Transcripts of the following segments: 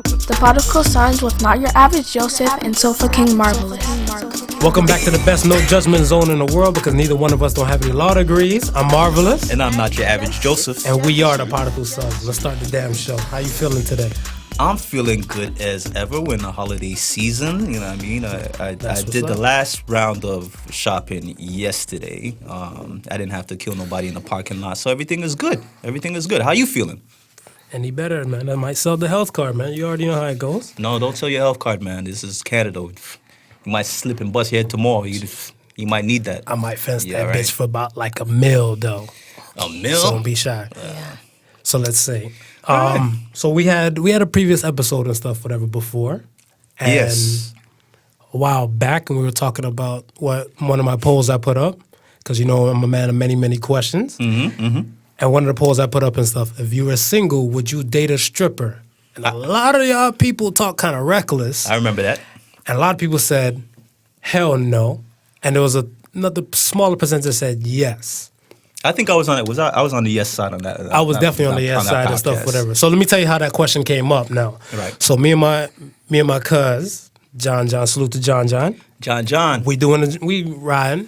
The Podical signs with Not Your Average Joseph and Fvck Marvelous. Welcome back to the best no judgment zone in the world because neither one of us don't have any law degrees. I'm Marvelous. And I'm Not Your Average Joseph. And we are the Podical sons. Let's start the damn show. How you feeling today? I'm feeling good as ever. We're in the holiday season. You know what I mean? I did the last round of shopping yesterday. I didn't have to kill nobody in the parking lot. So everything is good. Everything is good. How you feeling? Any better, man? I might sell the health card, man. You already know how it goes. No, don't sell your health card, man. This is Canada. You might slip and bust your head tomorrow. You might need that. I might fence that bitch for about like a mil, though. A mil? So don't be shy. So let's see. So we had a previous episode and stuff, whatever, before. And Yes. a while back, and we were talking about what one of my polls I put up, because you know I'm a man of many, many questions. And one of the polls I put up and stuff, if you were single, would you date a stripper? And a lot of y'all people talk kind of reckless. I remember that. And a lot of people said, hell no. And there was another smaller percentage that said yes. I think I was on it. I was on the yes side on that. I was definitely on the yes side and stuff, whatever. So let me tell you how that question came up now. Right. So me and my cuz, John, salute to John. John. We riding,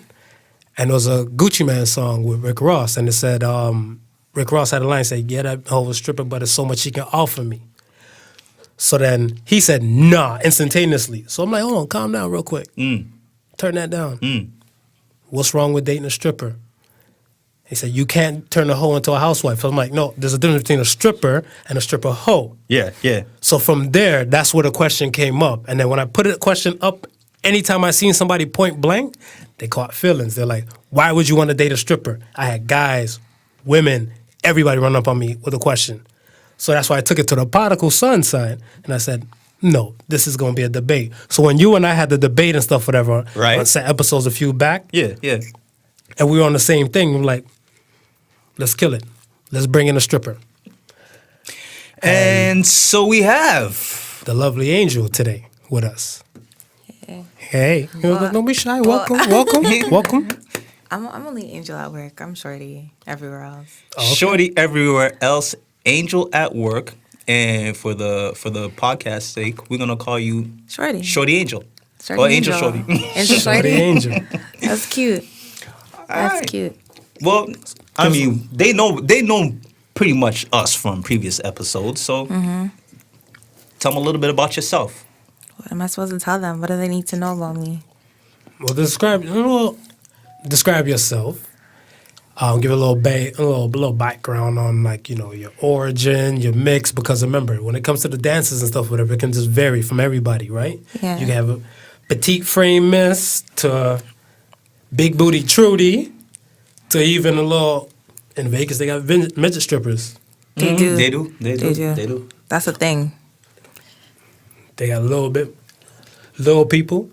and there was a Gucci Man song with Rick Ross, and it said, Rick Ross had a line say, yeah, that hoe was stripping, but there's so much she can offer me. So then he said, nah, instantaneously. So I'm like, hold on, calm down real quick. Turn that down. What's wrong with dating a stripper? He said, you can't turn a hoe into a housewife. So I'm like, no, there's a difference between a stripper and a stripper hoe. Yeah. So from there, that's where the question came up. And then when I put a question up, anytime I seen somebody point blank, they caught feelings. They're like, why would you want to date a stripper? I had guys, women, everybody run up on me with a question. So that's why I took it to the Podical son side. And I said, no, this is going to be a debate. So when you and I had the debate and stuff, whatever, right, on set episodes a few back. Yeah. And we were on the same thing. I'm like, let's kill it. Let's bring in a stripper. And so we have the lovely Angel today with us. Hey. Don't be shy. Welcome. I'm only Angel at work. I'm Shorty everywhere else. Oh, okay. Shorty everywhere else, Angel at work. And for the podcast sake, we're going to call you Shorty. Shorty Angel. Shorty or Angel Shorty. Angel Shorty. Angel. That's cute. That's cute. Well, I mean, they know pretty much us from previous episodes. So tell them a little bit about yourself. What am I supposed to tell them? What do they need to know about me? Well, describe yourself. Give a little background on, like, you know, your origin, your mix. Because remember, when it comes to the dances and stuff, whatever, it can just vary from everybody, right? Yeah. You can have a petite frame miss to big booty Trudy to even a little. In Vegas, they got midget strippers. They do. They do. That's a thing. They got little people.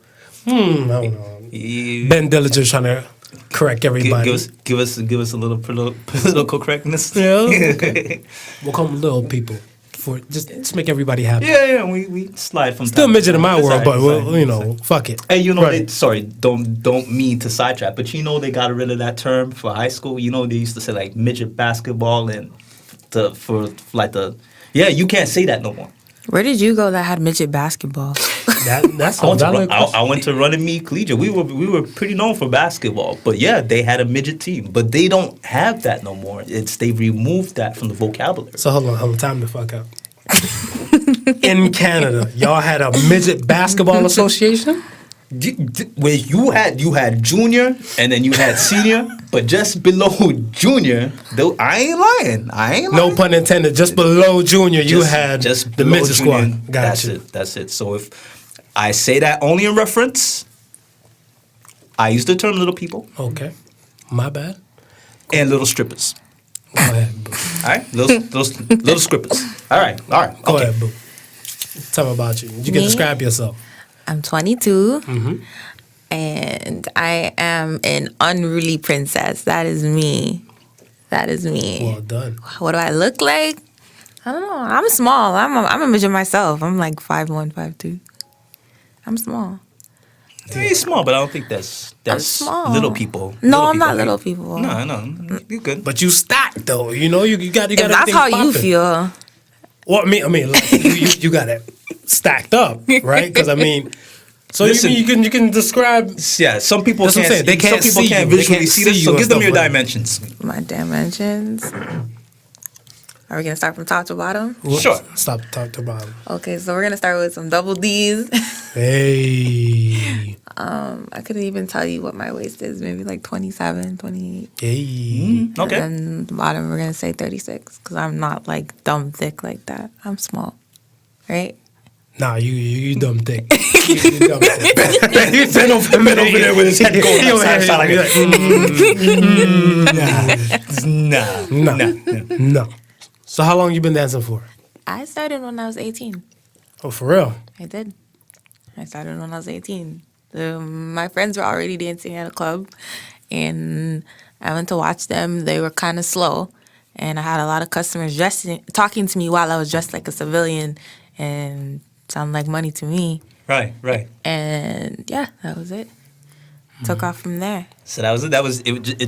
I don't know. Ben Dillinger trying to correct everybody. Give us a little political correctness. Yeah, okay. We'll call them little people for just make everybody happy. Yeah. We slide from still midget in my world, but fuck it. And don't mean to sidetrack, but you know they got rid of that term for high school. You know they used to say like midget basketball and you can't say that no more. Where did you go that had midget basketball? That's I went to Running Me Collegiate. We were pretty known for basketball, but yeah, they had a midget team, but they don't have that no more. They removed that from the vocabulary. So hold on, time to fuck up. In Canada, y'all had a midget basketball association? Where you had junior and then you had senior, but just below junior, though I ain't lying. No pun intended. Just below junior, you had just the midget junior, squad. Gotcha. That's it. So if I say that only in reference, I use the term little people. Okay, my bad. And little strippers. Go ahead, boo. All right, little strippers. All right. Go ahead, boo. Tell me about you. You can describe yourself. I'm 22, and I am an unruly princess. That is me. Well done. What do I look like? I don't know. I'm small. I'm a midget myself. I'm like 5'1", 5'2". I'm small. You're small, but I don't think that's small. Little people. No, I'm not little people. No, you're good. But you stacked though. You know, you got. If that's how you feel, Well, I mean, like, you got it stacked up, right? Because I mean, so Listen, you can describe. Yeah, some people That's what I'm can't. saying. They can't some people see can't you. They visually can't see see this. you So and give them stuff your like that. dimensions. My dimensions. Are we gonna start from top to bottom? Whoops, Sure. Stop top to bottom. Okay, so we're gonna start with some double D's. Hey. I couldn't even tell you what my waist is. Maybe like 27, 28. Hey. Okay. And the bottom, we're gonna say 36 because I'm not like dumb thick like that. I'm small, right? Nah, you dumb thick. you dumb thick. He's been over there with his head going outside to side like No. So how long you been dancing for? I started when I was 18. Oh, for real? I did. I started when I was 18. My friends were already dancing at a club, and I went to watch them. They were kind of slow, and I had a lot of customers talking to me while I was dressed like a civilian, and sounded like money to me. Right. And yeah, that was it. Took off from there. So that was it. It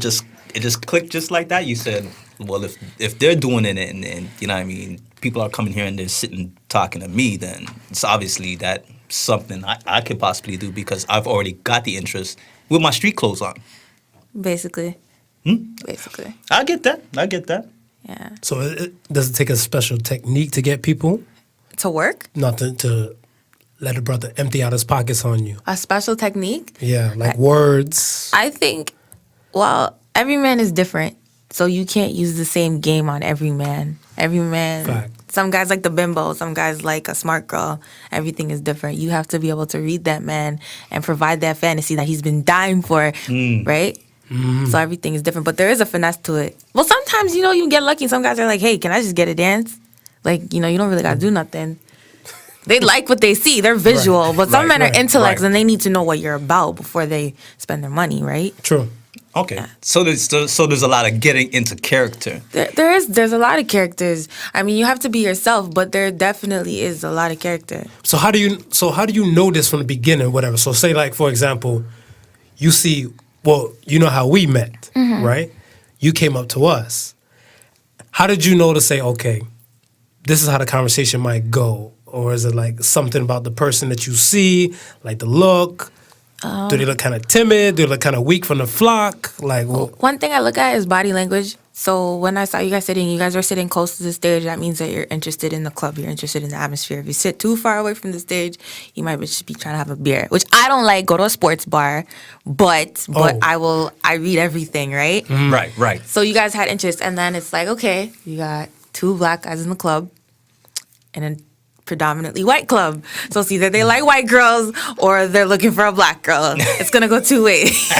just clicked just like that. You said, well, if they're doing it and you know what I mean, people are coming here and they're sitting talking to me, then it's obviously that something I could possibly do because I've already got the interest with my street clothes on. Basically. Basically. I get that. Yeah. So does it take a special technique to get people? To work? Not to let a brother empty out his pockets on you. A special technique? Yeah, like words. I think, well, every man is different. So you can't use the same game on every man. Every man, Fact. Some guys like the bimbo, some guys like a smart girl. Everything is different. You have to be able to read that man and provide that fantasy that he's been dying for, right? So everything is different. But there is a finesse to it. Well, sometimes, you get lucky. Some guys are like, hey, can I just get a dance? Like, you don't really got to do nothing. They like what they see. They're visual. Right. But some men are Right. intellects and they need to know what you're about before they spend their money, right? True. Okay. Yeah. So there's a lot of getting into character. There's a lot of characters. I mean, you have to be yourself, but there definitely is a lot of character. So how do you know this from the beginning, whatever? So say like, for example, you see, well, you know how we met, right? You came up to us. How did you know to say, okay, this is how the conversation might go? Or is it like something about the person that you see, like the look? Do they look kind of timid? Do they look kind of weak from the flock? Like, One thing I look at is body language. So when I saw you guys sitting, you guys were sitting close to the stage. That means that you're interested in the club. You're interested in the atmosphere. If you sit too far away from the stage, you might just be trying to have a beer, which I don't like. Go to a sports bar, but I read everything, right? Right. So you guys had interest, and then it's like, okay, you got two black guys in the club, and a predominantly white club. So it's either they like white girls or they're looking for a black girl. It's gonna go two ways.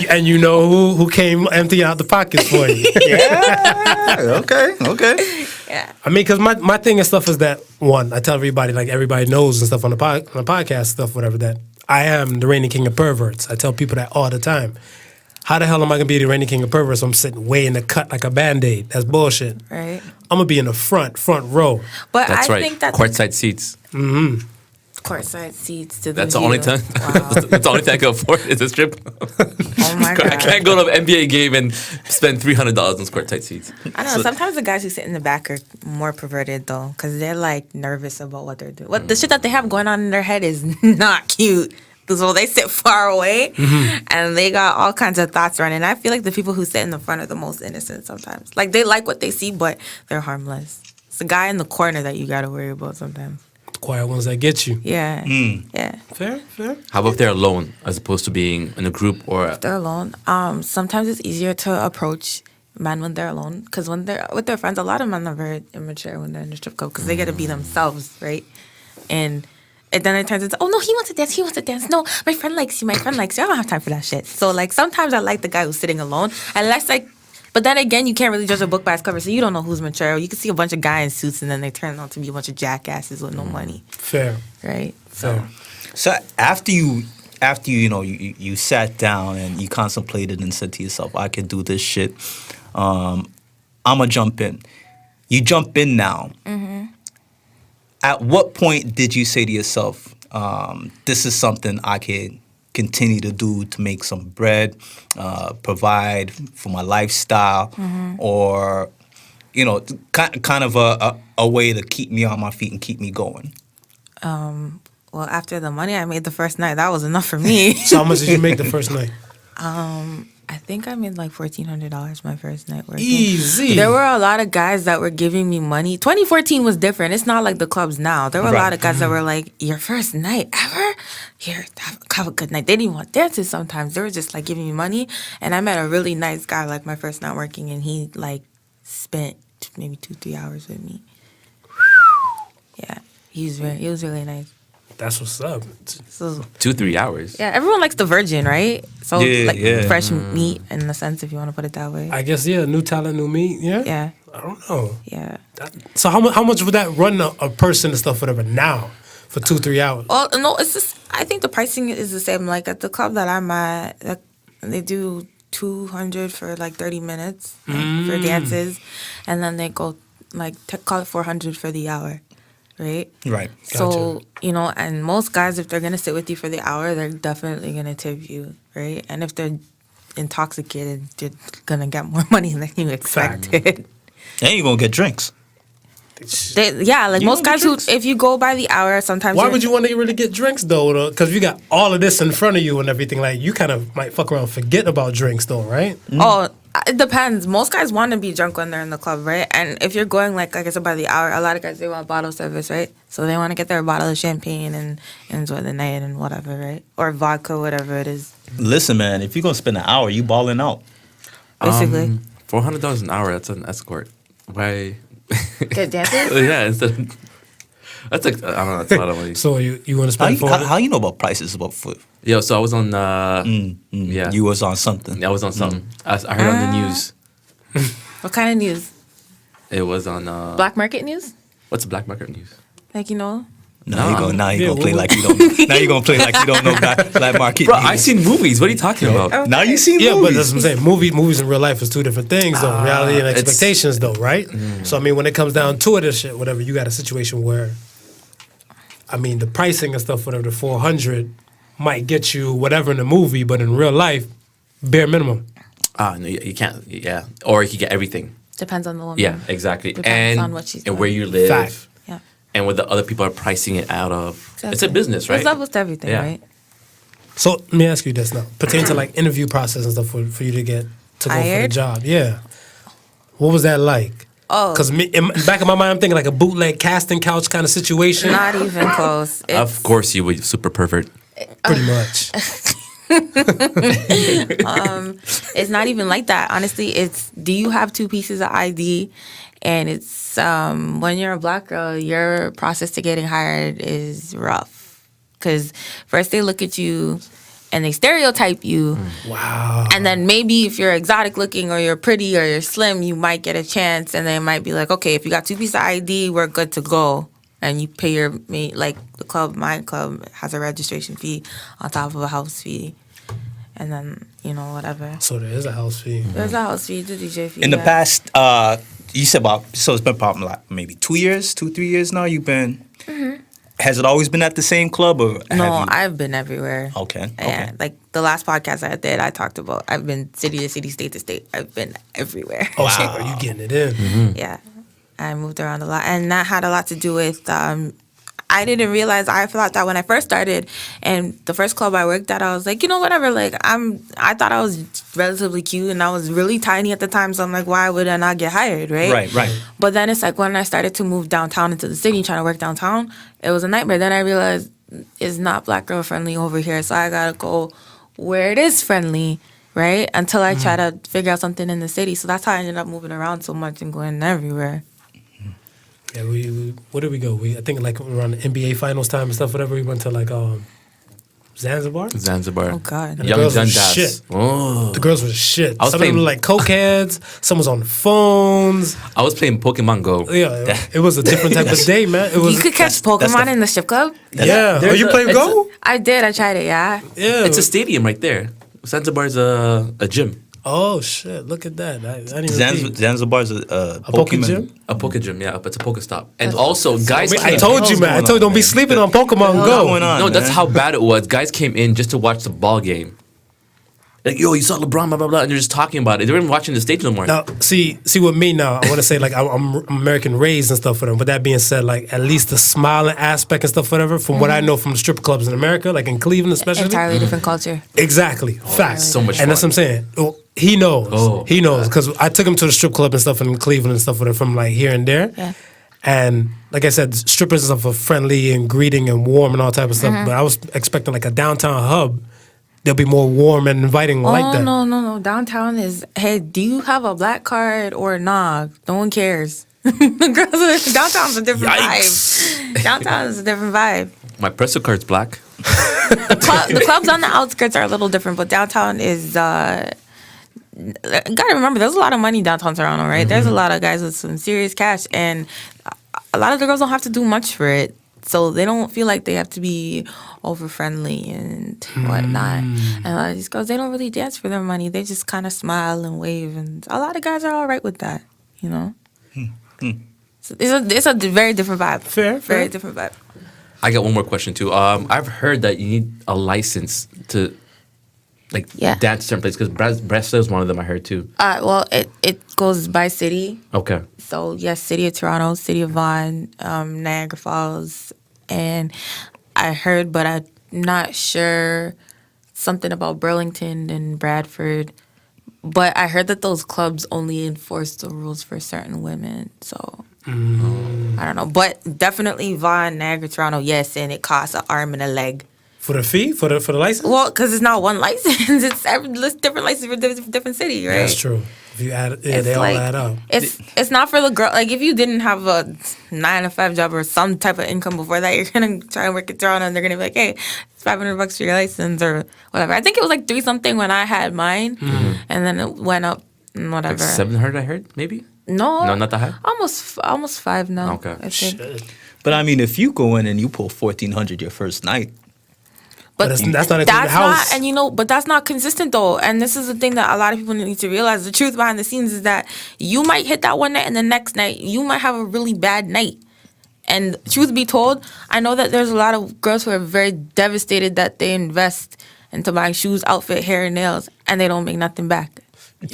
and you know who came empty out the pockets for you. Yeah. Okay. Yeah. I mean, because my thing and stuff is that, one, I tell everybody, like everybody knows and stuff on the podcast stuff, whatever, that I am the reigning king of perverts. I tell people that all the time. How the hell am I going to be the reigning king of perverts? I'm sitting way in the cut like a Band-Aid. That's bullshit. Right. I'm going to be in the front row. But That's I right. think that Courtside seats. courtside seats to the That's the view. only time. Wow. That's the only time I can afford is a strip. Oh my I god. can't go to an NBA game and spend $300 on courtside seats. I don't know. Sometimes the guys who sit in the back are more perverted though, because they're like nervous about what they're doing. What the shit that they have going on in their head is not cute. So they sit far away, and they got all kinds of thoughts running. I feel like the people who sit in the front are the most innocent sometimes. Like they like what they see, but they're harmless. It's the guy in the corner that you gotta worry about sometimes. The quiet ones that get you. Yeah, yeah. Fair. How about if they're alone as opposed to being in a group or They're alone. Sometimes it's easier to approach men when they're alone, because when they're with their friends, a lot of men are very immature when they're in the strip club because they get to be themselves, right? And then it turns into, oh no, he wants to dance. No, my friend likes you. I don't have time for that shit. So like sometimes I like the guy who's sitting alone, unless like, but then again, you can't really judge a book by its cover, so you don't know who's mature. You can see a bunch of guys in suits and then they turn out to be a bunch of jackasses with no money, Fair. right? So after you you sat down and you contemplated and said to yourself, I could do this shit. I'ma jump in. You jump in now. At what point did you say to yourself, this is something I can continue to do to make some bread, provide for my lifestyle, or kind of a way to keep me on my feet and keep me going? Well, after the money I made the first night, that was enough for me. So how much did you make the first night? I think I made like $1,400 my first night working. Easy. There were a lot of guys that were giving me money. 2014 was different. It's not like the clubs now. There were a lot of guys that were like, your first night ever? Here, have a good night. They didn't even want dances sometimes. They were just like giving me money. And I met a really nice guy like my first night working, and he like spent maybe 2-3 hours with me. Yeah, he was really nice. That's what's up. So 2-3 hours. yeah, everyone likes the virgin, right? So Yeah. fresh meat in a sense, if you want to put it that way. I guess, new talent, new meat, yeah? Yeah, I don't know. yeah. So how much would that run a person and stuff, whatever, now for 2-3 hours? Well, no, it's just, I think the pricing is the same. Like at the club that I'm at, like, they do $200 for like 30 minutes for dances, and then they go like call it $400 for the hour, right? Right. So, and most guys, if they're going to sit with you for the hour, they're definitely going to tip you, right? And if they're intoxicated, they're going to get more money than you expected. And you're going to get drinks. Like You most don't guys get who, drinks? if you go by the hour, sometimes Why you're- would you want to really get drinks, though? Because you got all of this in front of you and everything. Like, you kind of might fuck around and forget about drinks, though, right? Oh, it depends. Most guys want to be drunk when they're in the club, right? And if you're going, like I said, by the hour, a lot of guys, they want bottle service, right? So they want to get their bottle of champagne and enjoy the night and whatever, right? Or vodka, whatever it is, Listen, man, if you're going to spend an hour, you balling out. basically. $400 an hour. That's an escort. Why? Get dances? Yeah, that's like I don't know. That's a lot of money. So you want to How spend you, $400? how you know about prices about food? Yo, so I was on. Yeah, You was on something. I was on something. I heard on the news. What kind of news? It was on. Black market news? What's black market news? Like, Now Yeah, you gonna play well- like you don't know. Now you gonna play like you don't know black market. Bro, news. I seen movies. What are you talking about? Now you seen Yeah, but movies. that's what I'm saying. Movies and real life is two different things, though. Reality and it's- expectations, though, right? So, I mean, when it comes down to it and shit, whatever, you got a situation where, I mean, the pricing and stuff, whatever, the 400 might get you whatever in the movie, but in real life, bare minimum. No, you can't. Yeah, or you can get everything. Depends on the woman. Yeah, exactly. Depends and on what she's and where doing. you live, Fact. Yeah. and what the other people are pricing it out of. It's a Exactly. business, right? There's levels to everything, Yeah. right? So, let me ask you this now. Pertaining to, like, interview process and stuff for you to get to go for the Hired? job. Yeah. What was that like? Oh. Because in the back of my mind, I'm thinking like a bootleg casting couch kind of situation. Not even close. Of course, you would super pervert. Pretty much. It's not even like that. Honestly, it's, do you have 2 pieces of ID? And it's, when you're a black girl, your process to getting hired is rough. Because first they look at you and they stereotype you. Wow. And then maybe if you're exotic looking or you're pretty or you're slim, you might get a chance. And they might be like, okay, if you got 2 pieces of ID, we're good to go. And you pay your, like the club, my club has a registration fee on top of a house fee. And then, whatever. So there is a house fee. There's a house fee, the DJ fee. In the yeah. past, you said so it's been probably like maybe 2 years, 2-3 years now. You've been. Has it always been at the same club or? No, have you, I've been everywhere. Okay. Yeah, like the last podcast I did, I talked about I've been city to city, state to state. I've been everywhere. Oh, so are you getting it in? Yeah, I moved around a lot, and that had a lot to do with. I didn't realize. I thought that when I first started, and the first club I worked at, I was like, whatever. Like I thought I was relatively cute, and I was really tiny at the time. So I'm like, why would I not get hired, right? Right. But then it's like when I started to move downtown into the city, trying to work downtown, it was a nightmare. Then I realized it's not black girl friendly over here, so I gotta go where it is friendly, right? Until I try to figure out something in the city. So that's how I ended up moving around so much and going everywhere. Yeah, we where did we go? I think like around the NBA finals time and stuff, whatever. We went to like Zanzibar. Zanzibar. Oh God. And the Young girls was Dundas. shit. Oh. The girls was shit. I was Some of them playing- were like cokeheads. Some was on the phones. I was playing Pokemon Go. Yeah, it was a different type of day, man. It was. You could catch that's Pokemon the- in the strip club? Yeah. Oh, There's you a- playing it's Go? I did. I tried it, yeah. Yeah. It's a stadium right there. Zanzibar's a gym. Oh shit! Look at that. I didn't even see. Zanzibar's a Poke Pokemon gym? A Poke gym, yeah. It's a Poke stop. And also, guys I came told you, hell's man. I going told you, don't on, be man? sleeping on Pokemon What's Go. going on? No, that's man? how bad it was. Guys came in just to watch the ball game. like, yo, you saw LeBron, blah, blah, blah, and they're just talking about it. They're even watching the stage no more. Now, see with me now, I want to say, like, I'm American raised and stuff, whatever. But that being said, like, at least the smiling aspect and stuff, whatever, from what I know from the strip clubs in America, like in Cleveland especially. Entirely different culture. Exactly. Facts. So much And that's fun. what I'm saying. Well, he knows. Oh, He knows. Because I took him to the strip club and stuff in Cleveland and stuff, whatever, from like here and there. Yeah. And like I said, strippers and stuff are friendly and greeting and warm and all type of stuff. But I was expecting like a downtown hub. They'll be more warm and inviting like that. No. Downtown is, hey, do you have a black card or nah? No one cares. Downtown's a different vibe. Downtown is a different vibe. My presser card's black. The clubs on the outskirts are a little different, but downtown is. Gotta remember, there's a lot of money downtown Toronto, right? There's a lot of guys with some serious cash, and a lot of the girls don't have to do much for it, so they don't feel like they have to be over friendly and whatnot. And a lot of these girls, they don't really dance for their money. They just kind of smile and wave, and a lot of guys are all right with that, you know. So it's a very different vibe. Fair. Very different vibe. I got one more question too. I've heard that you need a license to, like, dance certain places, because Bresta is one of them. I heard too. Well, it goes by city. Okay. So yes, City of Toronto, City of Vaughan, Niagara Falls, and I heard, but I'm not sure, something about Burlington and Bradford. But I heard that those clubs only enforce the rules for certain women. So I don't know, but definitely Vaughan, Niagara, Toronto, yes, and it costs an arm and a leg. For the fee? For the license? Well, because it's not one license; it's different license for different city, right? That's true. If you add, It's they all like- add up. It's not for the girl. Like, if you didn't have a 9-to-5 job or some type of income before that, you're gonna try and work at Toronto, and they're gonna be like, "Hey, it's $500 for your license or whatever." I think it was like 3 something when I had mine, and then it went up and whatever. Like 700, I heard, maybe? No, not that high? Almost 5 now. Okay. I think. But I mean, if you go in and you pull 1,400 your first night, But that's not including the That's house. not, and but that's not consistent though. And this is the thing that a lot of people need to realize. The truth behind the scenes is that you might hit that one night, and the next night you might have a really bad night. And truth be told, I know that there's a lot of girls who are very devastated that they invest into buying shoes, outfit, hair, and nails, and they don't make nothing back.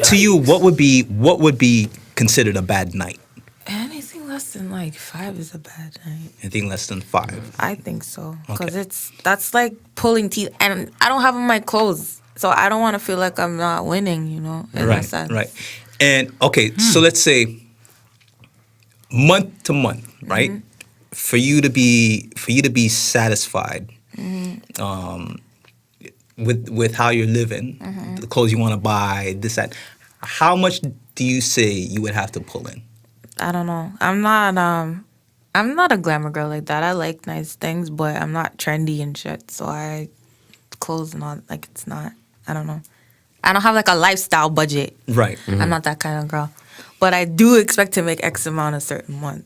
to you, what would be considered a bad night? Anything less than like 5 is a bad night. Anything less than 5? I think so, because Okay. that's like pulling teeth, and I don't have on my clothes, so I don't want to feel like I'm not winning, in that sense. Right. And okay, so let's say month to month, right? For you to be satisfied with how you're living, the clothes you want to buy, this, that. How much do you say you would have to pull in? I don't know. I'm not a glamour girl like that. I like nice things, but I'm not trendy and shit. So clothes and all, like, it's not, I don't know. I don't have like a lifestyle budget. Right. I'm not that kind of girl. But I do expect to make X amount a certain month.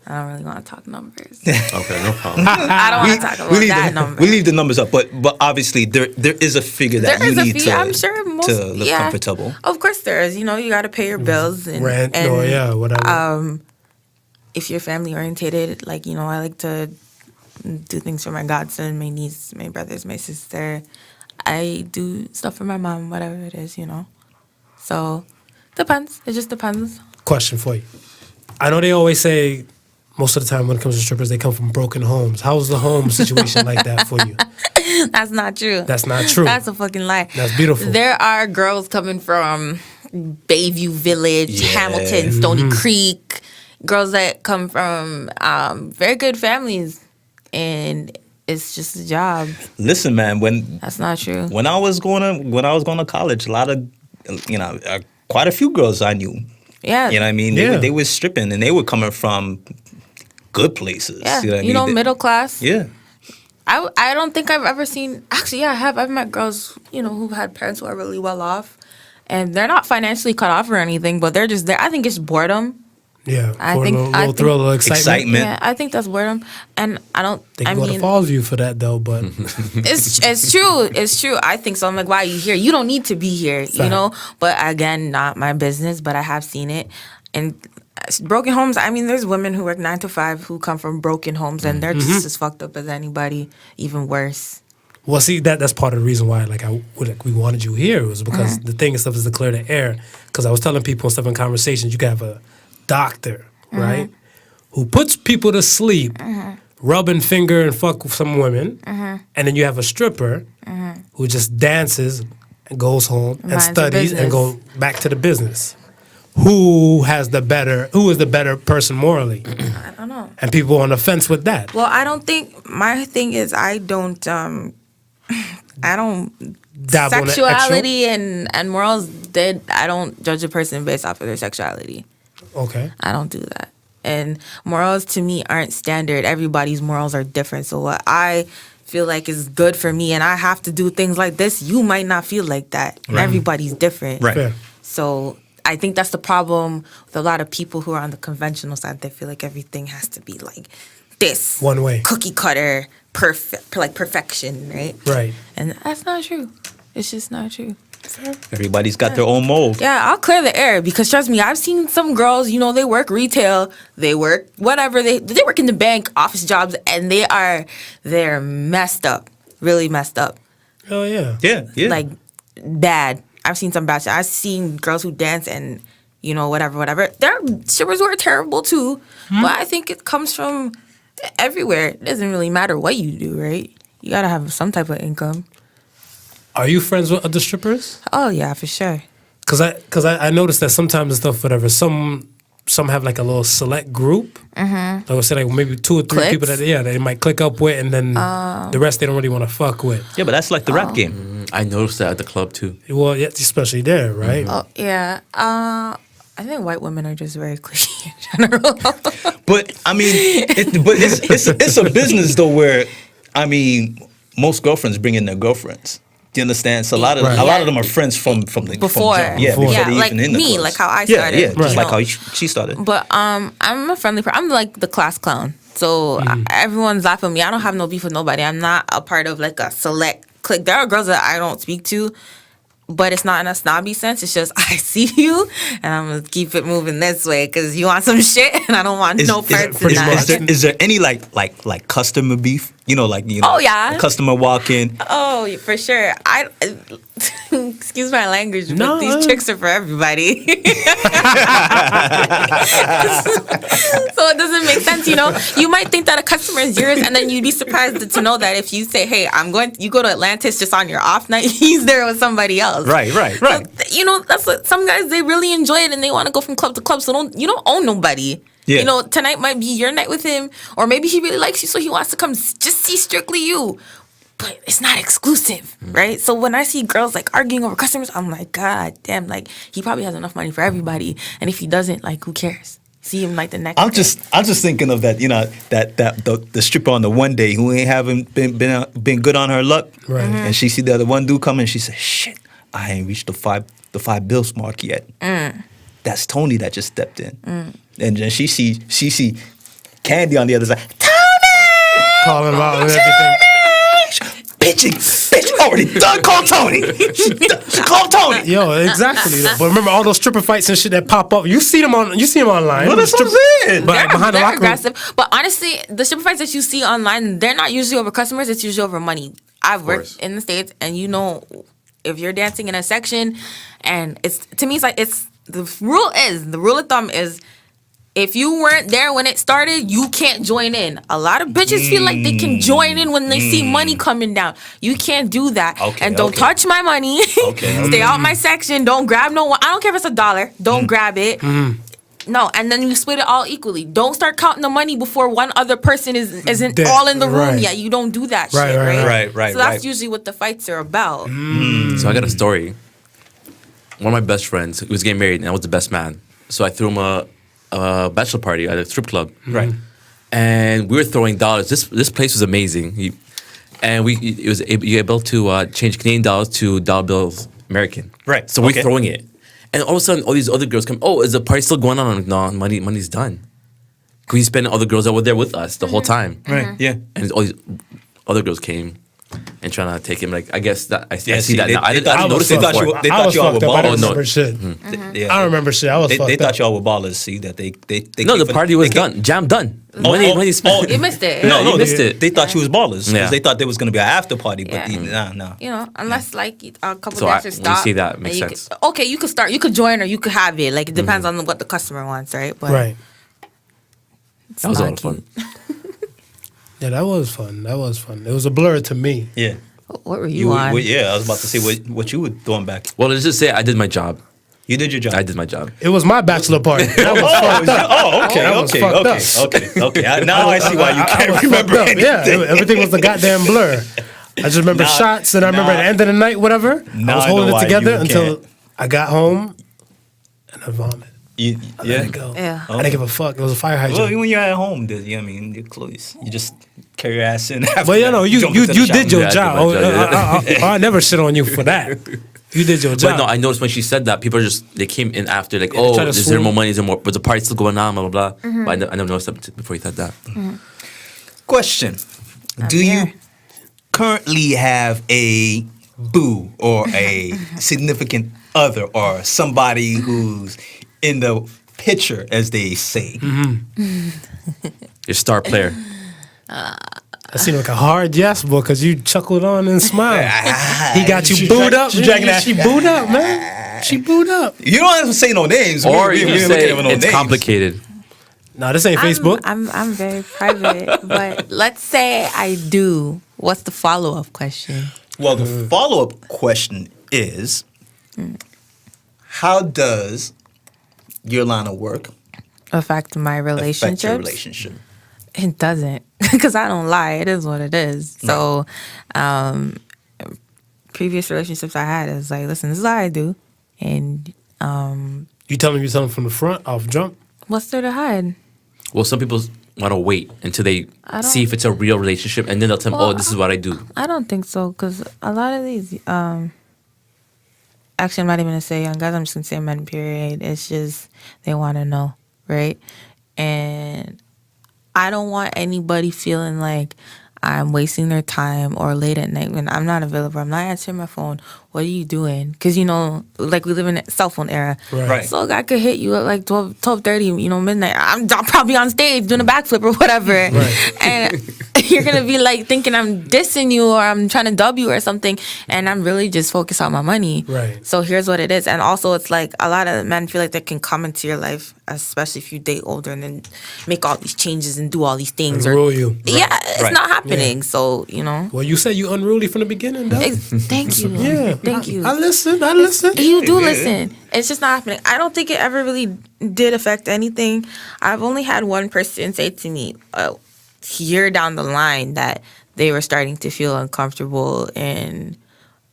I don't really want to talk numbers. Okay, no problem. I don't want to talk about that number. We leave the numbers up, but obviously there is a figure that There you is a need fee. to, I'm sure most, to live yeah. comfortable. Of course there is. You got to pay your bills. And, Rent, and, whatever. If you're family orientated, like, I like to do things for my godson, my niece, my brothers, my sister. I do stuff for my mom, whatever it is, So, depends. It just depends. Question for you. I know they always say most of the time when it comes to strippers, they come from broken homes. How's the home situation like that for you? That's not true. That's not true. That's a fucking lie. That's beautiful. There are girls coming from Bayview Village, Yeah. Hamilton, Stony Creek, girls that come from very good families, and it's just a job. Listen, man, That's not true. when I was going to college, a lot of quite a few girls I knew. Yeah. You know what I mean? Yeah. They were stripping, and they were coming from good places. Yeah. You know what I mean? Middle class. Yeah. I don't think I've ever seen. Actually, yeah, I have. I've met girls, who had parents who are really well off, and they're not financially cut off or anything, but they're just there. I think it's boredom. Yeah, I for think- a little I think- thrill, a little excitement. Yeah, I think that's boredom, and I don't. They can go to Falls View for that though, but It's true. It's true. I think so. I'm like, why are you here? You don't need to be here, Fact. But again, not my business. But I have seen it, and broken homes. I mean, there's women who work 9 to 5 who come from broken homes, and they're just as fucked up as anybody, even worse. Well, see, that's part of the reason why we wanted you here was because the thing and stuff is to clear the air. Because I was telling people and stuff in conversations, you can have a doctor, right, who puts people to sleep, rub and finger and fuck with some women, and then you have a stripper who just dances and goes home and studies and go back to the business. Who is the better person morally? I don't know. And people are on the fence with that. Well, I don't think my thing is I don't sexuality and morals. I don't judge a person based off of their sexuality. Okay. I don't do that. And morals to me aren't standard. Everybody's morals are different. So what I feel like is good for me, and I have to do things like this, you might not feel like that. And everybody's different. Right. Fair. So I think that's the problem with a lot of people who are on the conventional side. They feel like everything has to be like this. One way. Cookie cutter, perfect, like perfection, right? Right. And that's not true. It's just not true. Everybody's got their own mold. Yeah, I'll clear the air because trust me, I've seen some girls, they work retail, they work whatever, they work in the bank, office jobs, and they're messed up, really messed up. Oh, yeah. Yeah. Like, bad. I've seen some bad shit. I've seen girls who dance and, whatever. Their strippers were terrible too, but I think it comes from everywhere. It doesn't really matter what you do, right? You gotta have some type of income. Are you friends with other strippers? Oh yeah, for sure. Cause I noticed that sometimes and stuff, whatever. Some have like a little select group. I would say like maybe 2 or 3 Cliques? people that they might click up with, and then the rest they don't really want to fuck with. Yeah, but that's like the rap game. I noticed that at the club too. Well, yeah, especially there, right? Oh yeah. I think white women are just very cliche in general. But I mean, it's a business though where, I mean, most girlfriends bring in their girlfriends. Do you understand? So a lot of them are friends from the Before. From jump. Before. Before they like even in the me, clubs. like how I started. Yeah, just you like know. how she started. But I'm a friendly person. I'm like the class clown. So everyone's laughing at me. I don't have no beef with nobody. I'm not a part of like a select clique. There are girls that I don't speak to, but it's not in a snobby sense. It's just I see you and I'm gonna keep it moving this way because you want some shit and I don't want no parts in that. Is there any like customer beef? Oh, yeah. a customer walk in. Oh, for sure. Excuse my language, but No. these tricks are for everybody. So it doesn't make sense, You might think that a customer is yours, and then you'd be surprised to know that if you say, "Hey, you go to Atlantis just on your off night," he's there with somebody else. Right. So, that's what some guys they really enjoy it, and they want to go from club to club. So you don't own nobody. Yeah. Tonight might be your night with him, or maybe he really likes you, so he wants to come just see strictly you. But it's not exclusive, right? So when I see girls like arguing over customers, I'm like, God damn, like he probably has enough money for everybody, and if he doesn't, like, who cares? See him like the next. I'm just thinking of that, that the stripper on the one day who ain't haven't been good on her luck, Right. And she see the other one dude coming, and she says, "Shit, I ain't reached the five bills mark yet." That's Tony that just stepped in, and then she see Candy on the other side. Tony, Calling him out and everything. bitch, already done. Call Tony. Call Tony. Yo, exactly. But remember all those stripper fights and shit that pop up. You see them online. Well, that's what I'm saying. But behind the they're locker room. aggressive. But honestly, the stripper fights that you see online, they're not usually over customers. It's usually over money. I've worked in the States, and if you're dancing in a section, and the rule of thumb is, if you weren't there when it started, you can't join in. A lot of bitches feel like they can join in when they see money coming down. You can't do that. Okay, and don't okay. touch my money. Stay out my section. Don't grab no one. I don't care if it's $1. Don't grab it. No, and then you split it all equally. Don't start counting the money before one other person isn't Dead. all in the room Right. yet. You don't do that Right, shit, right, right. So that's usually what the fights are about. So I got a story. One of my best friends, he was getting married, and I was the best man. So I threw him a bachelor party at a strip club. Right. And we were throwing dollars. This place was amazing. You were able to change Canadian dollars to dollar bills American. Right. So we're Okay. throwing it. And all of a sudden, all these other girls come, "Oh, is the party still going on?" I'm like, "No, money's done." We spent other girls that were there with us the whole time. Right. Yeah. And all these other girls came. and trying to take him. Like I guess that I Yeah, see that now. I they didn't notice it before. They thought you all were I ballers. don't no. remember shit. Yeah, I don't remember shit. I was They fucked thought up. y'all were ballers. See that they No, came the for- party was they came- done. Jam done. When he spent. You missed it. No, No, you missed it. They thought you was ballers because Yeah. they thought there was gonna be an after party, but Yeah. nah. You know, unless like a couple So dancers when stop. you see that, and makes you sense. okay, you could start. You could join or you could have it. Like it depends on what the customer wants, right? But Right. it's That was a not lot of fun. Yeah, that was fun. That was fun. It was a blur to me. Yeah, What were you on? yeah. I was about to say what you were throwing back. Well, let's just say I did my job. You did your job. I did my job. It was my bachelor party. That was fucked up. okay, That was fucked okay. Now I see why you I can't was remember fucked up. anything. Yeah, everything was a goddamn blur. I just remember Nah, shots, and I remember at the end of the night, whatever. Now I was I know holding why it together you until can't. I got home, and I vomited. You, I yeah. let it go. Yeah. I didn't give a fuck. It was a fire Well, hydrant. when you're at home, I mean, you're close. You just carry your ass in. After Well, you know, that, you jump into the did shower. your Yeah, I job. did my job, I never shit on you for that. You did your job. But no, I noticed when she said that, people they came in after, like, Yeah, they oh, try to is there swoon. more money? Is there more? Was the party still going on? Blah, blah, blah. But I never noticed that before you said that. Question: Do here. you currently have a boo or a significant other or somebody who's in the picture, as they say? Your star player. That seemed like a hard yes, boy, because you chuckled on and smiled. He got you booed up. She dragging that. She booed up, man. She booed up. You don't have to say no names. Or We you ain't say looking at no it's names. complicated. No, this ain't Facebook. I'm very private, but let's say I do. What's the follow up question? Well, the follow-up question is, how does your line of work Affect my affect your relationships? relationship? It doesn't, because I don't lie. It is what it is. So, previous relationships I had is like, listen, this is how I do, and You telling me something from the front off jump? what's there to hide? Well, some people want to wait until they I don't- see if it's a real relationship, and then they'll tell them, Well, oh, this is what I do. I don't think so, because a lot of these, actually, I'm not even gonna say young guys. I'm just gonna say men. Period. It's just they want to know, right? And I don't want anybody feeling like I'm wasting their time or late at night when I'm not available. I'm not answering my phone. What are you doing? Because, you know, like we live in a cell phone era. Right. So a guy could hit you at like 12:30, you know, midnight. I'm probably on stage doing a backflip or whatever. Right. And you're going to be like thinking I'm dissing you or I'm trying to dub you or something. And I'm really just focused on my money. Right. So here's what it is. And also it's like a lot of men feel like they can come into your life, especially if you date older, and then make all these changes and do all these things. And rule you. Yeah, it's Right. not happening. So, you know. Well, you said you unruly from the beginning, though. Thank you. Yeah. Thank you. I listened. I listened. You do listen. It's just not happening. I don't think it ever really did affect anything. I've only had one person say to me a year down the line that they were starting to feel uncomfortable and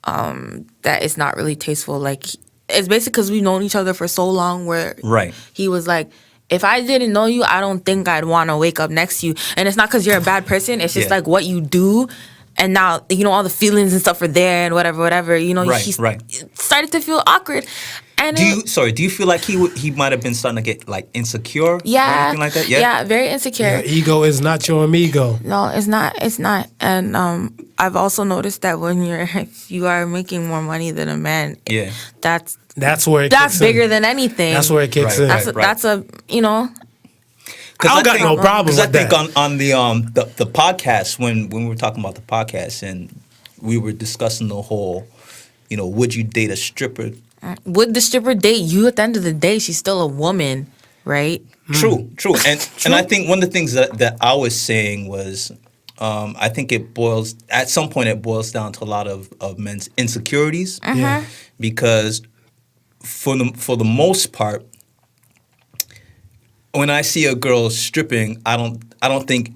that it's not really tasteful. Like, it's basically because we've known each other for so long where Right. he was like, if I didn't know you, I don't think I'd want to wake up next to you. And it's not because you're a bad person. It's just Yeah. like what you do. And now, you know, all the feelings and stuff are there and whatever. You know, Right, he's right. started to feel awkward. And Do you feel like he might have been starting to get like insecure? Or yeah, anything like that? yeah, very insecure. Your ego is not your amigo. No, it's not. It's not. And I've also noticed that when you are making more money than a man, Yeah. that's That's that's kicks bigger in. than anything. That's where it kicks Right. in. That's Right. that's a you know. I don't got no problem Because I with think that. on the podcast when we were talking about the podcast and we were discussing the whole, you know, would you date a stripper? Would the stripper date you? At the end of the day, she's still a woman, right? True. And I think one of the things that I was saying was, I think at some point it boils down to a lot of men's insecurities, Yeah. because for the most part, when I see a girl stripping, I don't think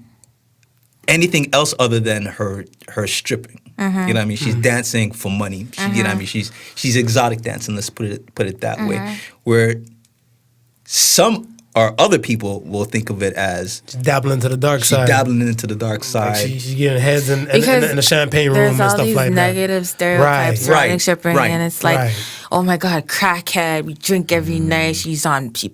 anything else other than her stripping. You know what I mean? She's dancing for money. You know what I mean? She's exotic dancing. Let's put it that way. Where some or other people will think of it as Dabbling to the dark she's side. dabbling into the dark Like side. she's getting heads in Because the champagne room There's and all stuff these like that. negative stereotypes Right. surrounding Right. stripping, Right. and it's like, Right. oh my god, crackhead. We drink every night. She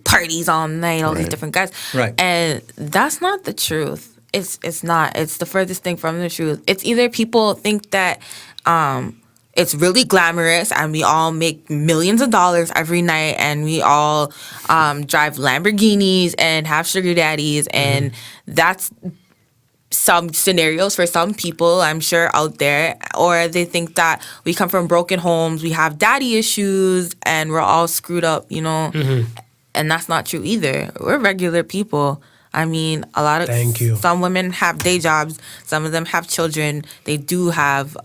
parties all night. All these different guys. Right. And that's not the truth. It's not. It's the furthest thing from the truth. It's either people think that it's really glamorous and we all make millions of dollars every night and we all drive Lamborghinis and have sugar daddies, and that's some scenarios for some people, I'm sure, out there. Or they think that we come from broken homes, we have daddy issues, and we're all screwed up, you know? And that's not true either. We're regular people. I mean, some women have day jobs, some of them have children, they do have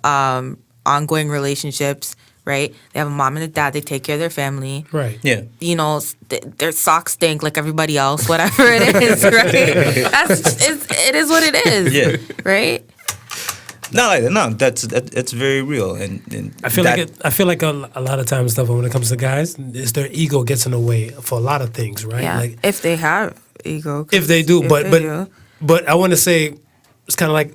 ongoing relationships, right? They have a mom and a dad, they take care of their family. Right. Yeah. You know, their socks stink like everybody else, whatever it is, right? It is what it is. Yeah. Right? No, that's very real, and I feel like a lot of times stuff when it comes to guys, is their ego gets in the way for a lot of things, right? Yeah. Like if they have ego. if they do, but I want to say it's kind of like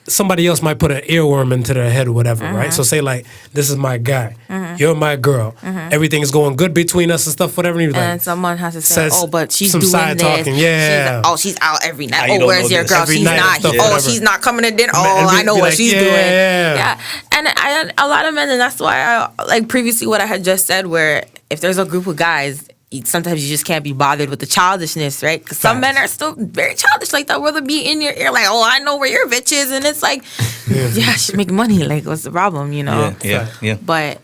somebody else might put an earworm into their head or whatever, right? So say like, this is my guy, you're my girl, everything's going good between us and stuff, whatever. And, and someone has to say, oh, but she's some doing side this. talking, yeah. She's out every night. you Oh, don't where's know your this. girl? Every She's night not and stuff, here. Oh, whatever. she's not coming to dinner. And Oh, be I know like, what she's doing. yeah. Yeah. And a lot of men, and that's why I, like previously what I had just said, where if there's a group of guys, sometimes you just can't be bothered with the childishness, right? Because some men are still very childish like that, where they'll be in your ear like, oh, I know where your bitch is. And it's like, yeah, she make money. Like, what's the problem, you know? Yeah. But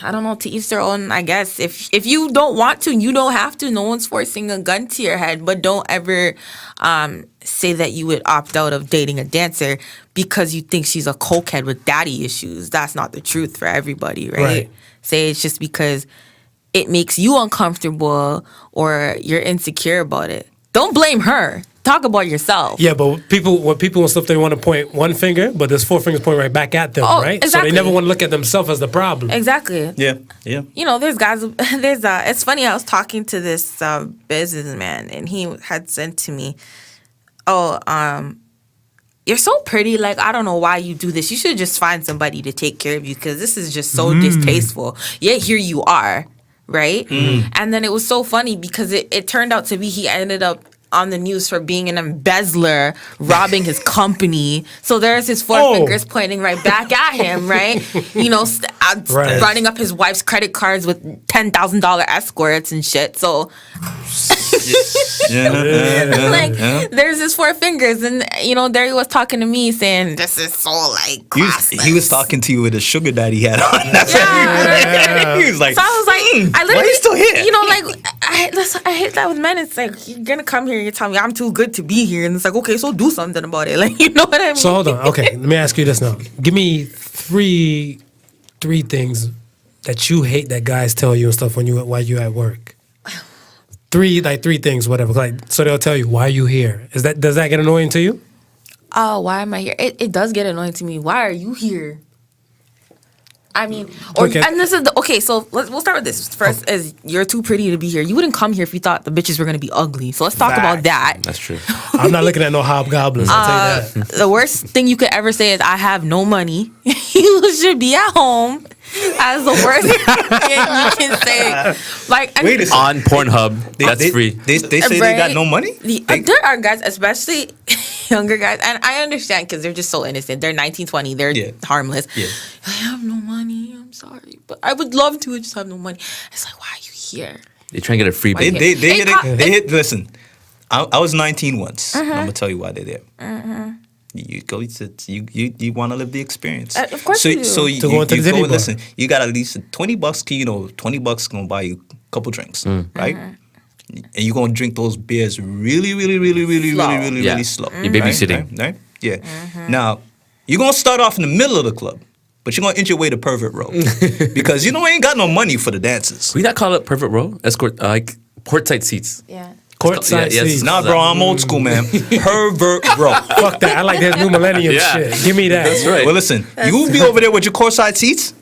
I don't know, to each their own, I guess. If you don't want to, you don't have to. No one's forcing a gun to your head. But don't ever say that you would opt out of dating a dancer because you think she's a cokehead with daddy issues. That's not the truth for everybody, right? Say it's just because it makes you uncomfortable or you're insecure about it. Don't blame her. Talk about yourself. Yeah, but when people and stuff, they want to point one finger, but there's four fingers pointing right back at them, right? Exactly. So they never want to look at themselves as the problem. Exactly. Yeah. You know, there's guys, it's funny, I was talking to this businessman, and he had said to me, you're so pretty, like, I don't know why you do this. You should just find somebody to take care of you, because this is just so distasteful. Yet here you are, right? And then it was so funny because it turned out to be he ended up on the news for being an embezzler, robbing his company. So there's his four fingers pointing right back at him, right? You know, running up his wife's credit cards with $10,000 escorts and shit. So, there's his four fingers, and you know, there he was talking to me saying, "This is so like classless." He was talking to you with a sugar daddy hat on. That's what he was like. So I was like, I literally, why are you still here? You know, like I hate that with men. It's like, you're gonna come here, you tell me I'm too good to be here, and it's like, okay, so do something about it. Like, you know what I mean? So hold on, okay, let me ask you this now. Give me three things that you hate that guys tell you and stuff while you at work. Three things, whatever. Like, so they'll tell you, why are you here? Does that get annoying to you? Oh, why am I here? It does get annoying to me. Why are you here? I mean, and this is so we'll start with this first. Is you're too pretty to be here. You wouldn't come here if you thought the bitches were gonna be ugly. So let's talk about that. That's true. I'm not looking at no hobgoblins. I'll tell you that. The worst thing you could ever say is, I have no money. You should be at home. That's the worst thing you can say. Like, wait a second. On Pornhub, that's free. They say they got no money? There are guys, especially younger guys, and I understand because they're just so innocent. They're 19, 20. They're harmless. Yeah. I have no money. I'm sorry, but I would love to. I just have no money. It's like, why are you here? They try and get a free bait. They hit. Listen, I was 19 once. I'm gonna tell you why they're there. You go. You want to live the experience. Of course you do. So you go. Listen, you got at least $20. You know, $20 gonna buy you a couple drinks, right? And you're gonna drink those beers really slow. You're babysitting, right? Yeah. Now you're gonna start off in the middle of the club, but you're gonna inch your way to Pervert Row because you know ain't got no money for the dances. We not call it Pervert Row? Escort, like courtside seats. Yeah. Courtside seats. Nah, bro, I'm old school, man. Pervert Row. Fuck that. I like that new millennium shit. Give me that. That's right. Well, listen, you be over there with your courtside seats.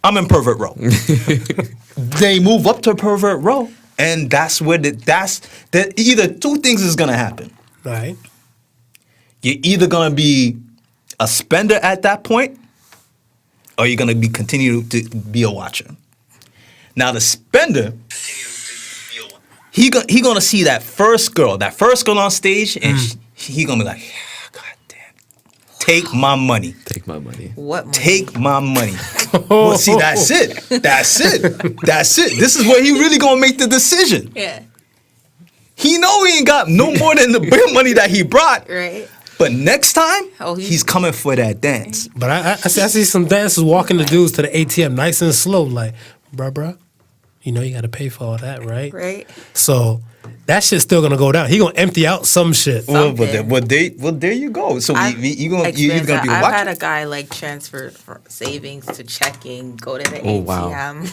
I'm in Pervert Row. They move up to Pervert Row, and that's where either two things is gonna happen. Right. You're either gonna be a spender at that point, or you're gonna continue to be a watcher. Now the spender, he gonna see that first girl on stage, and he gonna be like, God damn, take my money. Take my money. What money? Take my money. Well, see, that's it. That's it. That's it. This is where he really gonna make the decision. Yeah. He know he ain't got no more than the bare money that he brought. Right. But next time, He's he's coming for that dance. But I see some dancers walking the dudes to the ATM nice and slow, like, bruh, you know you got to pay for all that, right? Right. So that shit's still gonna go down. He gonna empty out some shit. Well, there you go. So you're gonna be I've watching. had a guy like transfer from savings to checking, go to the ATM. Wow.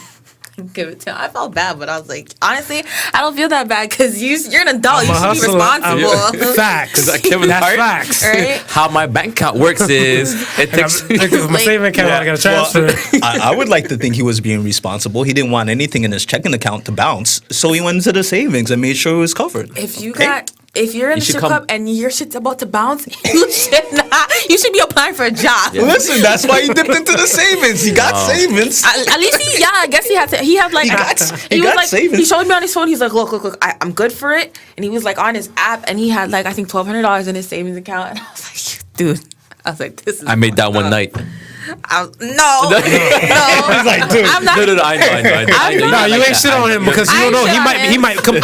Give it to him. I felt bad, but I was like, honestly, I don't feel that bad because you're an adult. I'm You a should be hustler. responsible. Facts. Is that Kevin That's Hart? facts. Right? How my bank account works is it takes. My saving account, I gotta transfer. Well, I would like to think he was being responsible. He didn't want anything in his checking account to bounce, so he went into the savings and made sure it was covered. If you Hey, got, if you're in You the should strip come- club and your shit's about to bounce, you should not. You should be applying for a job. listen, that's why he dipped into the savings. He got savings. At least I guess he had to. He had like He got was like savings. he showed me on his phone. He's like, look, I'm good for it. And he was like on his app, and he had like I think $1,200 in his savings account. And I was like, dude, I was like, this is. I made that one night. No, He's like, dude. I'm not. No, I know. No, you ain't shit on him because you I don't know. ain't shit on He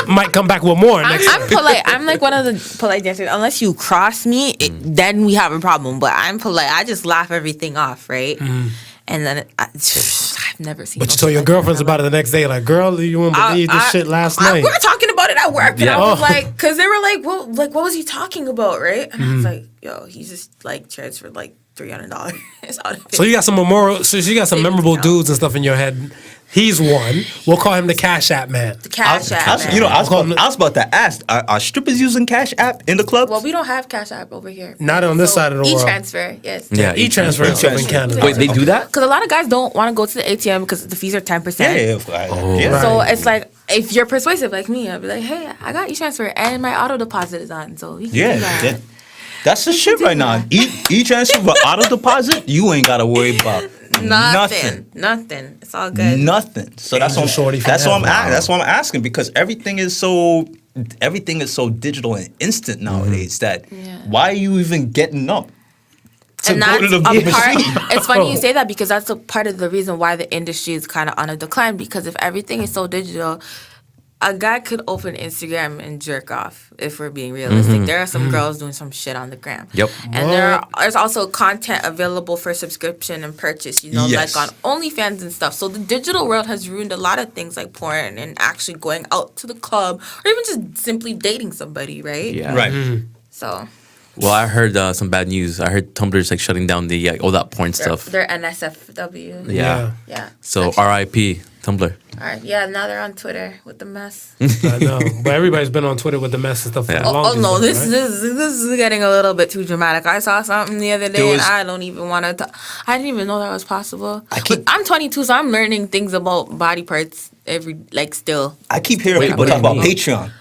him. might come back with more next time. I'm polite. I'm like one of the polite dancers. Unless you cross me, then we have a problem. But I'm polite. I just laugh everything off, right? And then I've never seen. But you told your girlfriends about it the next day, like, girl, you wouldn't believe this shit last night. We were talking about it at work, and Yeah. I was like, because they were like, well, like, what was he talking about, right? And I was like, yo, he just like transferred like $300 out of it. So you got some memorial. So you got some memorable dudes and stuff in your head. He's one. We'll call him the Cash App man. The Cash App. Man. I was about to ask, are strippers using Cash App in the club? Well, we don't have Cash App over here. Not on this side of the world. E-transfer, yes. Yeah, E-transfer and stuff in Canada. Wait, they do that? Because a lot of guys don't want to go to the ATM because the fees are 10%. Yeah. So Right. it's like, if you're persuasive like me, I'll be like, hey, I got e-transfer and my auto deposit is on, so you can do that. That's the shit right now. E-transfer for auto deposit, you ain't got to worry about Nothing. It's all good. Nothing. So that's what Shorty that's what I'm forever. that's what I'm asking because everything is so digital and instant nowadays that why are you even getting up to And go that's to the a part. machine? It's funny you say that because that's a part of the reason why the industry is kind of on a decline. Because if everything is so digital, a guy could open Instagram and jerk off. If we're being realistic, there are some girls doing some shit on the gram. Yep. And there's also content available for subscription and purchase. You know, Yes. like on OnlyFans and stuff. So the digital world has ruined a lot of things like porn and actually going out to the club or even just simply dating somebody, right? Yeah. Right. So. Well, I heard some bad news. I heard Tumblr's like shutting down the all that porn stuff. They're NSFW. Yeah. Yeah. So R.I.P. Tumblr. All right. Yeah. Now they're on Twitter with the mess. I know, but everybody's been on Twitter with the mess and stuff for the Oh longest. no, though, this right? this is getting a little bit too dramatic. I saw something the other day, was- and I don't even want to. I didn't even know that was possible. keep- But I'm 22, so I'm learning things about body parts still. I keep hearing Wait, people what do talk you about mean? Patreon.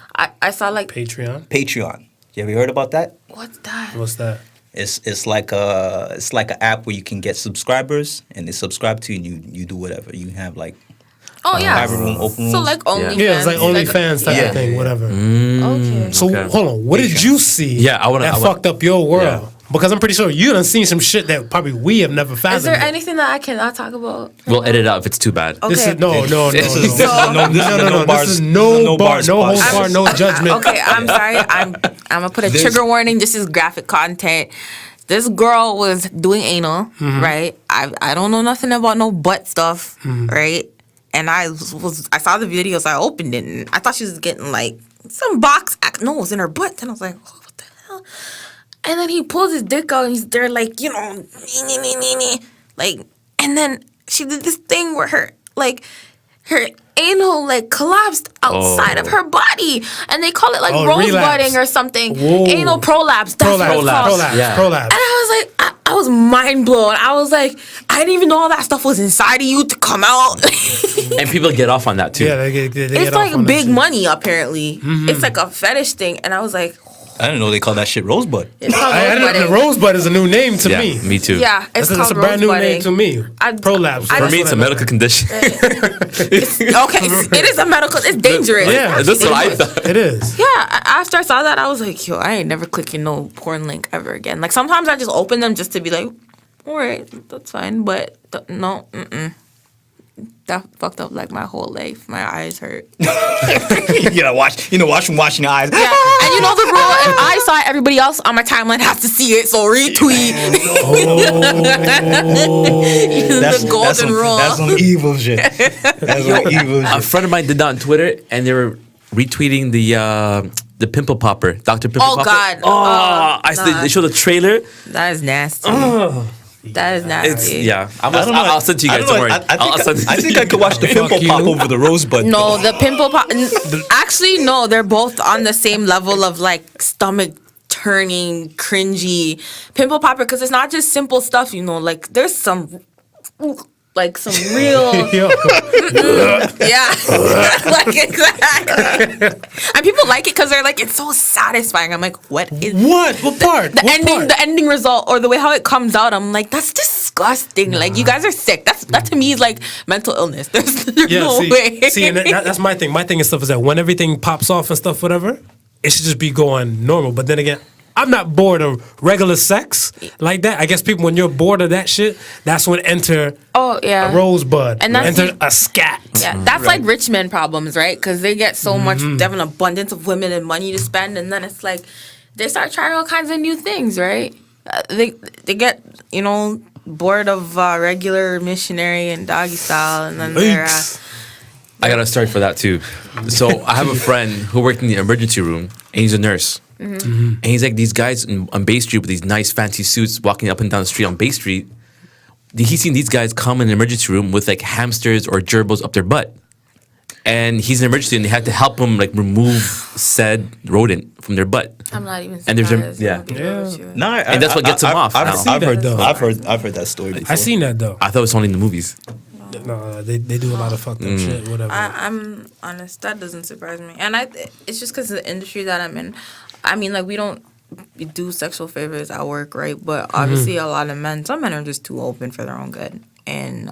I saw like Patreon. You ever heard about that? what's that? What's that? It's like an app where you can get subscribers and they subscribe to you and you do whatever. You have like Oh yeah. private room, open So rooms. like OnlyFans. Yeah, it's like OnlyFans type Yeah. of thing, whatever. Okay. So hold on, what did you see? Yeah, I wanna- that I wanna- fucked up your world. Yeah. Because I'm pretty sure you done seen some shit that probably we have never fathomed. Is there anything that I cannot talk about? We'll edit it out if it's too bad. This is no. This is So- no This bars. is no bar, bars no holds podcast. bar, no judgment. Okay, I'm sorry. I'm gonna put a There's- trigger warning. This is graphic content. This girl was doing anal, right? I don't know nothing about no butt stuff, right? And I saw the videos. I opened it, and I thought she was getting like some box. No, it was in her butt. And I was like, oh, what the hell? And then he pulls his dick out, and he's there like, you know, like. And then she did this thing where her anal like collapsed outside of her body, and they call it like relapse. rosebudding or something. Whoa. Anal prolapse. That's what it's called. Prolapse. And I was like, I was mind blown. I was like, I didn't even know all that stuff was inside of you to come out. And people get off on that too. Yeah, they It's get off like on that big shit. money, apparently. It's like a fetish thing. And I was like, I didn't know they call that shit rosebud. It's called I didn't know rosebudding. the rosebud is a new name to me. Me too. Yeah, it's That's called a brand new name rosebudding. to me. Prolapse. For me, it's a medical condition. It is a medical. It's dangerous. Yeah, That's what I thought. It is. Yeah, after I saw that, I was like, yo, I ain't never clicking no porn link ever again. Like, sometimes I just open them just to be like, all right, that's fine. But no, that fucked up like my whole life. My eyes hurt. watching your eyes. Yeah, and you know the rule. If I saw it, everybody else on my timeline has to see it. So retweet. The golden rule. That's some evil shit. That's some evil A shit. friend of mine did that on Twitter, and they were retweeting the pimple popper, Dr. Pimple Oh, Popper. God. They showed the trailer. That is nasty. That is nasty. I'll send to you guys. Don't worry. I think I could watch the pimple pop over the rosebud. No, the pimple pop. Actually, no, they're both on the same level of like stomach turning, cringy pimple popper because it's not just simple stuff, like there's some real yeah like exactly. And people like it because they're like, it's so satisfying. I'm like, what part? The ending result or the way how it comes out, I'm like, that's disgusting. Like, you guys are sick. That to me is like mental illness. There's no way. See, and that's my thing. My thing and stuff is that when everything pops off and stuff, whatever, it should just be going normal. But then again, I'm not bored of regular sex like that. I guess people, when you're bored of that shit, that's when enter a rosebud, and that's enter a scat. Yeah, that's like rich men problems, right? Because they get so much, they have an abundance of women and money to spend, and then it's like they start trying all kinds of new things, right? They get bored of regular missionary and doggy style, and then they're. I got a story for that too. So I have a friend who worked in the emergency room, and he's a nurse. And he's like, these guys on Bay Street with these nice fancy suits walking up and down the street on Bay Street. He's seen these guys come in an emergency room with like hamsters or gerbils up their butt. And he's in an emergency and they had to help him like remove said rodent from their butt. I'm not even and surprised. No, and that's what gets him off. I've heard that story before. I seen that though. I thought it was only in the movies. No, they do a lot of fucked up shit, whatever. I'm honest, that doesn't surprise me. And it's just because of the industry that I'm in. I mean, like, we don't do sexual favors at work, right? But obviously a lot of men, some men are just too open for their own good. And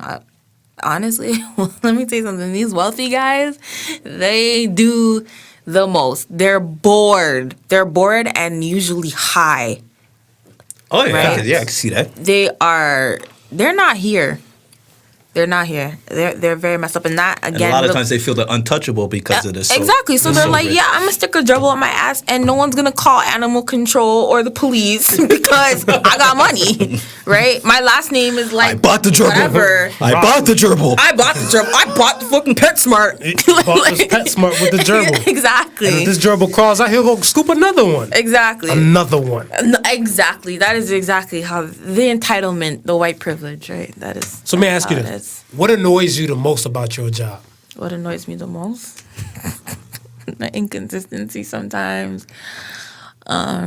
honestly, let me tell you something. These wealthy guys, they do the most. They're bored. They're bored and usually high. Oh, yeah. Right? I can see that. They're not here. They're not here. They're very messed up, and that again. And a lot of times they feel they're untouchable because of this. Exactly. So they're like, yeah, I'm gonna stick a gerbil on my ass, and no one's gonna call animal control or the police because I got money, right? My last name is like I bought the gerbil. Whatever. I bought the gerbil. I bought the gerbil. I bought the fucking PetSmart. Bought this PetSmart with the gerbil. Exactly. And if this gerbil crawls out, he'll go scoop another one. Exactly. Another one. No, exactly. That is exactly how the entitlement, the white privilege, right? That is. So let me ask you this. What annoys you the most about your job? What annoys me the most? The inconsistency sometimes. I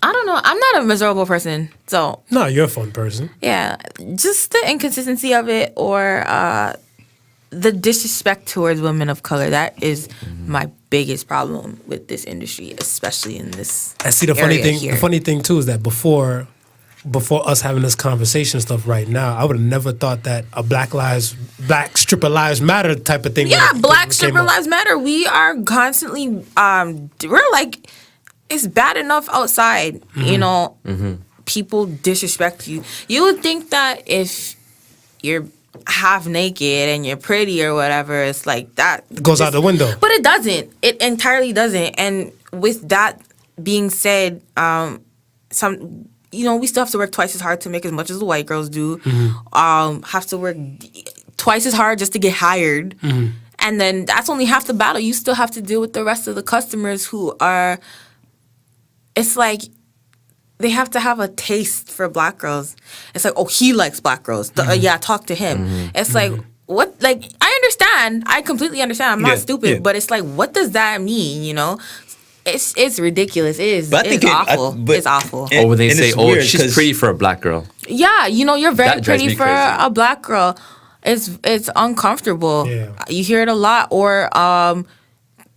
don't know. I'm not a miserable person, so. No, you're a fun person. Yeah, just the inconsistency of it, or the disrespect towards women of color. That is my biggest problem with this industry, especially in this. And see, the funny thing too is that before us having this conversation stuff right now, I would have never thought that a Black stripper lives matter type of thing. Yeah, Black stripper lives matter. We are constantly, we're like, it's bad enough outside, people disrespect you. You would think that if you're half naked and you're pretty or whatever, it's like that. It goes out the window. But it doesn't. It entirely doesn't. And with that being said, we still have to work twice as hard to make as much as the white girls do. Have to work twice as hard just to get hired. And then that's only half the battle. You still have to deal with the rest of the customers who are, it's like, they have to have a taste for black girls. It's like, oh, he likes black girls. Yeah, talk to him. It's like, what? Like, I understand. I completely understand. I'm not stupid. But it's like, what does that mean, It's ridiculous. It's awful. It's awful. Or when they say, "Oh, she's pretty for a black girl." Yeah, you're very pretty for crazy. a black girl. It's uncomfortable. You hear it a lot. Or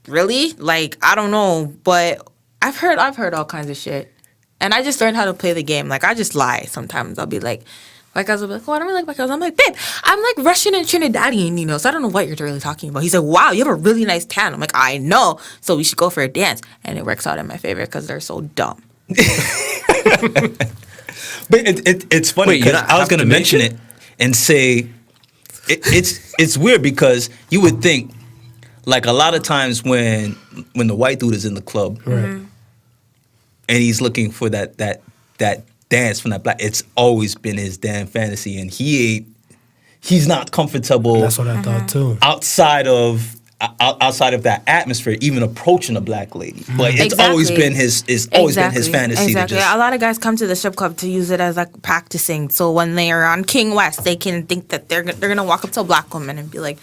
really, like, I don't know, but I've heard all kinds of shit, and I just learned how to play the game. Like I just lie sometimes. I'll be like. White guys will be like, oh, I don't really like white girls. I'm like, babe, I'm like Russian and Trinidadian, you know, so I don't know what you're really talking about. He's like, wow, you have a really nice tan. I'm like, I know. So we should go for a dance. And it works out in my favor because they're so dumb. But it's funny because I was going to mention it and say it's weird because you would think, like a lot of times when the white dude is in the club and he's looking for that dance from that black, it's always been his damn fantasy, and he's not comfortable. That's what I thought too. Outside of that atmosphere, even approaching a black lady, but it's always been his been his fantasy. Exactly. A lot of guys come to the strip club to use it as like practicing. So when they are on King West, they can think that they're gonna walk up to a black woman and be like,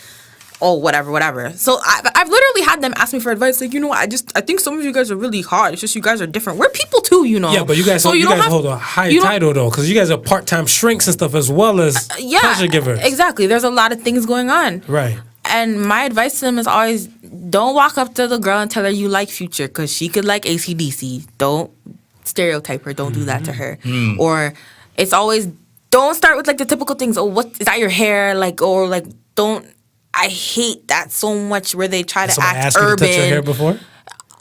oh, whatever. So I've literally had them ask me for advice. Like, you know, I think some of you guys are really hot. It's just you guys are different. We're people too, you know. Yeah, but you guys hold a high title though, because you guys are part-time shrinks and stuff as well as pleasure givers. Exactly. There's a lot of things going on. Right. And my advice to them is always don't walk up to the girl and tell her you like Future because she could like AC/DC. Don't stereotype her. Don't do that to her. Or it's always don't start with like the typical things. Oh, what is that your hair? Like, or like don't. I hate that so much where they try to act urban. You to touch your hair before?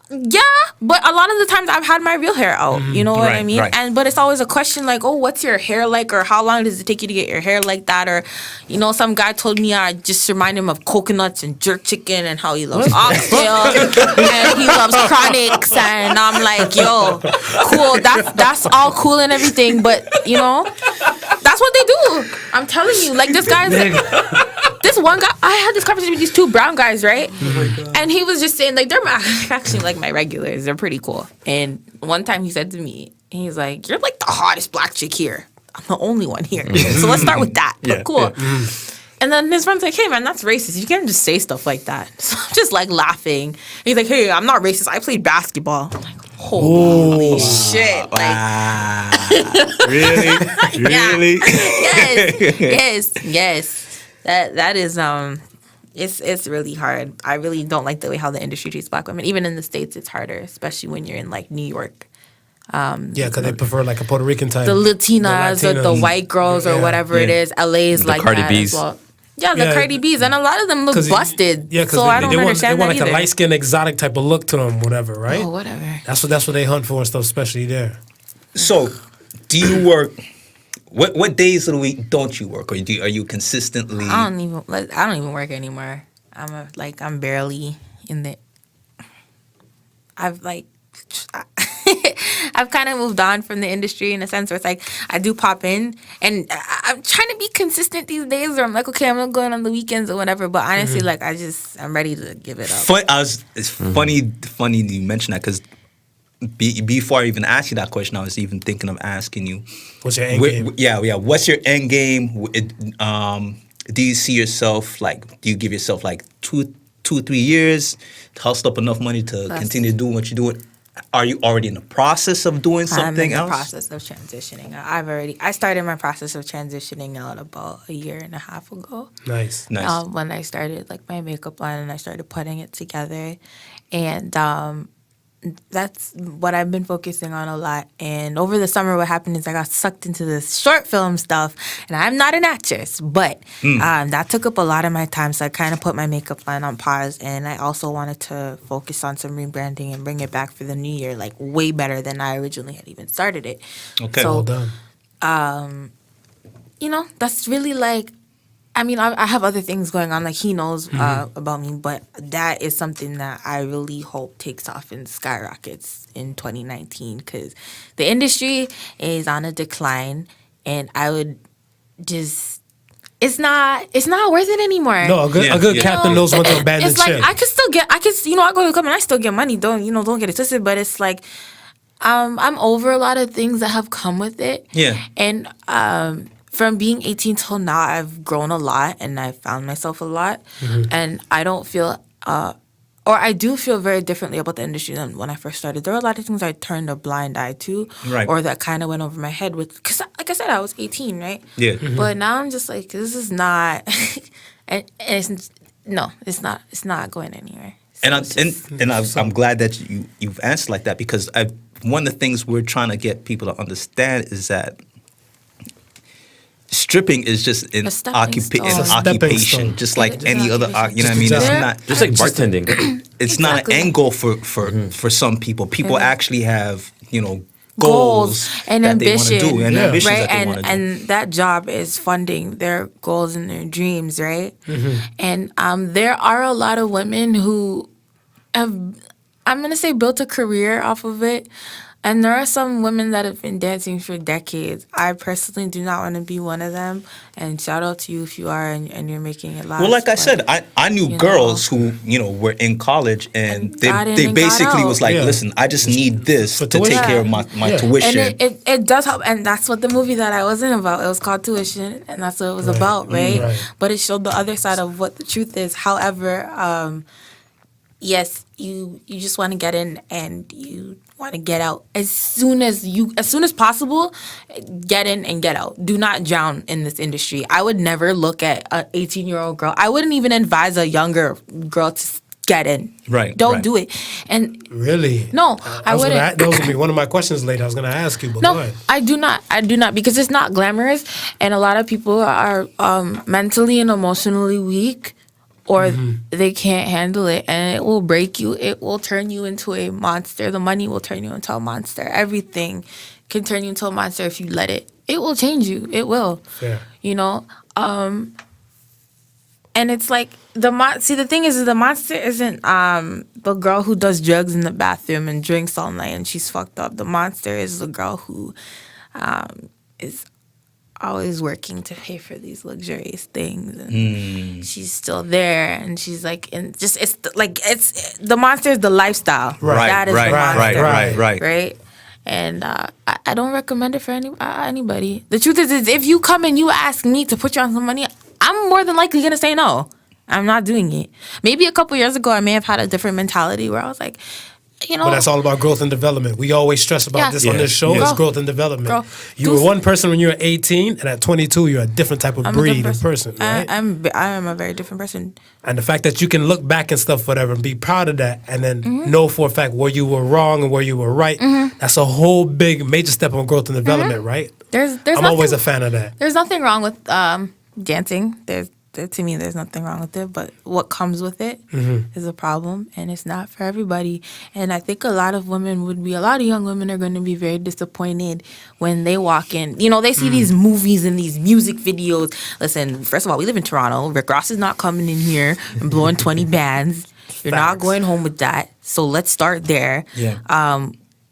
Yeah, but a lot of the times I've had my real hair out. You know what I mean? Right. But it's always a question like, oh, what's your hair like? Or how long does it take you to get your hair like that? Or, you know, some guy told me I just remind him of coconuts and jerk chicken and how he loves oxtail and he loves chronics. And I'm like, yo, cool. That's all cool and everything. But, you know, that's what they do. I'm telling you. Like, this guy's this one guy, I had this conversation with these two brown guys, right? Oh, and he was just saying, like, they're actually like my regulars. They're pretty cool. And one time he said to me, he's like, you're like the hottest black chick here. I'm the only one here. So let's start with that. Yeah, cool. Yeah. And then his friend's like, hey, man, that's racist. You can't just say stuff like that. So I'm just like laughing. He's like, hey, I'm not racist. I played basketball. I'm like, holy shit. Wow. Really? Really? Yes. That is it's really hard. I really don't like the way how the industry treats black women. Even in the States, it's harder, especially when you're in like New York. Because they prefer like a Puerto Rican type. The Latinas or the white girls or whatever it is. LA's like Cardi that B's. as well. Yeah, the Cardi B's. And a lot of them look busted. Yeah, because so I don't they understand want like either. a light-skinned, exotic type of look to them, whatever, right? Oh, whatever. That's what they hunt for and stuff, especially there. So, do you work... What days of the week don't you work, or are you consistently? I don't even work anymore. I'm barely in the. I've kind of moved on from the industry in a sense where it's like I do pop in and I'm trying to be consistent these days. Or I'm like, okay, I'm not going on the weekends or whatever. But honestly, like I'm ready to give it up. It's funny you mention that because. Before I even asked you that question, I was even thinking of asking you. What's your end game? Yeah. What's your end game? Do you see yourself do you give yourself like 2-3 years, hustle up enough money to continue doing what you're doing? Are you already in the process of doing something else? I'm in the process of transitioning. I started my process of transitioning out about 1.5 years ago. Nice. When I started like my makeup line and I started putting it together, and that's what I've been focusing on a lot. And over the summer, what happened is I got sucked into this short film stuff. And I'm not an actress, but that took up a lot of my time. So I kind of put my makeup line on pause. And I also wanted to focus on some rebranding and bring it back for the new year, like way better than I originally had even started it. Okay, well done. You know, that's really like, I mean, I have other things going on. Like, he knows about me, but that is something that I really hope takes off and skyrockets in 2019 because the industry is on a decline, and I would just... It's not worth it anymore. No, a good captain knows when to abandon ship. It's like, I go to the club and I still get money. Don't get it twisted, but it's like, I'm over a lot of things that have come with it. Yeah. And, from being 18 till now, I've grown a lot and I've found myself a lot. And I don't feel, or I do feel very differently about the industry than when I first started. There were a lot of things I turned a blind eye to, or that kind of went over my head with, because like I said, I was 18, right? Yeah. But now I'm just like, this is not, and it's not going anywhere. I'm glad that you've answered like that, because one of the things we're trying to get people to understand is that stripping is just an occupation, just like any other. You know what I mean? It's not Just like bartending. It's not an end goal for some people. People actually have goals and that ambition, they want to do, and ambitions right? that they want to do. And that job is funding their goals and their dreams, right? And there are a lot of women who have, I'm gonna say, built a career off of it. And there are some women that have been dancing for decades. I personally do not want to be one of them. And shout out to you if you are and you're making it last. Well, like I said, I knew girls who were in college and they basically was like, listen, I just need this to take care of my tuition. And it does help. And that's what the movie that I was in about. It was called Tuition, and that's what it was about, right? But it showed the other side of what the truth is. However, yes, you just want to get in and you want to get out as soon as possible. Get in and get out. Do not drown in this industry. I would never look at an 18-year-old girl. I wouldn't even advise a younger girl to get in. Right. Don't do it. And really, no, I wouldn't. That was gonna be one of my questions later. I was gonna ask you, but go ahead. I do not, because it's not glamorous, and a lot of people are mentally and emotionally weak, or they can't handle it, and it will break you. It will turn you into a monster. The money will turn you into a monster. Everything can turn you into a monster if you let it. It will change you. It will. Yeah. And it's like the thing is the monster isn't the girl who does drugs in the bathroom and drinks all night and she's fucked up. The monster is the girl who is always working to pay for these luxurious things, and she's still there, and she's like, and just it's the monster is the lifestyle. That is the monster. Right. And I don't recommend it for anybody. The truth is if you come and you ask me to put you on some money, I'm more than likely gonna say no. I'm not doing it. Maybe a couple years ago I may have had a different mentality where I was like, But that's all about growth and development. We always stress about this on this show. It's growth and development. You were one person when you were 18, and at 22, you're a different type of breed of person. Right? I am a very different person. And the fact that you can look back and stuff, whatever, and be proud of that, and then know for a fact where you were wrong and where you were right, that's a whole big, major step on growth and development, right? I'm always a fan of that. There's nothing wrong with dancing. To me, there's nothing wrong with it, but what comes with it is a problem, and it's not for everybody. And I think a lot of young women are going to be very disappointed when they walk in. They see these movies and these music videos. Listen, first of all, we live in Toronto. Rick Ross is not coming in here and blowing 20 bands. You're not going home with that. So let's start there. Yeah.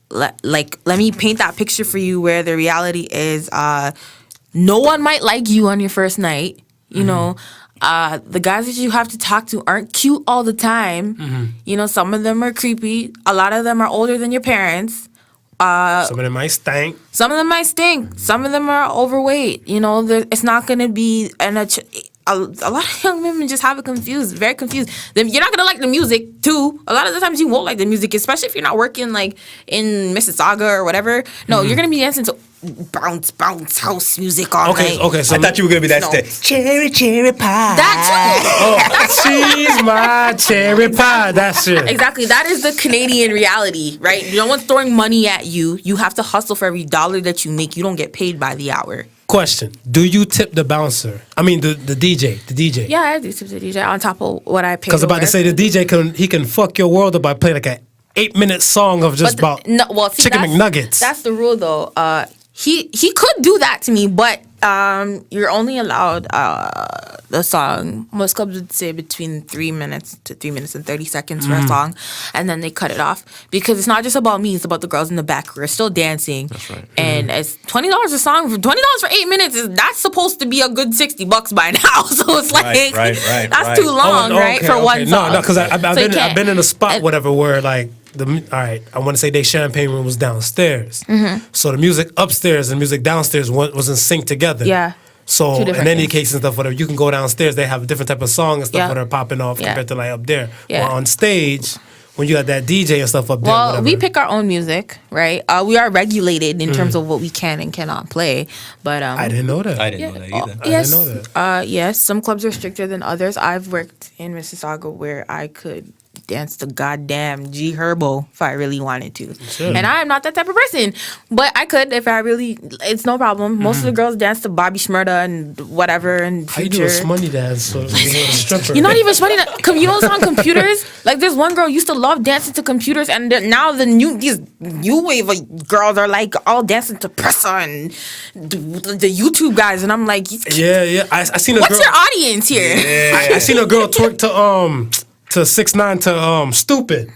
Let me paint that picture for you where the reality is no one might like you on your first night. The guys that you have to talk to aren't cute all the time. Some of them are creepy. A lot of them are older than your parents. Some of them might stink. Some of them might stink. Some of them are overweight. It's not going to be... a lot of young women just have it confused, very confused. You're not going to like the music, too. A lot of the times you won't like the music, especially if you're not working, in Mississauga or whatever. No, you're going to be dancing to bounce house music all night. Okay, so I thought you were going to be that cherry pie. That too. She's my cherry pie. That's it. Exactly. That is the Canadian reality, right? No one's throwing money at you. You have to hustle for every dollar that you make. You don't get paid by the hour. Question: do you tip the bouncer? I mean, the DJ. The DJ. Yeah, I do tip the DJ on top of what I pay. Because I'm about to say the DJ can fuck your world up by playing like an 8-minute song of just chicken McNuggets. That's the rule, though. He could do that to me, but you're only allowed the song. Most clubs would say between 3 minutes to 3 minutes and 30 seconds for a song, and then they cut it off because it's not just about me; it's about the girls in the back who are still dancing. That's right. And it's $20 a song. For $20 for 8 minutes, that's supposed to be a good $60 by now. So it's like that's too long, for one song. No, because I've been in a spot whatever where like. I want to say their champagne room was downstairs. So the music upstairs and music downstairs was in sync together. Yeah. So in any case and stuff, whatever, you can go downstairs. They have a different type of song and stuff that are popping off compared to like up there. Yeah. Or on stage, when you got that DJ and stuff up there. Well, we pick our own music, right? We are regulated in terms of what we can and cannot play. But I didn't know that. I didn't know that either. Yes, I didn't know that. Yes, some clubs are stricter than others. I've worked in Mississauga where I could dance to goddamn G Herbo if I really wanted to. And I am not that type of person. But I could if I really, it's no problem. Most of the girls dance to Bobby Shmurda and whatever and How you do a Future. smoney dance with a stripper? You're not even sweating. You know, it's on computers. Like, there's one girl used to love dancing to computers, and now these new wave of girls are like all dancing to Pressa and the YouTube guys, and I'm like, Yeah. I seen a what's girl. your audience here? I seen a girl twerk to 6ix9ine to Stupid.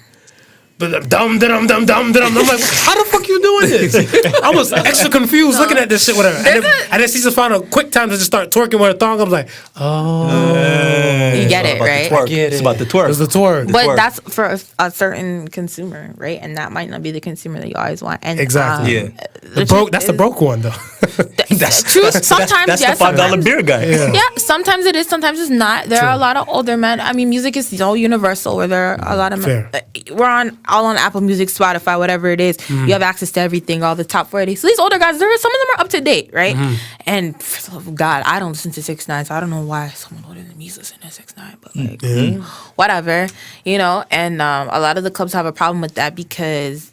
But dum dum dum dum dum. I'm like, how the fuck you doing this? I was extra confused looking at this shit, whatever. And then Caesar found a quick time to just start twerking with her thong. I was like, You get it, right? I get it. It's about the twerk. It's the twerk. But twerk. that's for a certain consumer, right? And that might not be the consumer that you always want. And Exactly. Yeah. That's the broke one though. That's true. Sometimes, That's yes, the $5 sometimes- beer guy. Yeah. Yeah, sometimes it is, sometimes it's not. There are a lot of older men. I mean, music is so universal where there are a lot of men. Fair. We're all on Apple Music, Spotify, whatever it is. You have access to everything, all the top 40. So these older guys, some of them are up to date, right? And for the love of God, I don't listen to 6ix9ine, so I don't know why someone older than me is listening to 6ix9ine, but like, whatever, you know. And a lot of the clubs have a problem with that because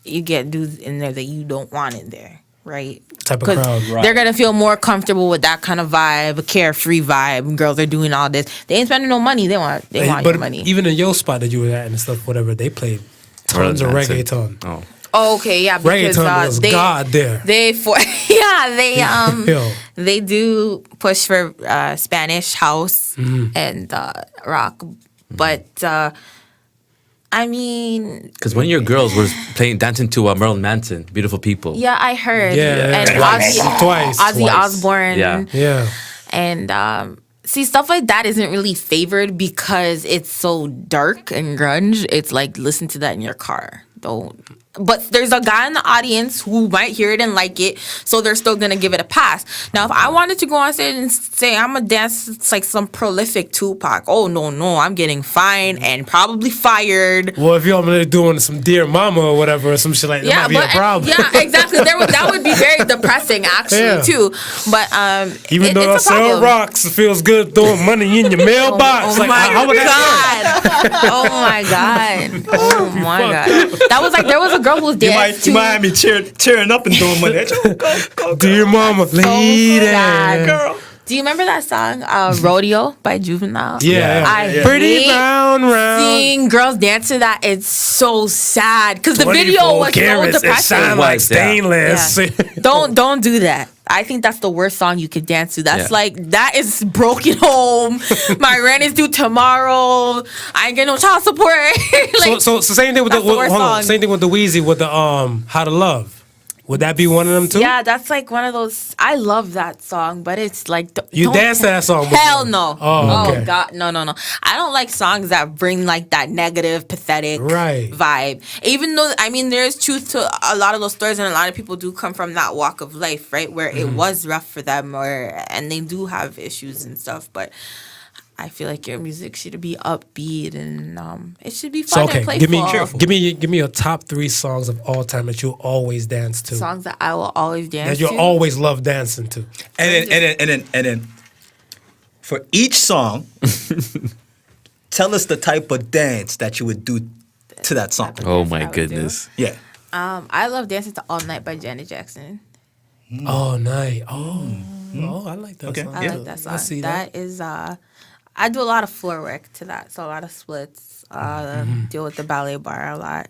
you get dudes in there that you don't want in there. Right, Type of 'cause crowd. Right. they're gonna feel more comfortable with that kind of vibe, a carefree vibe. Girls are doing all this. They ain't spending no money. They want But your money. even in your spot that you were at and stuff, whatever, they played tons of Dancing. reggaeton. Oh. Oh, okay, yeah, because Reggaeton was God there. Yo. They do push for Spanish house and rock, but I mean, Because one of your girls was dancing to Marilyn Manson, "Beautiful People." yeah, I heard. Yeah, And twice. Ozzy Twice. Osbourne. Yeah. Yeah. And see, stuff like that isn't really favored because it's so dark and grunge. It's like, listen to that in your car. Don't. But there's a guy in the audience who might hear it and like it, so they're still gonna give it a pass. Now, if I wanted to go on stage and say I'm gonna dance, it's like some prolific Tupac. Oh no, I'm getting fined and probably fired. Well, if you're really doing some Dear Mama or whatever or some shit like that, might be a problem. Yeah, exactly. That would be very depressing, actually, Yeah. too. But Even though I it's a sell problem. rocks, it feels good throwing money in your mailbox. Oh like, my how would that God. Oh my God. Oh my God. That was like, there was a girl who was dancing You might have me cheering up and throwing money. Go, work? Dear Mama, lady. sad. girl. Do you remember that song, Rodeo by Juvenile? Yeah. I Pretty hate round, round. seeing girls dance to that. It's so sad because the video 24 was so carats, it depressing. shine like was, yeah. stainless. Yeah. Don't do that. I think that's the worst song you could dance to. That's Yeah. like, that is broken home. My rent is due tomorrow. I ain't getting no child support. Like, So same thing with that's the worst hold on, song. same thing with the Wheezy with the How to Love. Would that be one of them too? yeah, that's like one of those. I love that song, but it's like You don't- dance to that song before? Hell no. Oh, okay. God, no. I don't like songs that bring like that negative, pathetic Right. vibe. Even though, I mean, there's truth to a lot of those stories, and a lot of people do come from that walk of life, right, where it was rough for them, and they do have issues and stuff. But I feel like your music should be upbeat and it should be So fun okay, and playful. give me your top 3 songs of all time that you'll always dance to. Songs that I will always dance That you'll to. always love dancing to. And then for each song, tell us the type of dance that you would do to that song. Oh my I would do. goodness. Yeah. I love dancing to All Night by Janet Jackson. Oh, night. Oh, I like that Okay. song. I Yeah. like that song. I see that. That is, I do a lot of floor work to that, so a lot of splits. Deal with the ballet bar a lot.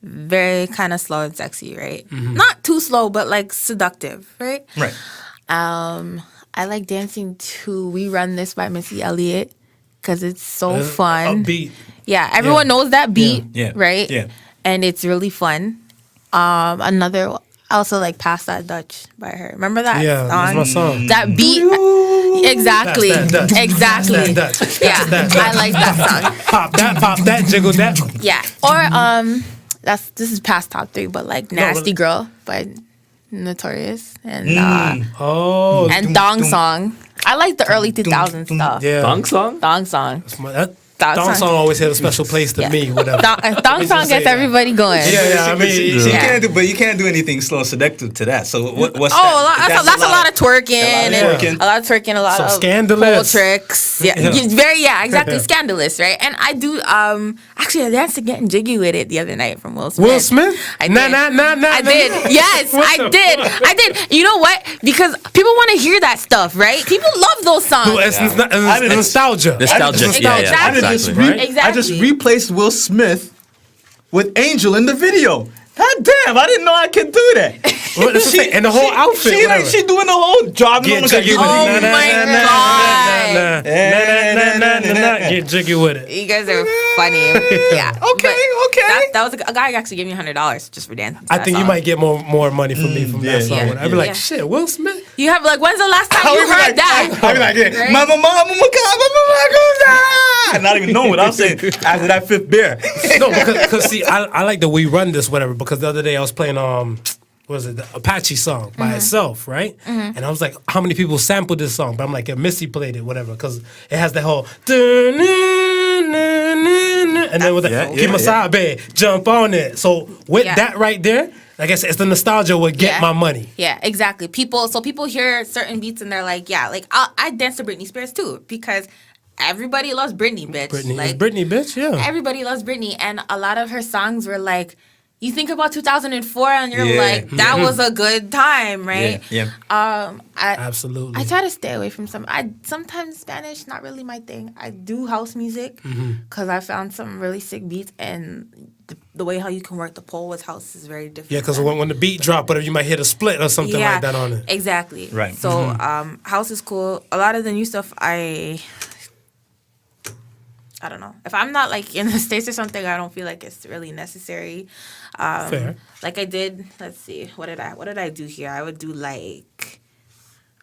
Very kind of slow and sexy, right? Not too slow, but like seductive, right? Right. I like dancing to "We Run This" by Missy Elliott because it's so fun. Upbeat. Yeah, everyone knows that beat, Yeah. right? Yeah. And it's really fun. I also like "Pass That Dutch" by her. Remember that Yeah, song? that's my song. That beat, exactly, That's that Dutch. exactly. That's that Dutch. Yeah, That's that I like that song. Pop that, jiggle that. Yeah, or this is past top 3, but like "Nasty Girl" by Notorious and Oh, and "Dong Song." I like the early 2000s stuff. yeah. Thong song? Dong Song. That Thong song always had a special place to me. Whatever. Thong song gets everybody going. Yeah. I mean, you can't do, but you can't do anything slow seductive to that. So what's that? That's a lot of twerking, a lot of twerking, a lot of scandalous pole tricks. Exactly, scandalous, right? And I do actually I danced to Getting Jiggy with It the other night from Will Smith. Will Smith? I did. I did. Yes, I did. You know what? Because people want to hear that stuff, right? People love those songs. It's nostalgia. Nostalgic. Exactly. I just replaced Will Smith with Angel in the video. God damn, I didn't know I could do that. And the whole outfit. She doing the whole job. Get jiggy with Oh it. my God. Get jiggy with it. You guys are funny. Yeah. Okay. That was a guy actually gave me $100 just for dancing. I think you might get more money from me from that song. I'd be like, shit, Will Smith? You have when's the last time you heard that? I'd be like, Right? mama, not even know what I'm saying after that fifth beer. No, because see, I like the We Run This, whatever, because the other day I was playing, what was it, the Apache song by itself, right? And I was like, how many people sampled this song? But I'm like, Missy played it, whatever, because it has the whole, and then with the Kimasabe, jump on it. So with that right there, I guess it's the nostalgia would get my money. Yeah, exactly. People hear certain beats and they're like, I dance to Britney Spears too, because everybody loves Britney, bitch. Britney, bitch, yeah. Everybody loves Britney, and a lot of her songs were like, you think about 2004 and you're like, that was a good time, right? Absolutely. I try to stay away from sometimes Spanish, not really my thing. I do house music because I found some really sick beats, and the way how you can work the pole with house is very different. Yeah, because when the beat drop, whatever, you might hit a split or something like that on it. Exactly. Right. So house is cool. A lot of the new stuff I don't know. If I'm not like in the States or something, I don't feel like it's really necessary. Fair. Like I did, let's see, what did I do here? I would do like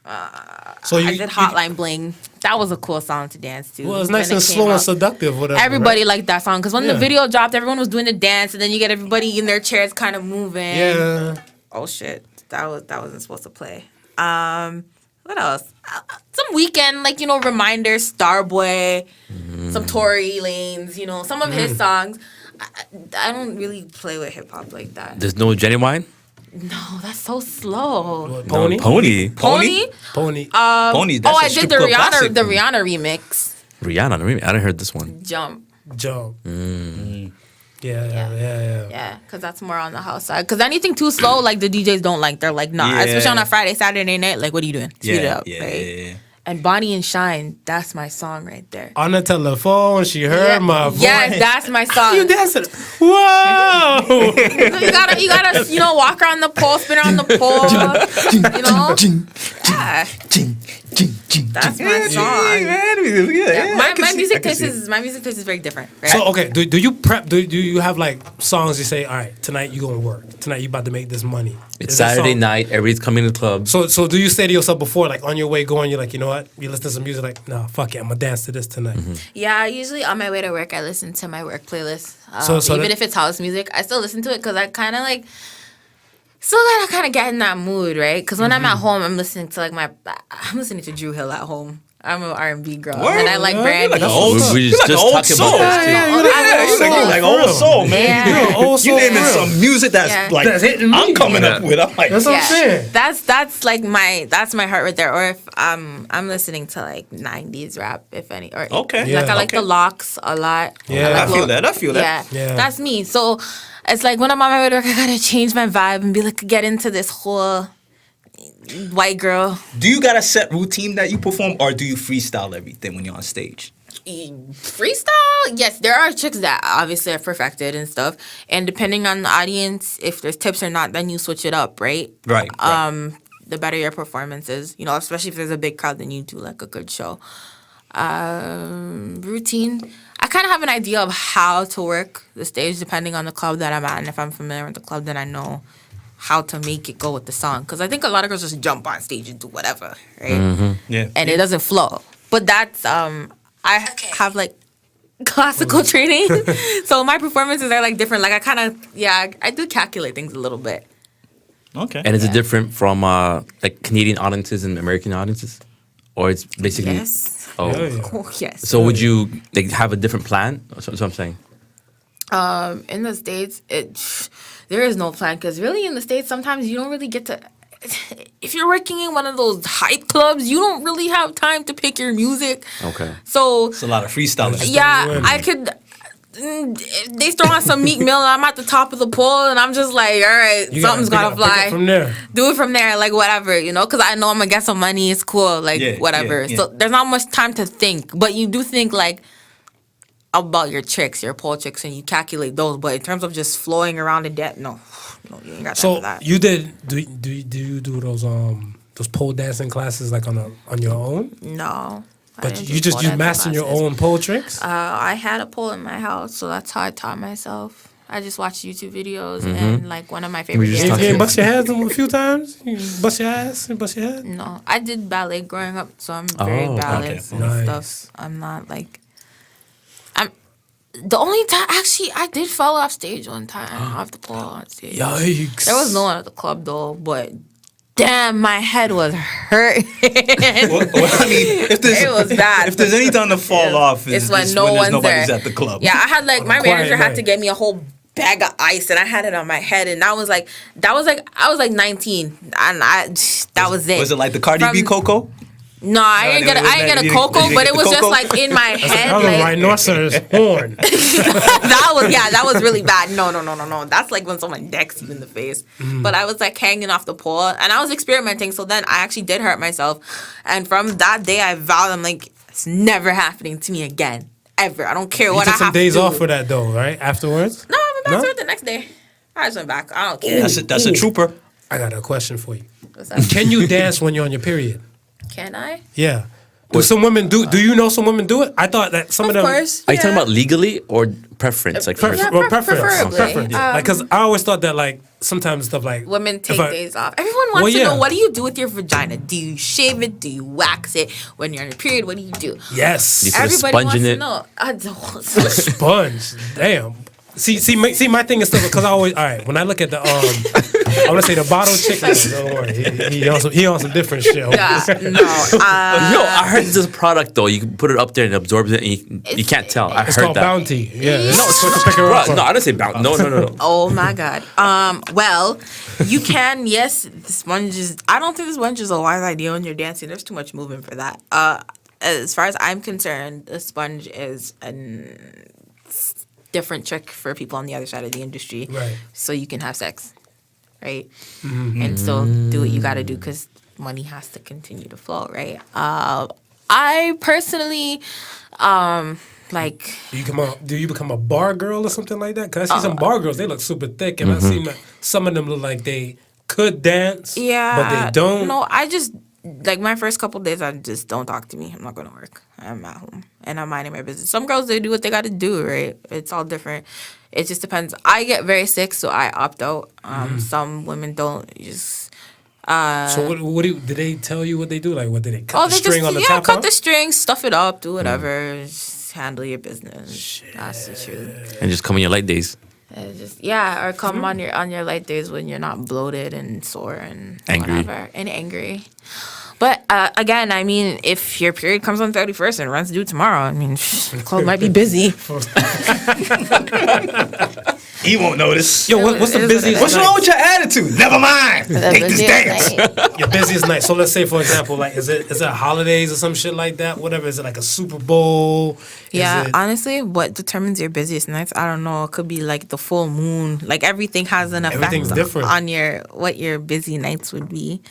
I did Hotline Bling. That was a cool song to dance to. Well, it's nice and slow and seductive, whatever. Everybody liked that song because when the video dropped, everyone was doing the dance, and then you get everybody in their chairs kind of moving. Yeah. Oh shit, that wasn't supposed to play. What else? Some Weekend, Reminders, Starboy, some Tory Lanez, some of his songs. I don't really play with hip hop like that. There's no Genuine? No, that's so slow. What, Pony? No, Pony. Pony? Pony. Pony. That's I did the Rihanna remix. Rihanna, I haven't heard this one. Jump. Yeah, because that's more on the house side. Because anything too slow, like the DJs don't like. They're like, nah. Especially on a Friday, Saturday night. Like, what are you doing? Speed it up, right? Yeah. And Bonnie and Shine, that's my song right there. On the telephone, she heard my voice. Yes, that's my song. You dancing? Whoa! you gotta, walk around the pole, spin around the pole. That's my song. My music taste is very different. Right? So okay, do you prep? Do you have like songs you say? All right, tonight you gonna work. Tonight you about to make this money. It's Saturday night. Everybody's coming to the club. So do you say to yourself before, like on your way going, you're like, you know what? You listen to some music, like, nah, fuck it, I'm gonna dance to this tonight. Yeah, usually on my way to work, I listen to my work playlist. So even if it's house music, I still listen to it because I kind of like. Still gotta kind of get in that mood, right? Because when I'm at home, I'm listening to I'm listening to Drew Hill at home. I'm an R&B girl, and I like Brandy. We just talking about this too. You're like old soul, man. You naming some music that's hitting me. I'm coming up with. I'm like, that's what I'm saying. That's like my heart right there. Or if I'm listening to like 90s rap, if any. Or I like the Locks a lot. Yeah, I feel that. Yeah, that's me. So it's like when I'm on my way to work, I gotta change my vibe and be like, get into this whole white girl. Do you got a set routine that you perform, or do you freestyle everything when you're on stage? Freestyle? Yes, there are tricks that obviously are perfected and stuff. And depending on the audience, if there's tips or not, then you switch it up, right? Right. The better your performance is, especially if there's a big crowd, then you do like a good show. Routine. I kind of have an idea of how to work the stage depending on the club that I'm at. And if I'm familiar with the club, then I know how to make it go with the song. Because I think a lot of girls just jump on stage and do whatever, right? Yeah. And it doesn't flow. But that's, I have like classical training. So my performances are like different. Like I do calculate things a little bit. Okay. And is it different from like Canadian audiences and American audiences? or it's basically. Yes. Oh. Yeah, yeah. Oh, yes. So would you like have a different plan? That's what I'm saying. In the States, there is no plan because really in the States, sometimes you don't really get to. If you're working in one of those hype clubs, you don't really have time to pick your music. Okay. So It's a lot of freestyling. yeah, I could. They throw on some Meek Mill, and I'm at the top of the pole, and I'm just like, all right, You something's gotta gotta pick up fly. from there. Do it from there, like whatever, because I know I'm gonna get some money. It's cool, like Yeah, whatever. yeah, yeah. So there's not much time to think, but you do think like about your tricks, your pole tricks, and you calculate those. But in terms of just flowing around in debt, no, you ain't got time So for that. you did? Do you do those pole dancing classes like on your own? No. I But didn't you do just pole you dancing mastering your classes. own pole tricks? I had a pole in my house, so that's how I taught myself. I just watched YouTube videos, and like one of my favorite just You talked ain't dancers. bust your head a few times? You bust your ass and bust your head? No, I did ballet growing up, so I'm very Oh, balanced and Nice. stuff. I'm not like. I'm the only time actually I did fall off stage one time off the pole on stage. Yikes. There was no one at the club though, but damn, my head was hurting. I mean, if there's, It was bad. If there's any time to fall off, It's when no one's nobody's there. at the club. Yeah, I had like my quiet manager had night. to get me a whole bag of ice, and I had it on my head, and I was like I was like 19, and that was it. Was it like the Cardi B From- Coco? No, I No, didn't it get was I didn't that- get a you didn't- cocoa, you but didn't it get was the just cocoa? like in my head. That was a Like, rhinoceros horn. that was really bad. No. That's like when someone decks you in the face. But I was like hanging off the pole, and I was experimenting. So then I actually did hurt myself, and from that day I vowed, I'm like, it's never happening to me again, ever. I don't care You what I took some have days to do. off for that though, right? Afterwards? No, I went back No? to it the next day. I just went back. I don't care. That's a trooper. I got a question for you. What's that? Can you dance when you're on your period? Can I? Yeah. Do some women do you know some women do it? I thought that some of Of them course. Are you talking yeah. about legally or preference? Like Prefer- Yeah, well, preferably. preference. Like, cause I always thought that like sometimes stuff like Women if take I- days off. Everyone wants Well, to yeah. know, what do you do with your vagina? Do you shave it? Do you wax it? When you're on your period, what do you do? Yes. You put a Everybody sponge wants in to it. know. I don't. Sponge. Damn. See, my thing is still because I always all right. When I look at the I want to say the bottle chicken. Don't worry, he on some different shit. Yeah, no. Yo, I heard this product though. You can put it up there and it absorbs it, and you can't tell. I It's heard called that. Bounty. Yeah. No, it's supposed to pick her up. Bruh, no, I didn't say bounty. No. Oh my god. Well, you can. Yes, the sponges. I don't think the sponge is a wise idea when you're dancing. There's too much movement for that. As far as I'm concerned, the sponge is a different trick for people on the other side of the industry. Right. So you can have sex, right? And still do what you got to do because money has to continue to flow, right? I personally, like. Do you become a bar girl or something like that? Cause I see some bar girls, they look super thick, and I see some of them look like they could dance, Yeah. but they don't. No, I just like my first couple days. I just don't talk to me. I'm not gonna work. I'm at home and I'm minding my business. Some girls they do what they got to do, right? It's all different. It just depends. I get very sick, so I opt out. Some women don't. Just So what did they tell you what they do? Like what did they cut the they string just on the top cut off? the string, stuff it up, do whatever. Just handle your business. That's the truth. And just come on your light days. Or come on your light days when you're not bloated and sore and Angry. whatever and angry. But again, I mean, if your period comes on 31st and runs due tomorrow, I mean, the club might be busy. He won't notice. Yo, what's the It is what it busiest? is. What's wrong with your attitude? Never mind. Take this dance. Your busiest night. So let's say, for example, like is it holidays or some shit like that? Whatever. Is it like a Super Bowl? Yeah, Is it, honestly, what determines your busiest nights? I don't know. It could be like the full moon. Like everything has an effect Everything's different. on what your busy nights would be.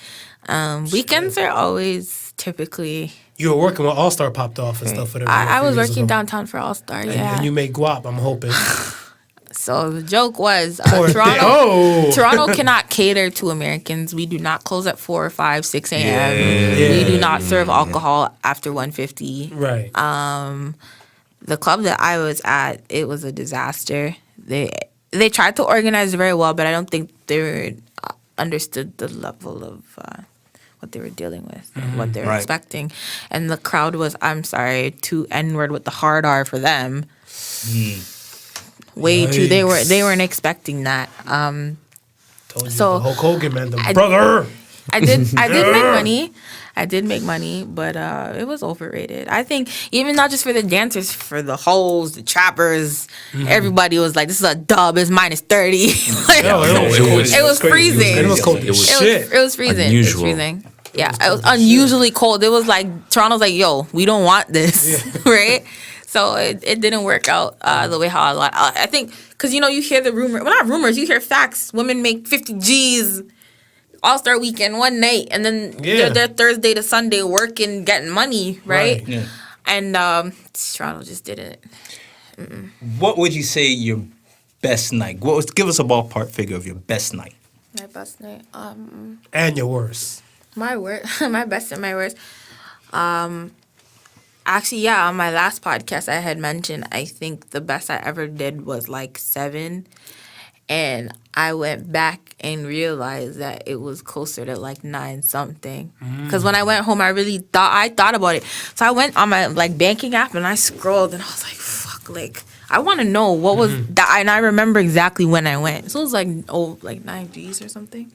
Weekends are always typically. you were working when All Star popped off and stuff. Whatever. I a few was years working ago. downtown for All Star. Yeah. And you made guap. I'm hoping. So the joke was Poor Toronto. thing. Oh. Toronto cannot cater to Americans. We do not close at 4 or 5, 6 a.m. Yeah. We do not serve alcohol after 1:50. Right. The club that I was at, it was a disaster. They tried to organize very well, but I don't think they understood the level of what they were dealing with, and what they were Right. expecting, and the crowd was, I'm sorry, too N-word with the hard R for them. Way too. They Yikes. weren't expecting that. Told you so, the Hulk Hogan man, the I- brother. I did make money. I did make money, but it was overrated. I think even not just for the dancers, for the hoes, the trappers, everybody was like, "This is a dub. It's minus 30." Like, it was freezing. It was cold as shit. It was freezing. Unusual. It was freezing. Yeah, it was unusually cold. It was like Toronto's like, "Yo, we don't want this," right? So it didn't work out the way how I think, because you hear the rumor. Well, not rumors. You hear facts. Women make 50 G's. All-Star weekend one night, and then they're there Thursday to Sunday working, getting money, right? Yeah. And Toronto just didn't. What would you say your best night? Give us a ballpark figure of your best night. My best night. And your worst. My best and my worst. Actually, yeah, on my last podcast I had mentioned, I think the best I ever did was like 7. And I went back and realized that it was closer to like 9 something. Because when I went home, I really thought about it. So I went on my like banking app and I scrolled and I was like, fuck, like I want to know what was that. And I remember exactly when I went. So it was like 9 G's or something.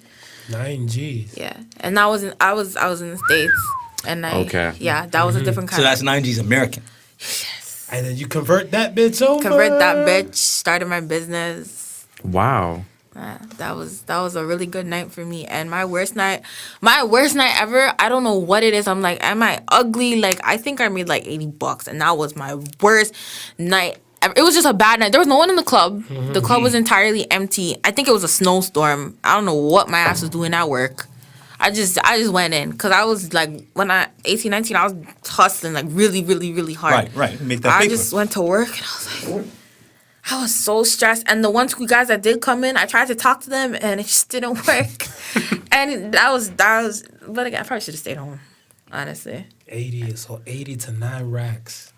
9 G's. Yeah, and I was in the States, and that was a different kind. So that's 9 G's American. Yes. And then you convert that bitch over. Convert that bitch. Started my business. Wow. That was a really good night for me. And my worst night ever, I don't know what it is. I'm like, am I ugly? Like, I think I made like $80, and that was my worst night ever. It was just a bad night. There was no one in the club. The club was entirely empty. I think it was a snowstorm. I don't know what my ass was doing at work. I just went in because I was like, when 18, 19, I was hustling like really, really, really hard. Right. Make that I paper. just went to work and I was like, I was so stressed. And the 2 guys that did come in, I tried to talk to them and it just didn't work. And that was, but again, I probably should have stayed home, honestly. 80 to 9 racks.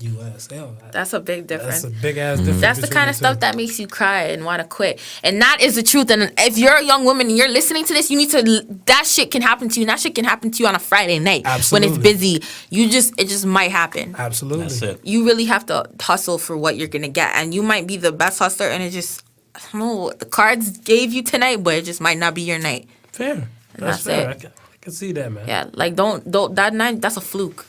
US. That's a big difference. That's a big ass difference. That's the kind of stuff that makes you cry and want to quit. And that is the truth. And if you're a young woman and you're listening to this, you need to, that shit can happen to you. And that shit can happen to you on a Friday night. Absolutely. When it's busy. It just might happen. Absolutely. That's it. You really have to hustle for what you're going to get. And you might be the best hustler and it just, I don't know what the cards gave you tonight, but it just might not be your night. Fair. And That's fair. I can see that, man. Yeah, like don't that night, that's a fluke.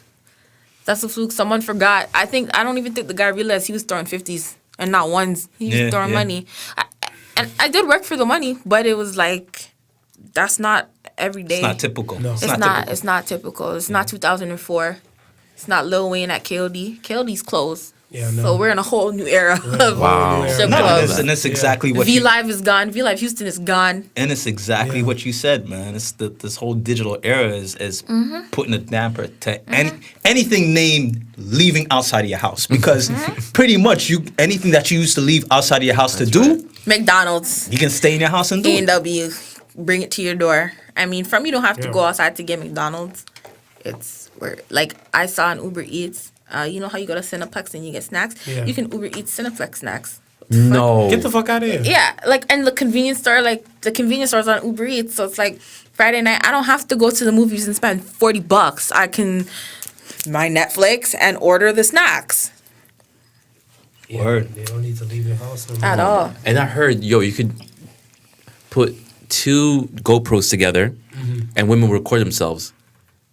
That's a fluke. Someone forgot. I don't even think the guy realized he was throwing 50s and not ones. He was throwing money. I did work for the money, but it was like, that's not every day. It's not typical. No. It's not typical. It's not 2004. It's not Lil Wayne at KOD. KOD's closed. Yeah, no. So we're in a whole new era of Wow. strip No, clubs. and it's exactly what V you... Live is gone. V Live Houston is gone. And it's exactly what you said, man. It's this whole digital era is putting a damper to anything named leaving outside of your house. Because pretty much anything that you used to leave outside of your house to do, McDonald's, you can stay in your house and do it. A&W, bring it to your door. I mean, you don't have to go outside to get McDonald's. It's where, like, I saw on Uber Eats, you know how you go to Cineplex and you get snacks? Yeah. You can Uber Eats Cineplex snacks. No. Get the fuck out of here. Yeah, like, and the convenience store, the convenience store's on Uber Eats, so it's like Friday night, I don't have to go to the movies and spend $40. I can my Netflix and order the snacks. Yeah, Word. They don't need to leave your house no more. At all. And I heard, you could put 2 GoPros together and women will record themselves.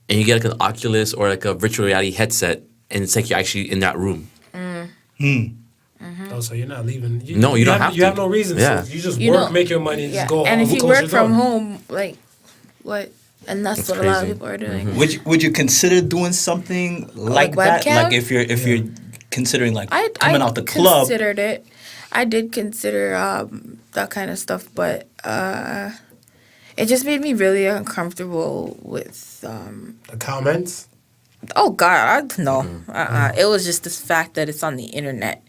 And you get like an Oculus or like a virtual reality headset and it's like you're actually in that room. Oh, so you're not leaving. You don't have to. You have no reason Yeah. to. You just You work, don't- make your money, and just go And home. if you close work your from door. home, like, what? And that's what a lot of crazy. people are doing. Would you consider doing something like that? webcam? Like if you're considering like I coming out the club. considered it. I did consider that kind of stuff, but it just made me really uncomfortable with. The comments. Oh God, no. It was just this fact that it's on the internet.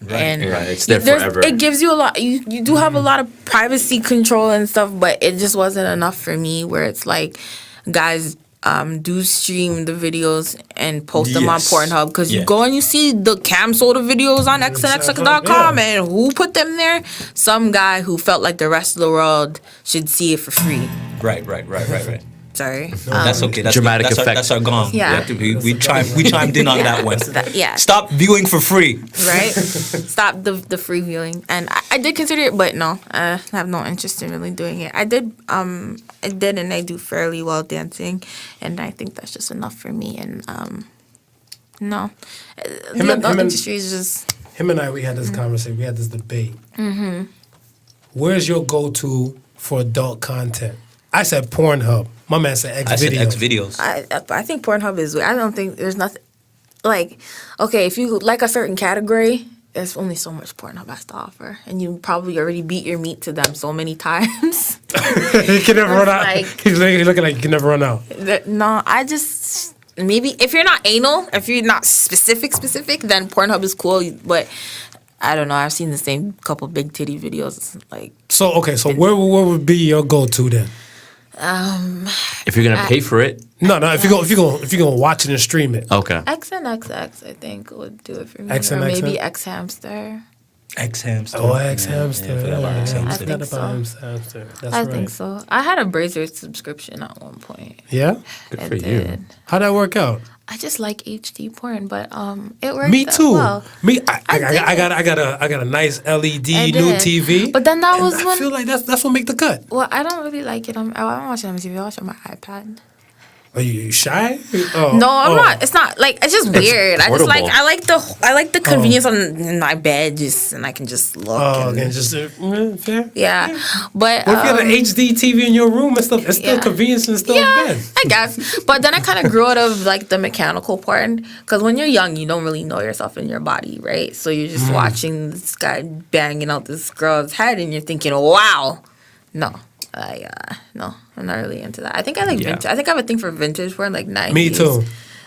And Right, it's there there's- forever. It gives you a lot. You do have a lot of privacy control and stuff, but it just wasn't enough for me. Where it's like, guys, do stream the videos and post them on Yes. Pornhub because you Yeah. go and you see the cam soda videos on xnxx.com Yeah. and who put them there? Some guy who felt like the rest of the world should see it for free. Right. Sorry. That's okay. That's Dramatic that's effect. That's our gong. Yeah. We chimed in on that one. Yeah. Stop viewing for free. Right? Stop the free viewing. And I did consider it, but no, I have no interest in really doing it. I did and I do fairly well dancing, and I think that's just enough for me. And no, the adult industry is just. Him and I, we had this conversation. We had this debate. Mm-hmm. Where's your go-to for adult content? I said Pornhub. My man said X I said videos. X videos. I think Pornhub is. I don't think there's nothing like. Okay, if you like a certain category, there's only so much Pornhub has to offer, and you probably already beat your meat to them so many times. He can never run out. Like- He's looking like he can never run out. No, I just maybe if you're not anal, if you're not specific, then Pornhub is cool. But I don't know. I've seen the same couple big titty videos. Like So where would be your go-to then? If you're gonna pay for it, No, if you're gonna watch it and stream it. okay. XNXX, I think would do it for me, X or and X? maybe X Hamster. X hamster. Oh, X Hamster. Yeah, forgot about X I Hamster. forgot think about so. Hamster. That's I right. think so. I had a Brazzers subscription at one point. Yeah. Good I for you. did. How'd that work out? I just like HD porn, but it worked. Me out too. Well. I got a nice LED I new did. TV. But then that and was I when. feel like that's what make the cut. Well, I don't really like it. I don't watch it on TV. I watch it on my iPad. Are you shy? Oh, No, I'm not. It's not like it's just weird. I just portable. I like the convenience in my bed, and I can just look. Oh, and, okay, just fair. yeah, but What if you had an HD TV in your room and stuff? It's still yeah. convenience and still yeah, bed. I guess. But then I kind of grew out of like the mechanical porn because when you're young, you don't really know yourself in your body, right? So you're just watching this guy banging out this girl's head, and you're thinking, "Wow, no." No, I'm not really into that. I think I like vintage. I think I have a thing for vintage porn, like 90s. Me too.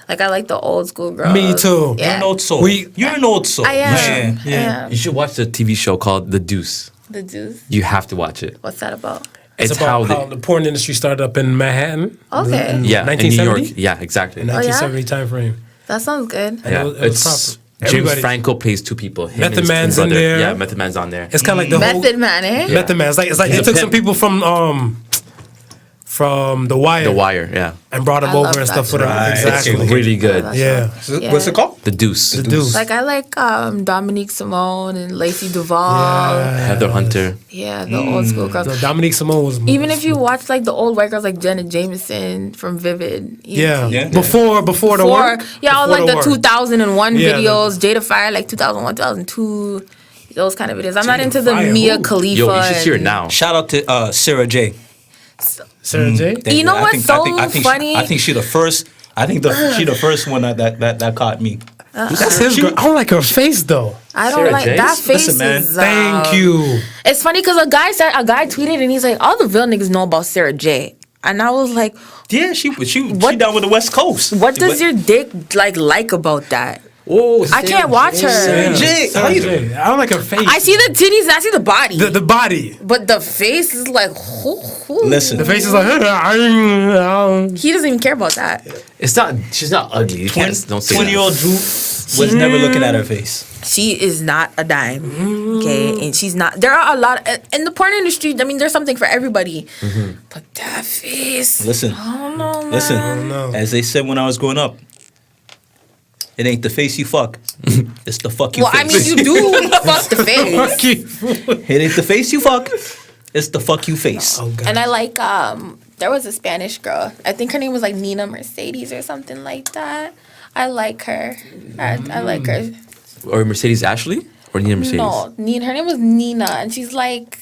Like I like the old school girls. Me too. You're Yeah. an old soul. You're an old soul. I am. Yeah. I am. You should watch the TV show called The Deuce. The Deuce. You have to watch it. What's that about? It's It's about how they- the porn industry started up in Manhattan. Okay. In yeah, in New 1970? York. Yeah, exactly. In Oh, yeah? 1970 time frame. That sounds good. And Yeah, it was it's proper. James Everybody- Franco plays two people. Him and Method his twin Man's in brother. there. Yeah, Method Man's on there. It's kind of like the Method Man, eh? whole Method Man. It's like He's they a took some pimp. people from The Wire. The Wire. Yeah, And brought them I love over and that stuff for them. Right. Exactly. really good. Yeah. Yeah. What's it called? The Deuce. The Deuce. Like I like Dominique Simone and Lacey Duval. Yeah. Heather Hunter. Yeah, the old school girls. No, Dominique Simone was Even if you watch like the old white girls like Janet Jameson from Vivid. yeah. Yeah. Before the Before, work. yeah, all Before like the work. 2001 Yeah, videos, Jada Fire like 2001, 2002, those kind of videos. I'm not Jada into the Fire, Mia who? Khalifa. Yo, you should see her and- now. Shout out to Sarah J. Sarah J. You know I what's think- so I think funny? I think she the first. I think she the first one that caught me. That's his girl. I don't like her face though. I don't Sarah like J? that face. Listen, man. Is, Thank you. It's funny because a guy tweeted and he's like, all the real niggas know about Sarah J. And I was like, Yeah, she What- down with the West Coast. what does your dick like about that? Oh, I can't watch her. Sarah J. Sarah J. I don't like her face. I see the titties and I see the body. the body. But the face is like, Listen. The face is like. he doesn't even care about that. It's not. She's not ugly. You can't. Don't say 20-year-old that. Drew was never looking at her face. She is not a dime, okay? And she's not. There are a lot in the porn industry. I mean, there's something for everybody. But that face, Listen. I don't know, man. Listen. know. As they said when I was growing up, it ain't the face you fuck. It's the fuck you Well, face. I mean, you do fuck the face. It ain't the face you fuck. It's the fuck you face. Oh god. And I like there was a Spanish girl. I think her name was like Nina Mercedes or something like that. I like her. I like her. Or Mercedes Ashley or Nina Mercedes. No, Nina. Her name was Nina, and she's like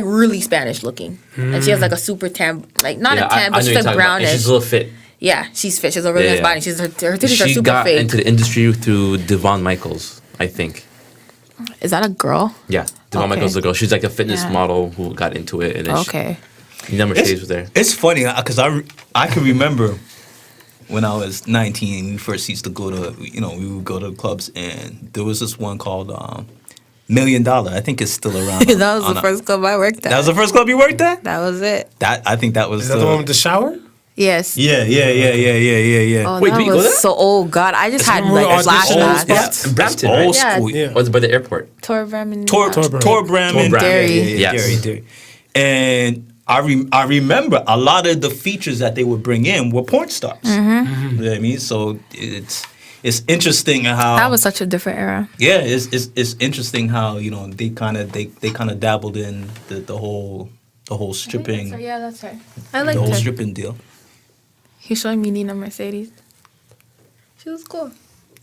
really Spanish looking, and she has like a super tan, like not a tan, but she's like brownish. She's a little fit. Yeah, she's fit. She has a really Yeah, nice yeah. body. Her titties are She super got fake. into the industry through Devon Michaels, I think. Is that a girl? Yeah, Devon Okay. Michaels is a girl. She's like a fitness Yeah. model who got into it, and then Okay. Nina Mercedes was there. It's funny because I can remember when I was 19 and we first used to go to, we would go to clubs and there was this one called $1 Million. I think it's still around. That was the first club I worked at. That was the first club you worked at? That was it. I think that was Is that the one with the shower? Yes. Yeah. Oh, Wait, that did we go was there? so. Oh God, I just had when we like auditioned? flashbacks. In Brampton, Old right? school. Yeah. Yeah. Was by the airport. Tor Bremen. Tor Bram and Tor Bram, Dairy. Yeah, Yes. Dairy. And I remember a lot of the features that they would bring in were porn stars. You know what I mean? So it's interesting how That was such a different era. yeah, it's interesting how they kind of dabbled in the whole stripping Yeah, that's her. I the liked whole her. stripping deal. He's showing me Nina Mercedes. She was cool.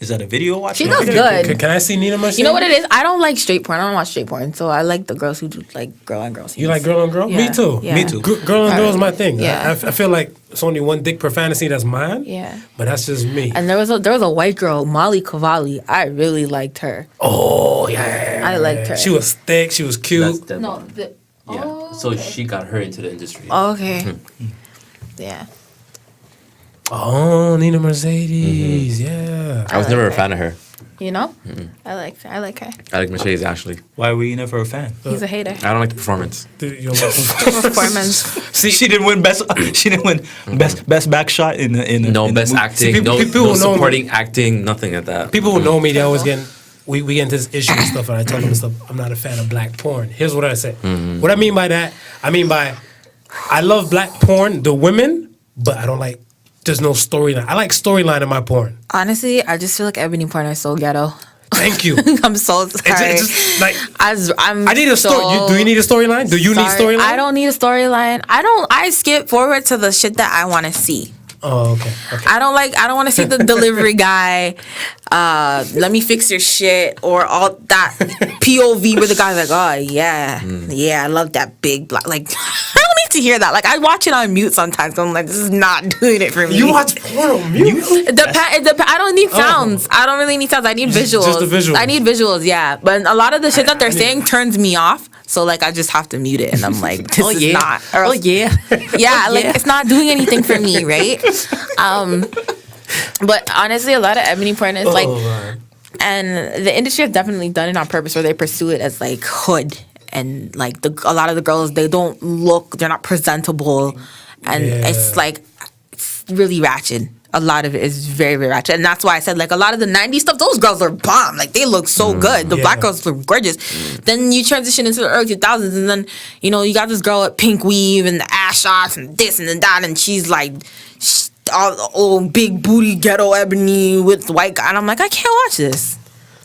Is that a video watching? She looks good. Can I see Nina Mercedes? You know what it is? I don't like straight porn. I don't watch straight porn. So I like the girls who do like girl and girl scenes. You like girl on girl? Yeah. Me too. Yeah. Me too. Girl on girl is my thing. Yeah. I feel like it's only one dick per fantasy that's mine. Yeah. But that's just me. And there was a white girl, Molly Cavalli. I really liked her. Oh yeah. I liked her. She was thick. She was cute. No. Yeah. So she got her into the industry. Okay. Yeah. Oh, Nina Mercedes. Yeah. I was like never her. a fan of her. You know? I like her. I like Mercedes actually. Why were you never a fan? He's a hater. I don't like the performance. Performance. See, she didn't win best. She didn't win best back shot in the No in best the movie. acting. people- no people no will know me. supporting acting. Nothing like that. People who know me, they always get. We get into this issue and stuff, and I tell them and stuff. I'm not a fan of black porn. Here's what I say. What I mean by that, I love black porn, the women, but I don't like. There's no storyline. I like storyline in my porn. Honestly, I just feel like ebony porn is so ghetto. Thank you. I'm so sorry. It's just like I'm I need a story. Do you need a storyline? Do you need sorry. storyline? I don't need a storyline. I skip forward to the shit that I want to see. Oh, okay. I don't want to see the delivery guy. Let me fix your shit or all that POV where the guy's like, oh yeah, I love that big black. Like I don't need to hear that. Like I watch it on mute sometimes. I'm like, this is not doing it for me. You watch porn on mute? It depends. I don't need sounds. I don't really need sounds. I need visuals. Just the visuals. I need visuals. Yeah, but a lot of the shit that they're saying turns me off. So like I just have to mute it, and I'm like, this is not. Or else, yeah. yeah, like it's not doing anything for me, right? But honestly, a lot of ebony porn is like, man. and the industry has definitely done it on purpose, where they pursue it as like hood, and like a lot of the girls, they're not presentable, and it's like it's really ratchet. A lot of it is very, very ratchet. And that's why I said, like, a lot of the 90s stuff, those girls are bomb. Like, they look so good. The black girls look gorgeous. Then you transition into the early 2000s, and then, you got this girl with pink weave and the ass shots and this and that, and she's like, all big booty ghetto ebony with white guy. And I'm like, I can't watch this.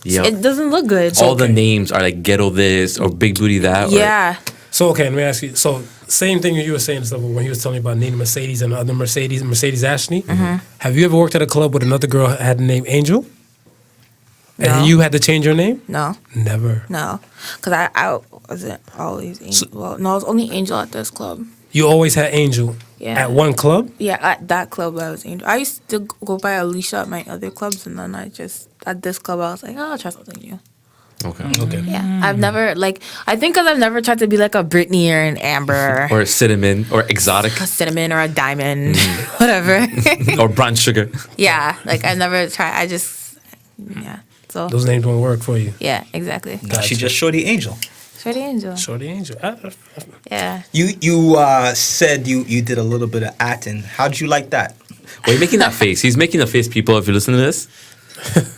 Yep. It doesn't look good. All the names are like ghetto this or big booty that. Yeah. So okay, let me ask you. So same thing you were saying stuff when he was telling me about Nina Mercedes and the other Mercedes Ashley. Have you ever worked at a club with another girl that had the name Angel? No. And you had to change your name? No. Never. No. Because I wasn't always Angel. No, I was only Angel at this club. You always had Angel Yeah. at one club? Yeah, at that club I was Angel. I used to go by Alicia at my other clubs, and then at this club I was like, oh, I'll try something new. Okay. Yeah, I've never I think because I've never tried to be like a Britney or an Amber Or a cinnamon or exotic a cinnamon or a diamond, whatever. or brown sugar. Yeah, like I never tried. So Those names don't work for you. yeah, exactly. She just Shorty Angel. Shorty Angel. Shorty Angel. Yeah. You said you did a little bit of acting. How'd you like that? Why are you making that face? He's making a face, people, if you listen to this.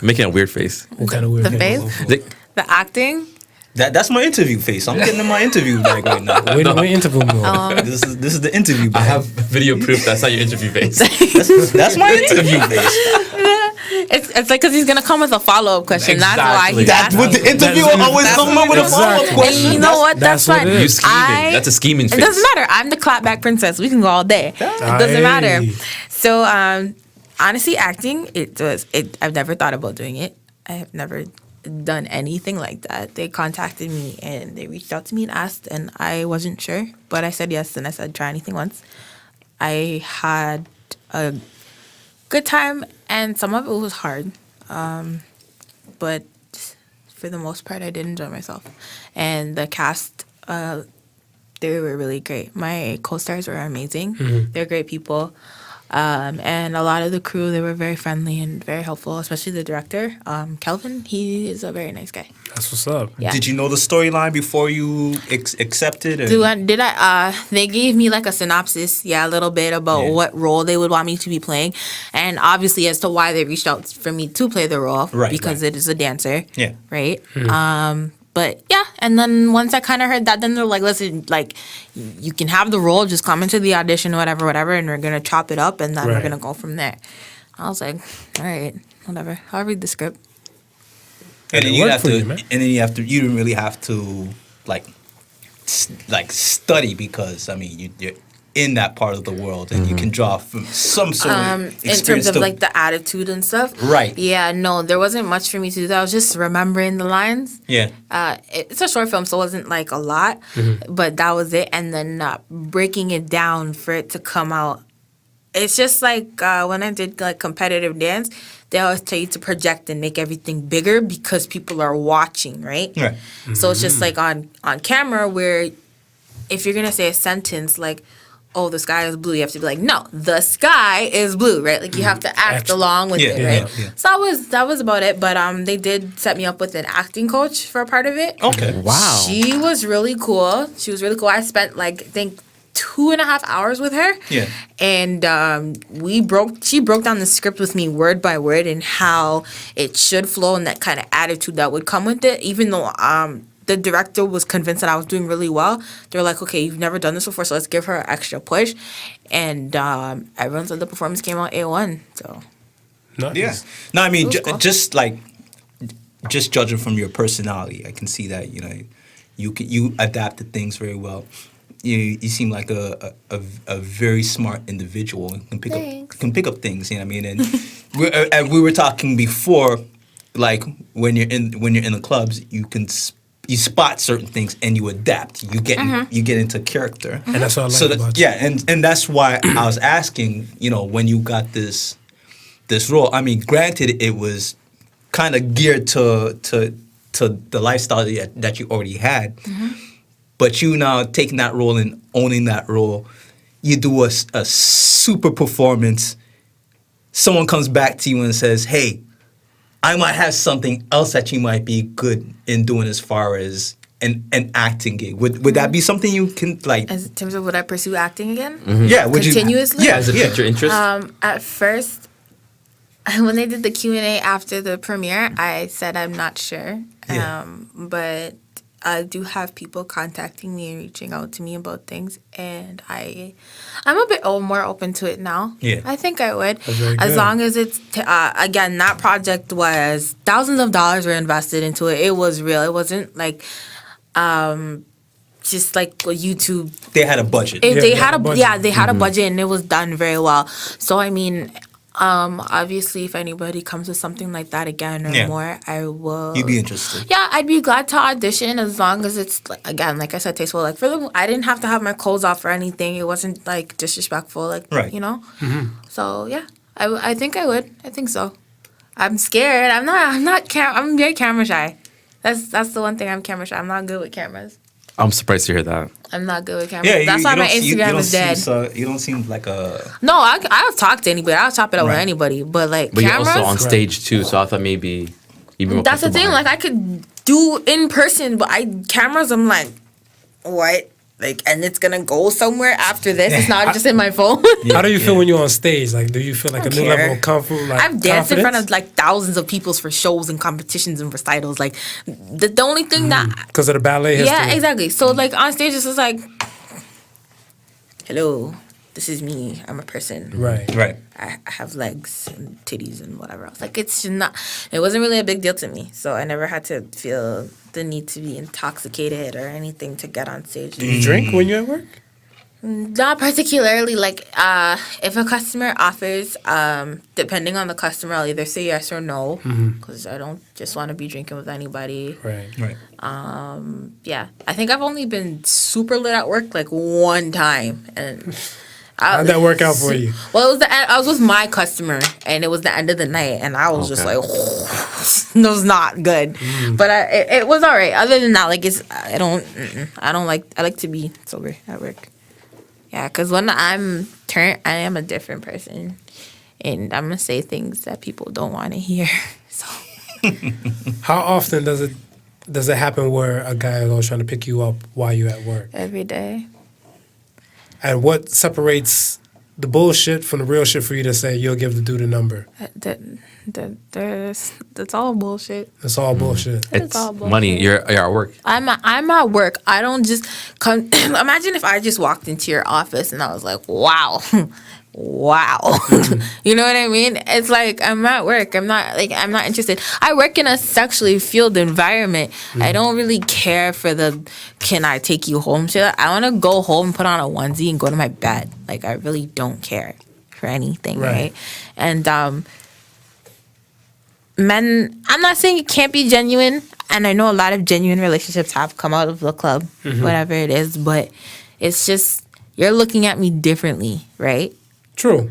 Making a weird face. What kind of weird The thing? face, the acting. That's my interview face. I'm getting in my interview bag right now. We're in interview mode. This is the interview bag. I have video proof that's not your interview face. That's my interview face. It's like because he's gonna come with a follow up question. That's why Exactly. he's That's what the interviewer always come up with a follow-up Exactly. question. And you know what? That's what fine. it is. You scheming. That's a scheming It face. doesn't matter. I'm the clapback princess. We can go all day. It doesn't matter. So honestly, acting, I've never thought about doing it. I have never done anything like that. They contacted me and they reached out to me and asked, and I wasn't sure, but I said yes, and I said try anything once. I had a good time, and some of it was hard, but for the most part, I did enjoy myself. And the cast, they were really great. My co-stars were amazing. They're great people. And a lot of the crew, they were very friendly and very helpful, especially the director, Kelvin. He is a very nice guy. That's what's up. Yeah. Did you know the storyline before you accepted? Or? Did I? They gave me like a synopsis, a little bit about what role they would want me to be playing, and obviously as to why they reached out for me to play the role, Right, because right. it is a dancer, Yeah. right. But yeah, and then once I kind of heard that, then they're like, listen, like, you can have the role, just come into the audition, whatever, and we're going to chop it up, and then we're Right. going to go from there. I was like, all right, whatever. I'll read the script. And then it you worked have for to, you, man. and then you didn't really have to like study, because I mean you're in that part of the world, and you can draw from some sort of In experience. terms of to- like the attitude and stuff. Right. Yeah, no, there wasn't much for me to do. That. I was just remembering the lines. yeah. It's a short film, so it wasn't like a lot, but that was it. And then breaking it down for it to come out. It's just like when I did like competitive dance, they always tell you to project and make everything bigger because people are watching, right? Right. So it's just like on camera where if you're gonna say a sentence like, "Oh, the sky is blue," you have to be like, "No, the sky is blue," right? Like you have to act along with Yeah, it, yeah, right? yeah. So that was about it. But they did set me up with an acting coach for a part of it. Okay. Wow. She was really cool. I spent like I think 2.5 hours with her. Yeah. And she broke down the script with me word by word and how it should flow and that kind of attitude that would come with it. Even though the director was convinced that I was doing really well, they were like, okay, you've never done this before, so let's give her an extra push. And everyone said the performance came out A1. So Nice. Yeah. No, I mean, It was cool. just judging from your personality, I can see that you adapted things very well. You seem like a very smart individual and can pick up things. You know what I mean? And we were talking before, like when you're in the clubs, you spot certain things and you adapt. You get into character. And that's what I like about you. Yeah, and that's why I was asking. When you got this role. I mean, granted, it was kind of geared to the lifestyle that you already had. But you now taking that role and owning that role, you do a super performance. Someone comes back to you and says, "Hey, I might have something else that you might be good in doing as far as an acting gig." Would that be something you can like? as in terms of would I pursue acting again? Yeah, would Continuously? You? Yeah, Does it pique your interest? At first, when they did the Q&A after the premiere, I said I'm not sure. Yeah. But I do have people contacting me and reaching out to me about things, and I'm a bit more open to it now. Yeah. I think I would. That's very As good. long as it's, again, that project was thousands of dollars were invested into it. It was real. It wasn't like just like a YouTube. They had a budget. They they had had a budget. they had a budget and it was done very well. So I mean, obviously, if anybody comes with something like that again or Yeah. more, I will. You'd be interested. Yeah, I'd be glad to audition as long as it's again, like I said, tasteful. Like I didn't have to have my clothes off or anything. It wasn't like disrespectful. Like Right. So yeah, I think I would. I think so. I'm scared. I'm very camera shy. That's the one thing. I'm camera shy. I'm not good with cameras. I'm surprised to hear that. I'm not good with cameras. Yeah, That's why my Instagram is dead. You don't seem like a. No, I'll talk to anybody. I'll chop it up with Right. anybody. But like But cameras, you're also on stage too, so I thought maybe you'd be more that's the thing. comfortable. Like I could do in person, but cameras. I'm like, what? Like, and it's gonna go somewhere after this. It's not just in my phone. How do you feel when you're on stage? Like, do you feel like a don't new care. level of comfort? Like, I've danced in front confidence? of like thousands of people for shows and competitions and recitals. Like the only thing that Because of the ballet history. yeah, exactly. So like on stage, it's just like, hello, this is me. I'm a person. Right. Right. I have legs and titties and whatever else. Like it's not. It wasn't really a big deal to me. So I never had to feel the need to be intoxicated or anything to get on stage. Do you drink when you're at work? Not particularly. Like, if a customer offers, depending on the customer, I'll either say yes or no, because I don't just want to be drinking with anybody. Right. Right. Yeah, I think I've only been super lit at work like one time, and How'd that work out for you? Well, it was I was with my customer, and it was the end of the night, and I was just like, it was not good, but it was all right. Other than that, like I like to be sober at work. Yeah, because when I'm turned, I am a different person, and I'm gonna say things that people don't want to hear. So How often does it happen where a guy is always trying to pick you up while you're at work? every day. And what separates the bullshit from the real shit for you to say you'll give the dude a number? That's all bullshit. It's all bullshit. It's all bullshit. money. You're at work. I'm at work. I don't just come. Imagine if I just walked into your office and I was like, wow. Wow. You know what I mean? It's like I'm at work. I'm not interested. I work in a sexually fueled environment. I don't really care for the can I take you home shit. I want to go home, put on a onesie and go to my bed. Like I really don't care for anything, right? And men, I'm not saying it can't be genuine, and I know a lot of genuine relationships have come out of the club, whatever it is, but it's just you're looking at me differently, right? True.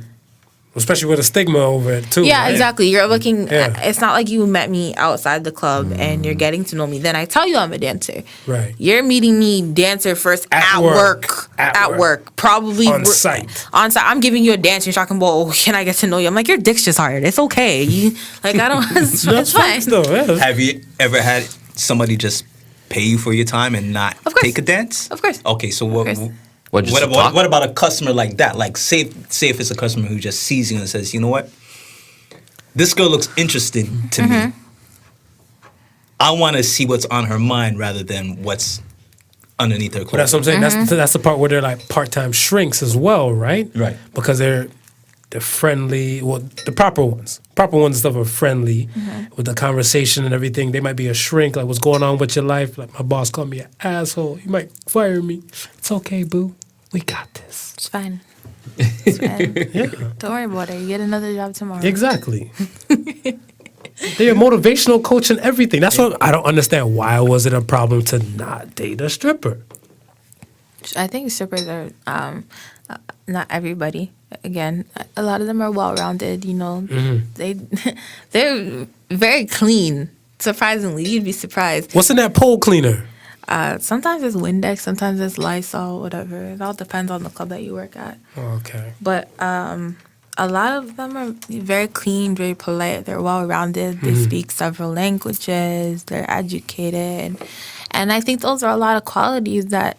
Especially with a stigma over it, too. Yeah, right? exactly. You're looking, it's not like you met me outside the club and you're getting to know me. Then I tell you I'm a dancer. Right. You're meeting me dancer first at work. At work. Probably. On site. On site. I'm giving you a dance. You're talking about, oh, can I get to know you? I'm like, your dick's just hard. It's okay. I don't, it's fine. Though, yeah. Have you ever had somebody just pay you for your time and not take a dance? Of course. Okay, so what What about a customer like that? Like, say if it's a customer who just sees you and says, you know what? This girl looks interesting to me. I want to see what's on her mind rather than what's underneath her clothes. But that's what I'm saying. That's the part where they're like part-time shrinks as well, right? Right. Because they're friendly. Well, the proper ones. Proper ones and stuff are friendly with the conversation and everything. They might be a shrink, like what's going on with your life. Like my boss called me an asshole. You might fire me. It's okay, boo. We got this. It's fine. It's fine. Yeah. Don't worry about it. You get another job tomorrow. Exactly. They're a motivational coach and everything. That's what I don't understand. Why was it a problem to not date a stripper? I think strippers are not everybody. Again, a lot of them are well-rounded. You know, they're very clean. Surprisingly, you'd be surprised. What's in that pole cleaner? Sometimes it's Windex, sometimes it's Lysol, whatever. It all depends on the club that you work at. Oh, okay. But a lot of them are very clean, very polite. They're well-rounded. They speak several languages. They're educated. And I think those are a lot of qualities that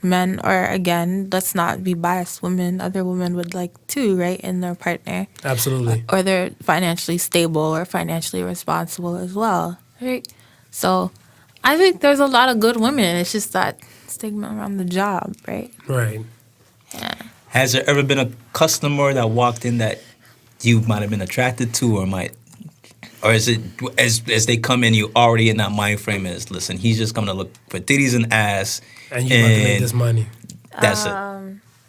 men, or again, let's not be biased, other women would like too, right, in their partner. Absolutely. Or they're financially stable or financially responsible as well, right? So I think there's a lot of good women. It's just that stigma around the job, right? Right. Yeah. Has there ever been a customer that walked in that you might have been attracted to, or is it as they come in, you already in that mind frame is, listen, he's just coming to look for titties and ass, And you want to make this money. That's it.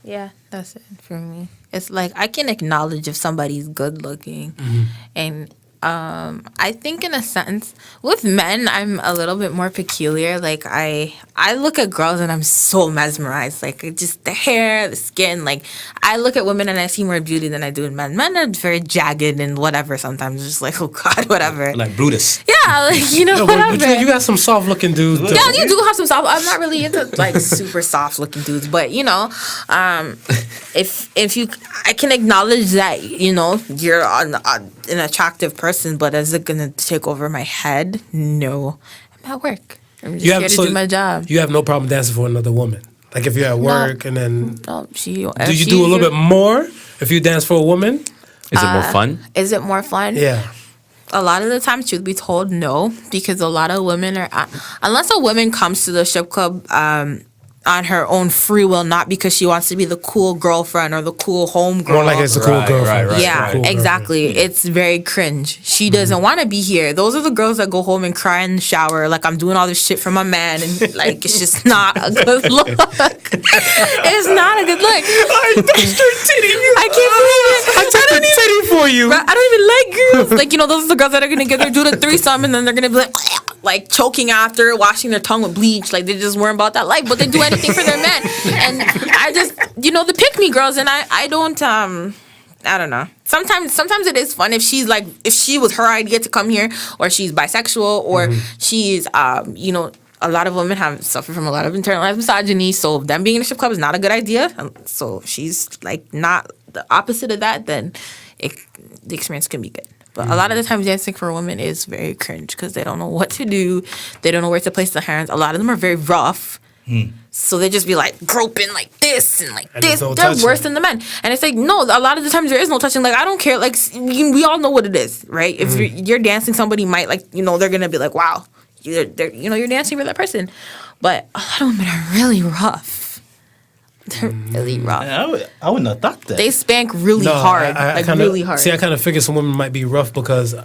Yeah, that's it for me. It's like I can acknowledge if somebody's good looking, and I think in a sense with men I'm a little bit more peculiar. Like I look at girls and I'm so mesmerized. Like just the hair, the skin. Like I look at women and I see more beauty than I do in men. Men are very jagged and whatever. Sometimes just like, oh God, whatever. Like Brutus. Yeah, like whatever. But you got some soft looking dudes. Yeah, you do have some soft. I'm not really into like super soft looking dudes, but if you, I can acknowledge that you're an attractive person, but is it gonna take over my head? No, I'm at work. I'm just here to do my job. You have no problem dancing for another woman. Like if you're at work and then do you do a little bit more if you dance for a woman? Is it more fun? Is it more fun? Yeah. A lot of the time, truth be told, no, because a lot of women are, unless a woman comes to the strip club on her own free will, not because she wants to be the cool girlfriend or the cool home girl. More like it's a cool girlfriend. Right. Yeah, Cool exactly. It's very cringe. She doesn't want to be here. Those are the girls that go home and cry in the shower, like I'm doing all this shit for my man, and like it's just not a good look. It's not a good look. I touched your titty. I can't believe it. I touched the titty for you. I don't even like girls. Like, those are the girls that are going to get their do the threesome and then they're going to be like choking after, washing their tongue with bleach. Like, they just weren't about that life, but they do anything for their men. And I just, the pick-me girls, and I don't, I don't know. Sometimes it is fun if she's like, if she was her idea to come here, or she's bisexual, or she's, a lot of women have suffered from a lot of internalized misogyny, so them being in a strip club is not a good idea. So she's like not the opposite of that, then the experience can be good. But a lot of the times dancing for a woman is very cringe because they don't know what to do. They don't know where to place their hands. A lot of them are very rough. So they just be like groping like this and like And this. there's no They're touching. worse than the men. And it's like, no, a lot of the times there is no touching. Like, I don't care. Like, we all know what it is, right? If you're dancing, somebody might, like, you know, they're going to be like, wow, you're dancing for that person. But a lot of women are really rough. They're really rough. I wouldn't have thought that. They spank really hard. Really hard. See, I kind of figured some women might be rough because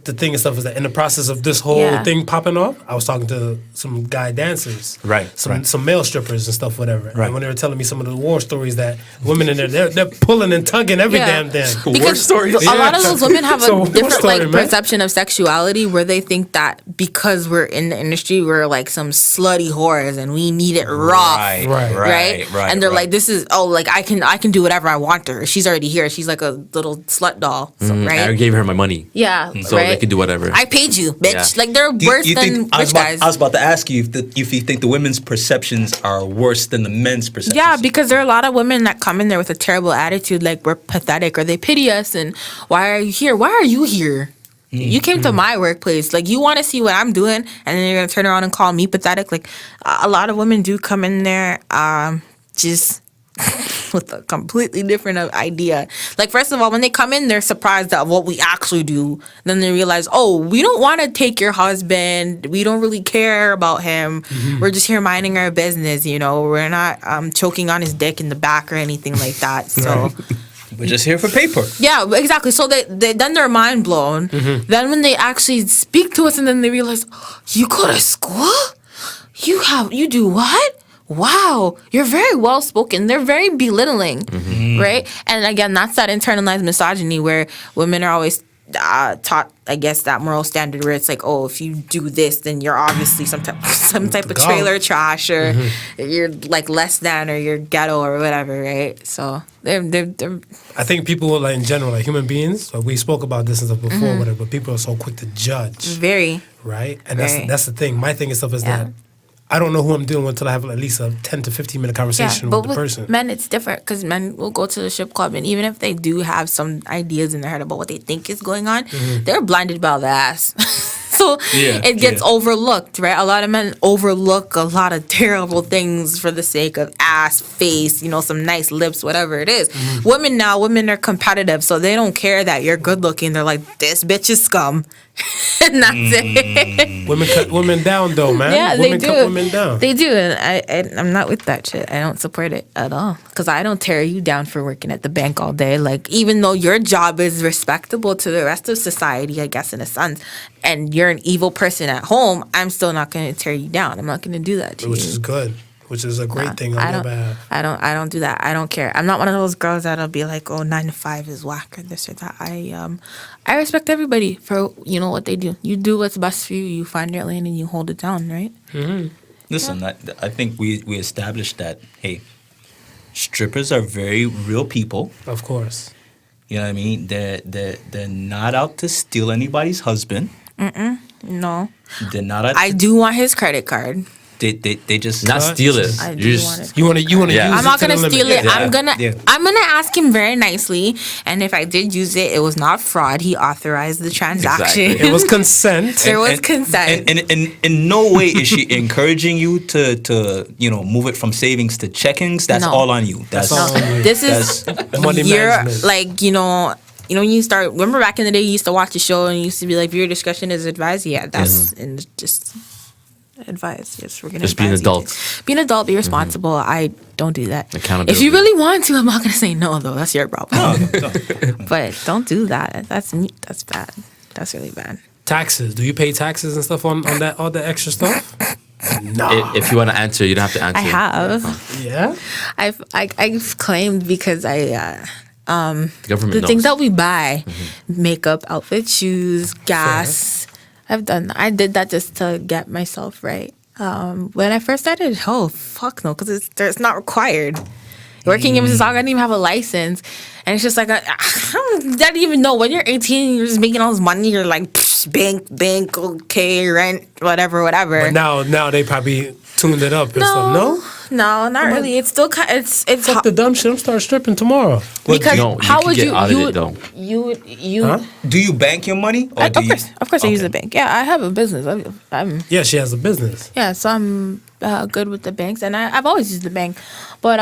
the thing and stuff is that in the process of this whole thing popping off, I was talking to some guy dancers, some male strippers and stuff, whatever. Right. And when they were telling me some of the war stories that women in there, they're pulling and tugging every damn thing. Because stories. a lot of those women have a So, war different story, like man. perception of sexuality where they think that because we're in the industry, we're like some slutty whores and we need it rough. Right. And they're like, this is like I can do whatever I want to her. She's already here. She's like a little slut doll. So, right? I gave her my money. Yeah. So they could do whatever. I paid you, bitch. Yeah. Like they're worse than rich guys. I was about to ask you if you think the women's perceptions are worse than the men's perceptions. Yeah, because there are a lot of women that come in there with a terrible attitude, like we're pathetic or they pity us and why are you here? Why are you here? You came to my workplace. Like, you want to see what I'm doing and then you're going to turn around and call me pathetic? Like, a lot of women do come in there just with a completely different idea. Like, first of all, when they come in, they're surprised at what we actually do. Then they realize, oh, we don't want to take your husband. We don't really care about him. We're just here minding our business, you know. We're not choking on his dick in the back or anything like that. So... We're just here for paper. Yeah, exactly. So they then they're mind blown. Then when they actually speak to us and then they realize, oh, you go to school? You do what? Wow, you're very well spoken. They're very belittling, right? And again, that's that internalized misogyny where women are always taught, I guess, that moral standard where it's like, oh, if you do this, then you're obviously some type of trailer trash or you're like less than or you're ghetto or whatever, right? So they're I think people, like in general, like human beings, like we spoke about this and stuff before, whatever, but people are so quick to judge, very right? And Very. that's the thing. My thing and stuff is that I don't know who I'm dealing with until I have at least a 10 to 15 minute conversation but with the person. Men, it's different because men will go to the strip club, and even if they do have some ideas in their head about what they think is going on, they're blinded by the ass. So it gets overlooked, right? A lot of men overlook a lot of terrible things for the sake of ass, face, you know, some nice lips, whatever it is. Women are competitive, so they don't care that you're good looking. They're like, this bitch is scum. And that's it. Women cut women down, though, man. Yeah, Women they do. cut women down. They do, and I'm not with that shit. I don't support it at all because I don't tear you down for working at the bank all day. Like, even though your job is respectable to the rest of society, I guess in a sense, and you're an evil person at home, I'm still not going to tear you down. I'm not going to do that to Which you. is good. Which is a great thing on your behalf. I don't do that. I don't care. I'm not one of those girls that'll be like, oh, 9 to 5 is whack or this or that. I respect everybody for, you know, what they do. You do what's best for you. You find your lane and you hold it down, right? Listen, I think we established that, hey, strippers are very real people. Of course. You know what I mean? They're not out to steal anybody's husband. No. They're not out I do want his credit card. They just Not steal it. I do You're want just, it. You want to Yeah. use I'm not it to gonna the steal limit. it. Yeah. I'm gonna ask him very nicely, and if I did use it, it was not fraud. He authorized the transaction. Exactly. It was consent. There was consent. And in no way is she encouraging you to move it from savings to checkings. That's No. all on you. That's all on you. This is Money your management. like when you start. Remember back in the day, you used to watch the show and you used to be like, "Your discretion is advised." Yeah, that's and just advise. Yes, we're gonna Just be an advise you adult. to- Be an adult. Be responsible. I don't do that. Accountability. If you really want to, I'm not gonna say no though. That's your problem. But don't do that. That's bad. That's really bad. Taxes. Do you pay taxes and stuff on that all the extra stuff? Nah. if you want to answer, you don't have to answer. I have. Yeah. I've claimed because The government the knows. things that we buy, makeup, outfit, shoes, gas. I did that just to get myself right. When I first started, oh fuck no, because it's not required. Working in Mississauga, I didn't even have a license, and it's just like I don't even know when you're 18, you're just making all this money. You're like bank, okay, rent, whatever. But now they probably tuned it up and stuff. No. No, not really. It's still kind. It's Fuck the dumb shit. I'm starting stripping tomorrow. because No, you how can would get you audited, though. you Huh? Do you bank your money? Or I, do of course I use the bank. Yeah, I have a business. I'm Yeah, she has a business. yeah, so I'm good with the banks, and I've always used the bank. But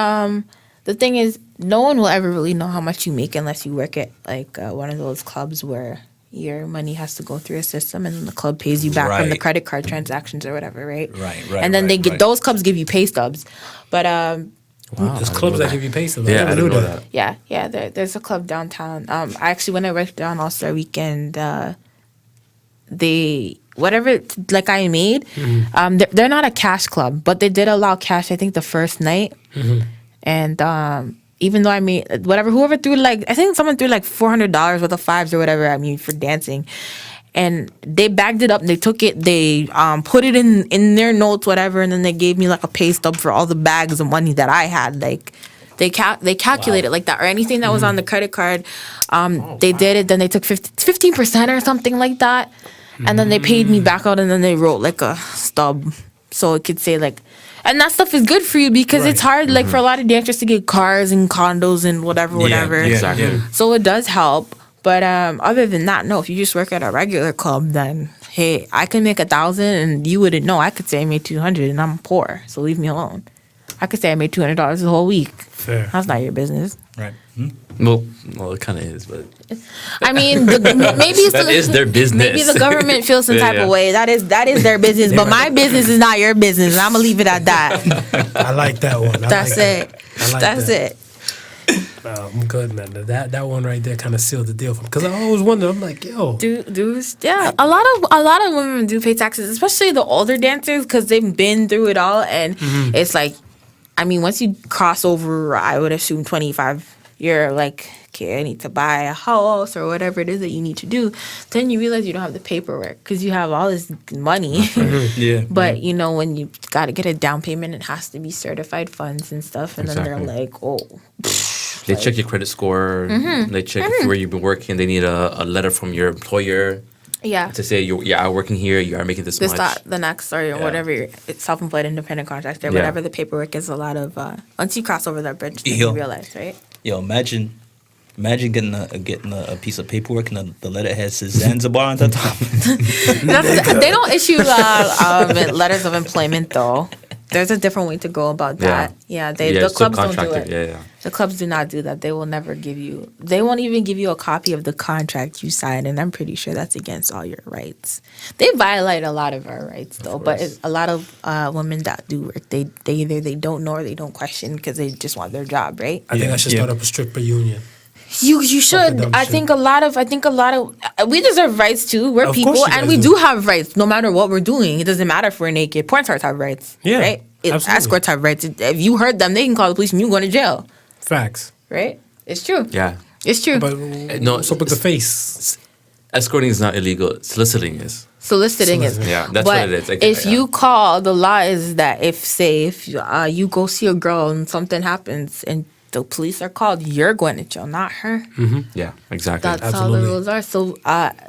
the thing is, no one will ever really know how much you make unless you work at like one of those clubs where your money has to go through a system, and then the club pays you back from the Right. credit card transactions or whatever, right? Right. And then they get right. those clubs give you pay stubs, but Wow, There's I clubs didn't know that give you pay stuff. Yeah, I never didn't knew know that. yeah, there's a club downtown. I actually when I worked on All Star Weekend, they whatever like I made, they're not a cash club, but they did allow cash. I think the first night, and even though I made whoever threw like I think someone threw like $400 worth of fives or whatever. I mean for dancing. And they bagged it up. And they took it. They put it in their notes, whatever, and then they gave me like a pay stub for all the bags of money that I had. Like they calculated like that, or anything that was on the credit card. They did it. Then they took 15% or something like that, and then they paid me back out. And then they wrote like a stub, so it could say like. And that stuff is good for you because it's hard, like for a lot of dancers to get cars and condos and whatever. Exactly. So it does help. But other than that, no. If you just work at a regular club, then hey, I can make 1,000 and you wouldn't know. I could say I made 200 and I'm poor, so leave me alone. I could say I made $200 the whole week. Fair. That's not your business. Right. Well, it kind of is, but I mean, maybe it's that is their business. Maybe the government feels some Yeah, type yeah. of way. That is their business. But my business is not your business. I'm gonna leave it at that. I like that one. That's it. That's it. I'm good, man. That one right there kind of sealed the deal for me. Because I always wonder, I'm like, yo. Dudes, yeah. A lot of women do pay taxes, especially the older dancers, because they've been through it all. And it's like, I mean, once you cross over, I would assume 25, you're like, okay, I need to buy a house or whatever it is that you need to do. Then you realize you don't have the paperwork because you have all this money. Yeah. But, you know, when you got to get a down payment, it has to be certified funds and stuff. And then they're Exactly. like, oh. They check your credit score. They check where you've been working. They need a letter from your employer Yeah. to say you are working here. You are making this This, much. that, the next, or whatever, it's self-employed independent contractor, Yeah. whatever the paperwork is, a lot of, once you cross over that bridge, then Yo. you realize, right? Yo, imagine getting a piece of paperwork and the letterhead says Zanzibar on the top. They don't issue letters of employment, though. There's a different way to go about that. Yeah, the clubs don't do subcontractor. it. Yeah. The clubs do not do that. They will never give you. They won't even give you a copy of the contract you signed, and I'm pretty sure that's against all your rights. They violate a lot of our rights, though. But a lot of women that do work, they either they don't know or they don't question because they just want their job, right? I think I should start up a stripper union. You should. dumb I shit. think a lot of we deserve rights too. We're Of people, course you and guys we do. do have rights no matter what we're doing. It doesn't matter if we're naked. Porn stars have rights, Yeah, right? absolutely. Escorts have rights. If you hurt them, they can call the police and you going to jail, Facts. right? It's true. Yeah. It's true. But no, what's up with the face? Escorting is not illegal. Soliciting is. Soliciting is. Yeah, that's but what it is. Like, if yeah. you call, the law is that if you go see a girl and something happens and the police are called, you're going to jail, not her. Yeah, exactly. That's Absolutely. how the rules are. So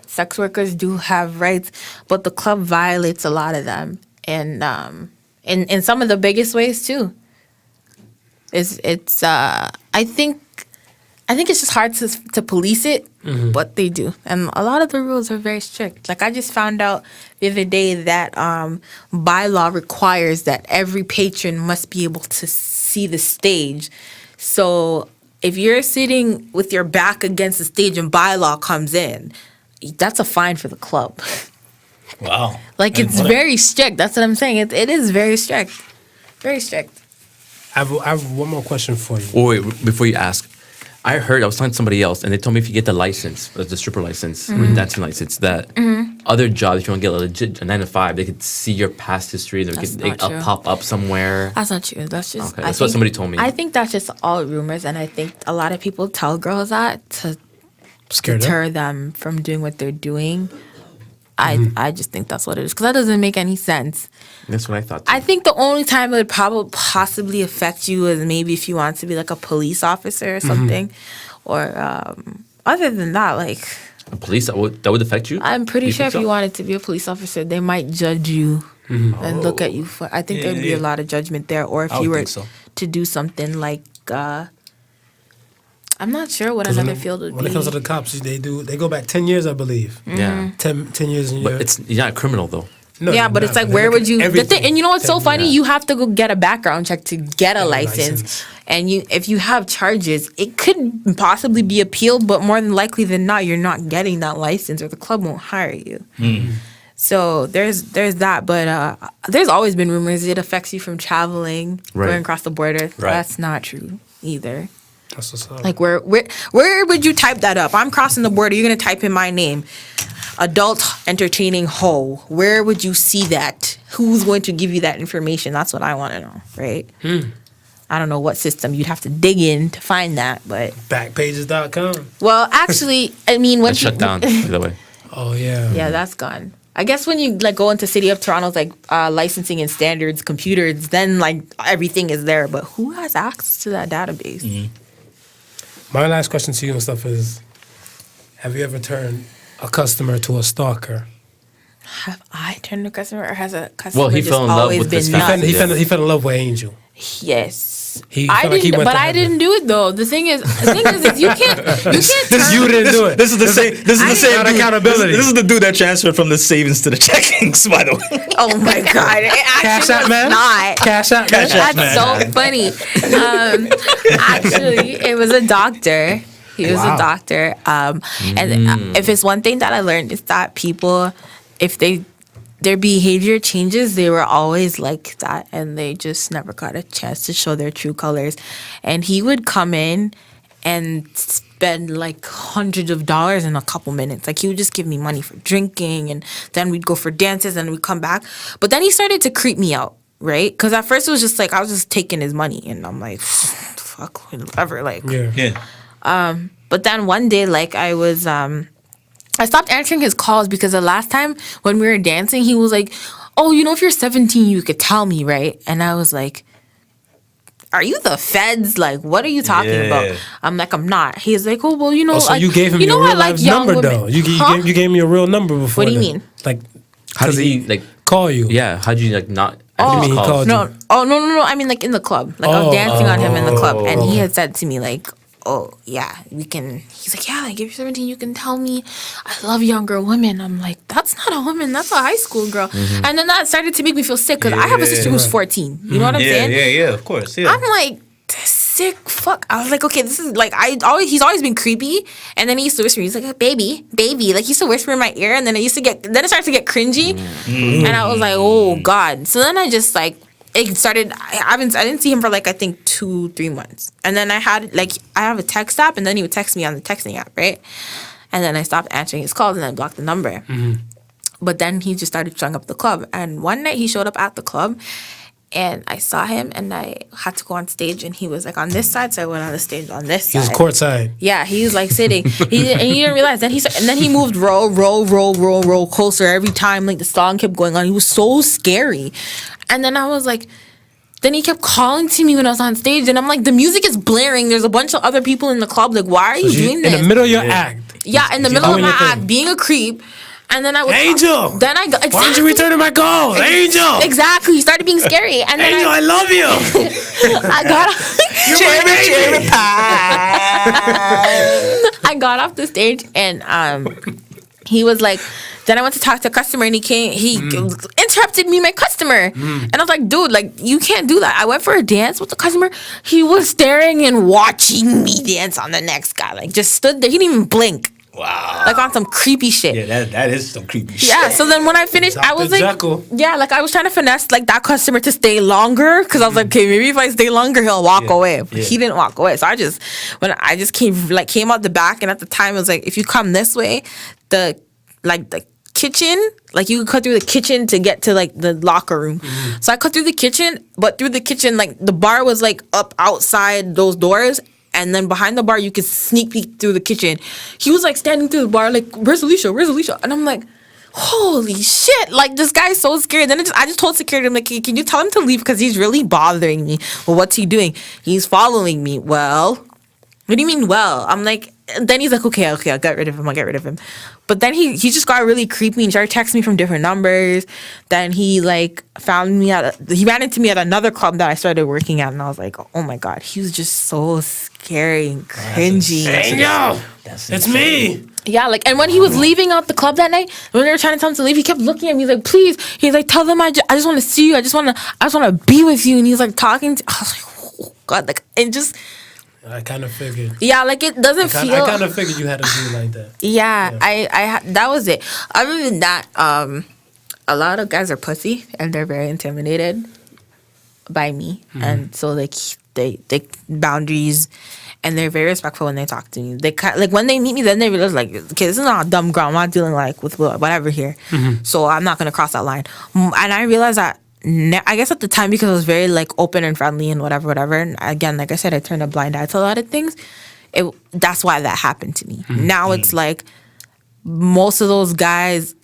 sex workers do have rights, but the club violates a lot of them, and in some of the biggest ways too. I think it's just hard to police it, but they do, and a lot of the rules are very strict. Like I just found out the other day that bylaw requires that every patron must be able to see the stage. So if you're sitting with your back against the stage and bylaw comes in, that's a fine for the club. Wow. Like it's very strict. That's what I'm saying. It is very strict. Very strict. I have one more question for you. Oh, wait, before you ask, I was talking to somebody else, and they told me if you get the license, the stripper license, or the dancing license, that other jobs, if you want to get a legit 9 to 5, they could see your past history, and That's they not true. pop up somewhere. That's not true. That's just. Okay, that's what somebody told me. I think that's just all rumors, and I think a lot of people tell girls that to Scared of? deter them from doing what they're doing. I just think that's what it is because that doesn't make any sense. That's what I thought. Too. I think the only time it would probably possibly affect you is maybe if you want to be like a police officer or something, or other than that, like A police that would affect you? I'm pretty You sure think if so? you wanted to be a police officer, they might judge you and look at you. I think there'd be a lot of judgment there. Or if I you would were think so. to do something like, I'm not sure what another field would be. When it comes to the cops, they go back 10 years, I believe. Yeah. 10 years in But you're not a criminal though. No, yeah, you're but not, it's like, they where look would at you? The thing, everything. and you know what's so funny? Yeah. You have to go get a background check to get a license, and if you have charges, it could possibly be appealed, but more than likely than not, you're not getting that license, or the club won't hire you. So there's that, but there's always been rumors it affects you from traveling, Right. going across the border. Right. That's not true either. That's what's up. Like where would you type that up? I'm crossing the border. You're gonna type in my name, adult entertaining hoe. Where would you see that? Who's going to give you that information? That's what I want to know, right? I don't know what system you'd have to dig in to find that, but Backpages.com. well, actually, I mean, That's shut down either way. Oh, yeah. yeah, that's gone. I guess when you like go into City of Toronto's like licensing and standards computers, then like everything is there. But who has access to that database? My last question to you and stuff is, have you ever turned a customer to a stalker? Have I turned a customer, or has a customer Well, he just fell in love always with been this nuts? family. He fell in love with Angel. Yes. He I felt like he didn't, went but to I heaven. didn't do it though. The thing is you can't turn. You didn't do it. This is the same. This is the same. Not dude- accountability. This is the dude that transferred from the savings to the checkings. By the way. Oh my god! It Cash actually out, was man. not. Cash out, man. That's so funny. Actually, it was a doctor. He was a doctor. And if it's one thing that I learned, is that people, if their behavior changes, they were always like that, and they just never got a chance to show their true colors. And he would come in and spend like hundreds of dollars in a couple minutes. Like he would just give me money for drinking, and then we'd go for dances, and we'd come back. But then he started to creep me out, right? Because at first it was just like I was just taking his money, and I'm like, fuck, whatever. Like, Yeah. but then one day, like I was, I stopped answering his calls because the last time when we were dancing, he was like, "Oh, you know, if you're 17, you could tell me, right?" And I was like, "Are you the feds? Like, what are you talking Yeah. about?" I'm like, "I'm not." He's like, "Oh, well, you know, Oh, so like, you gave him you know, your I real like life young number, women." though. You Huh? gave me your real number before. What do you then. mean? Like, How does did he like? call you? Yeah. How did you like not? Oh, answer he calls? called No, no. I mean, like in the club. Like I was dancing on him in the club, and he had said to me, like, "Oh yeah, we can." He's like, "Yeah, like if you're 17, you can tell me I love younger women." I'm like, "That's not a woman. That's a high school girl." And then that started to make me feel sick because I have a sister who's 14. You know what I'm saying? Yeah. Of course. Yeah. I'm like, this sick fuck. I was like, okay, this is like he's always been creepy. And then he used to whisper, he's like, baby. Like he used to whisper in my ear, and then it started to get cringy. And I was like, oh God. So then I just like it started. I didn't see him for like I think 2-3 months. And then I have a text app, and then he would text me on the texting app, right? And then I stopped answering his calls, and I blocked the number. But then he just started showing up at the club. And one night he showed up at the club, and I saw him, and I had to go on stage, and he was like on this side, so I went on the stage on this He was side. courtside. Yeah, he was like sitting. And he didn't realize. Then he moved row closer every time. Like the song kept going on. He was so scary. And then I was like, then he kept calling to me when I was on stage, and I'm like, the music is blaring. There's a bunch of other people in the club. Like, why are you doing this? In the middle of your act. Yeah, in the middle of doing my your thing. act, being a creep. And then I was Angel! Then I got Why aren't you returning my calls? Angel! Exactly. He started being scary. And then Angel, I love you! I got I got off the stage, and he was like, then I went to talk to a customer, and he interrupted me, my customer. And I was like, dude, like, you can't do that. I went for a dance with the customer. He was staring and watching me dance on the next guy. Like, just stood there. He didn't even blink. Wow. Like, on some creepy shit. Yeah, that is some creepy shit. Yeah, so then when I finished, I was like, Jekyll. yeah, like I was trying to finesse like that customer to stay longer, because I was like, okay, maybe if I stay longer, he'll walk away. But he didn't walk away. So I just came out the back, and at the time it was like, if you come this way, the kitchen, like you could cut through the kitchen to get to like the locker room. So I cut through the kitchen, but through the kitchen, like the bar was like up outside those doors. And then behind the bar, you could sneak peek through the kitchen. He was like standing through the bar, like, where's Alicia? And I'm like, holy shit. Like, this guy's so scared. Then I just told security, I'm like, hey, can you tell him to leave? Because he's really bothering me. Well, what's he doing? He's following me. Well, what do you mean well? I'm like, then he's like, okay, I'll get rid of him. But then he just got really creepy and started texting me from different numbers. Then he like he ran into me at another club that I started working at, and I was like, oh my God, he was just so scary and cringy. Hey, yo, it's me. Yeah, like, and when he was leaving out the club that night, when they were trying to tell him to leave, he kept looking at me. He's like, please. He's like, tell them I just want to see you. I just want to be with you. And he's like talking to, I was like, oh God, like, and just. I kind of figured. Yeah, like it doesn't feel. I kind of figured you had to do like that. Yeah, I that was it. Other than that, a lot of guys are pussy and they're very intimidated by me, and so like they boundaries. And they're very respectful when they talk to me. They like when they meet me, then they realize like, okay, this is not a dumb girl. I'm not dealing like with whatever here. So I'm not gonna cross that line. And I realized that I guess at the time, because I was very like open and friendly and whatever. And again, like I said, I turned a blind eye to a lot of things. That's why that happened to me. Now it's like most of those guys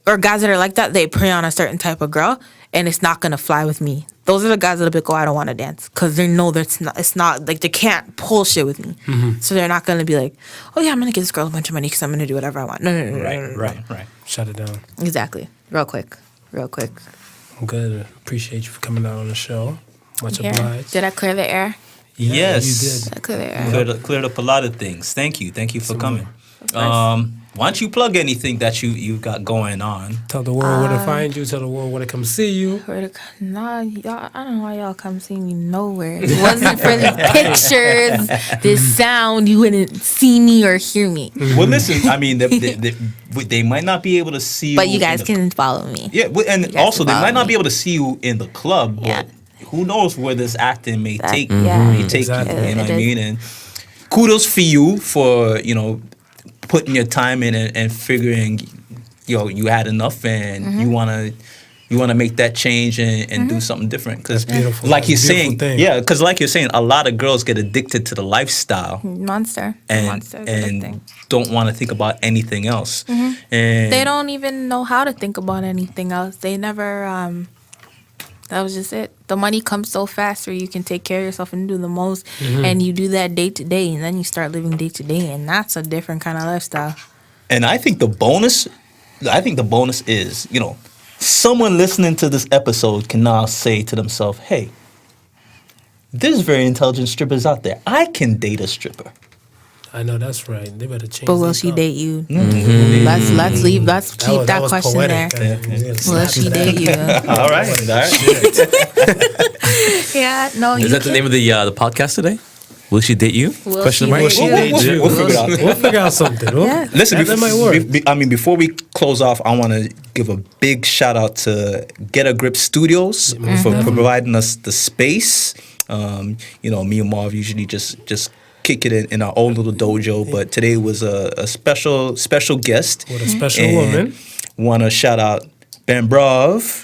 or guys that are like that, they prey on a certain type of girl, and it's not gonna fly with me. Those are the guys that'll be like, oh, I don't want to dance, because they know that it's not like they can't pull shit with me. So they're not gonna be like, oh yeah, I'm gonna give this girl a bunch of money because I'm gonna do whatever I want. No. Right. Shut it down. Exactly. Real quick. I'm good. Appreciate you for coming out on the show. Much obliged. Did I clear the air? Yes. You did. Did I clear the air? Cleared up a lot of things. Thank you for coming. Why don't you plug anything that you got going on? Tell the world where to find you. Tell the world where to come see you. Nah, y'all, I don't know why y'all come see me nowhere. If it wasn't for these pictures, this sound, you wouldn't see me or hear me. Well, listen, I mean, they might not be able to see you. But you guys can follow me. Yeah, and also they might not be able to see you in the club. Yeah. But who knows where this acting may take you? Exactly. You know what I mean? And kudos for you for, putting your time in and figuring, you had enough and you want to make that change and do something different. Because beautiful. like you're That's a beautiful saying, thing. because like you're saying, a lot of girls get addicted to the lifestyle Monster. and don't want to think about anything else. And They don't even know how to think about anything else. They never, that was just it. The money comes so fast where you can take care of yourself and do the most. And you do that day to day, and then you start living day to day, and that's a different kind of lifestyle. And I think the bonus is, someone listening to this episode can now say to themselves, hey, there's very intelligent strippers out there. I can date a stripper. I know that's right. They better change. But will this she up. date you? Let's keep that was question poetic. there. Yeah. Will she date you? All right. Yeah, no. Is that the name of the podcast today? Will she date you? Will Question she mark. date you? We'll figure it out. We'll figure out something. Yeah. Listen, that might work. before we close off, I want to give a big shout out to Get a Grip Studios for providing us the space. Me and Marv usually just kick it in our own little dojo, but today was a special guest. With a special woman. Want to shout out Ben Brav.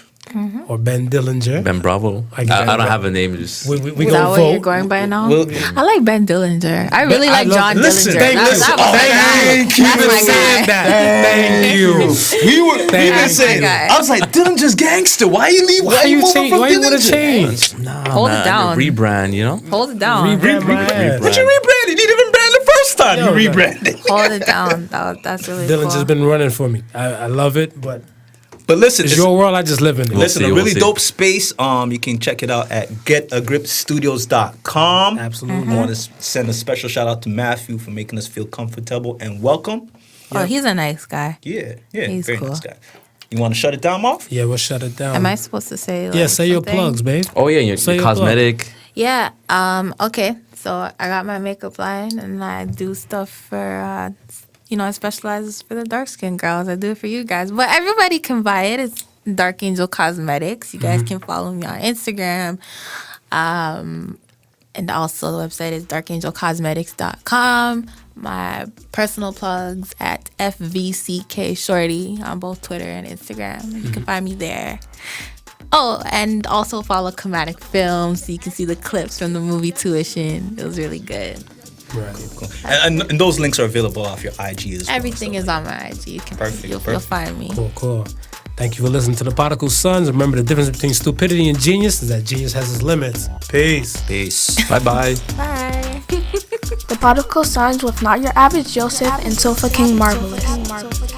Or Ben Dillinger. Ben Bravo. I don't have a name. Just We Is gonna that what you're vote. going by now? Well- I like Ben Dillinger. I really like John listen, Dillinger. That's my guy. thank you That's for my saying guy. Thank you. We've been That's saying my it. guy. I was like, Dillinger's gangster. Why you leave? Why you moving change? from Why you want to Dillinger? change? Hold it down. Rebrand, Hold it down. Rebrand my ass. But you rebranded. You didn't even brand the first time. Yo, You rebranded. Hold it down. That's really Dylan's cool. just been running for me. I love it, but But listen, it's your world. I just live in it. Listen, see, a we'll really see. dope space. You can check it out at getagripstudios.com. Absolutely. I want to send a special shout out to Matthew for making us feel comfortable and welcome. Oh, he's a nice guy. Yeah, He's very cool. nice guy. You want to shut it down, Marv? Yeah, we'll shut it down. Am I supposed to say? Like, Yeah, say your something? plugs, babe. Oh yeah, your Say your cosmetic. Yeah. Okay. So I got my makeup line, and I do stuff for. I specialize for the dark skinned girls. I do it for you guys, but everybody can buy it. It's Dark Angel Cosmetics. You guys can follow me on Instagram. And also the website is darkangelcosmetics.com. My personal plugs at Fvck Shorty on both Twitter and Instagram. You can find me there. Oh, and also follow Chromatic Films so you can see the clips from the movie Tuition. It was really good. Right. Cool. And those links are available off your IG as well. Everything is on my IG. You can, Perfect, you'll perfect. find me. Cool. Thank you for listening to the Podical Sons. Remember, the difference between stupidity and genius is that genius has its limits. Peace. Peace. Bye bye. Bye. The Podical signs with Not Your Average Joseph and Fvck Marvelous.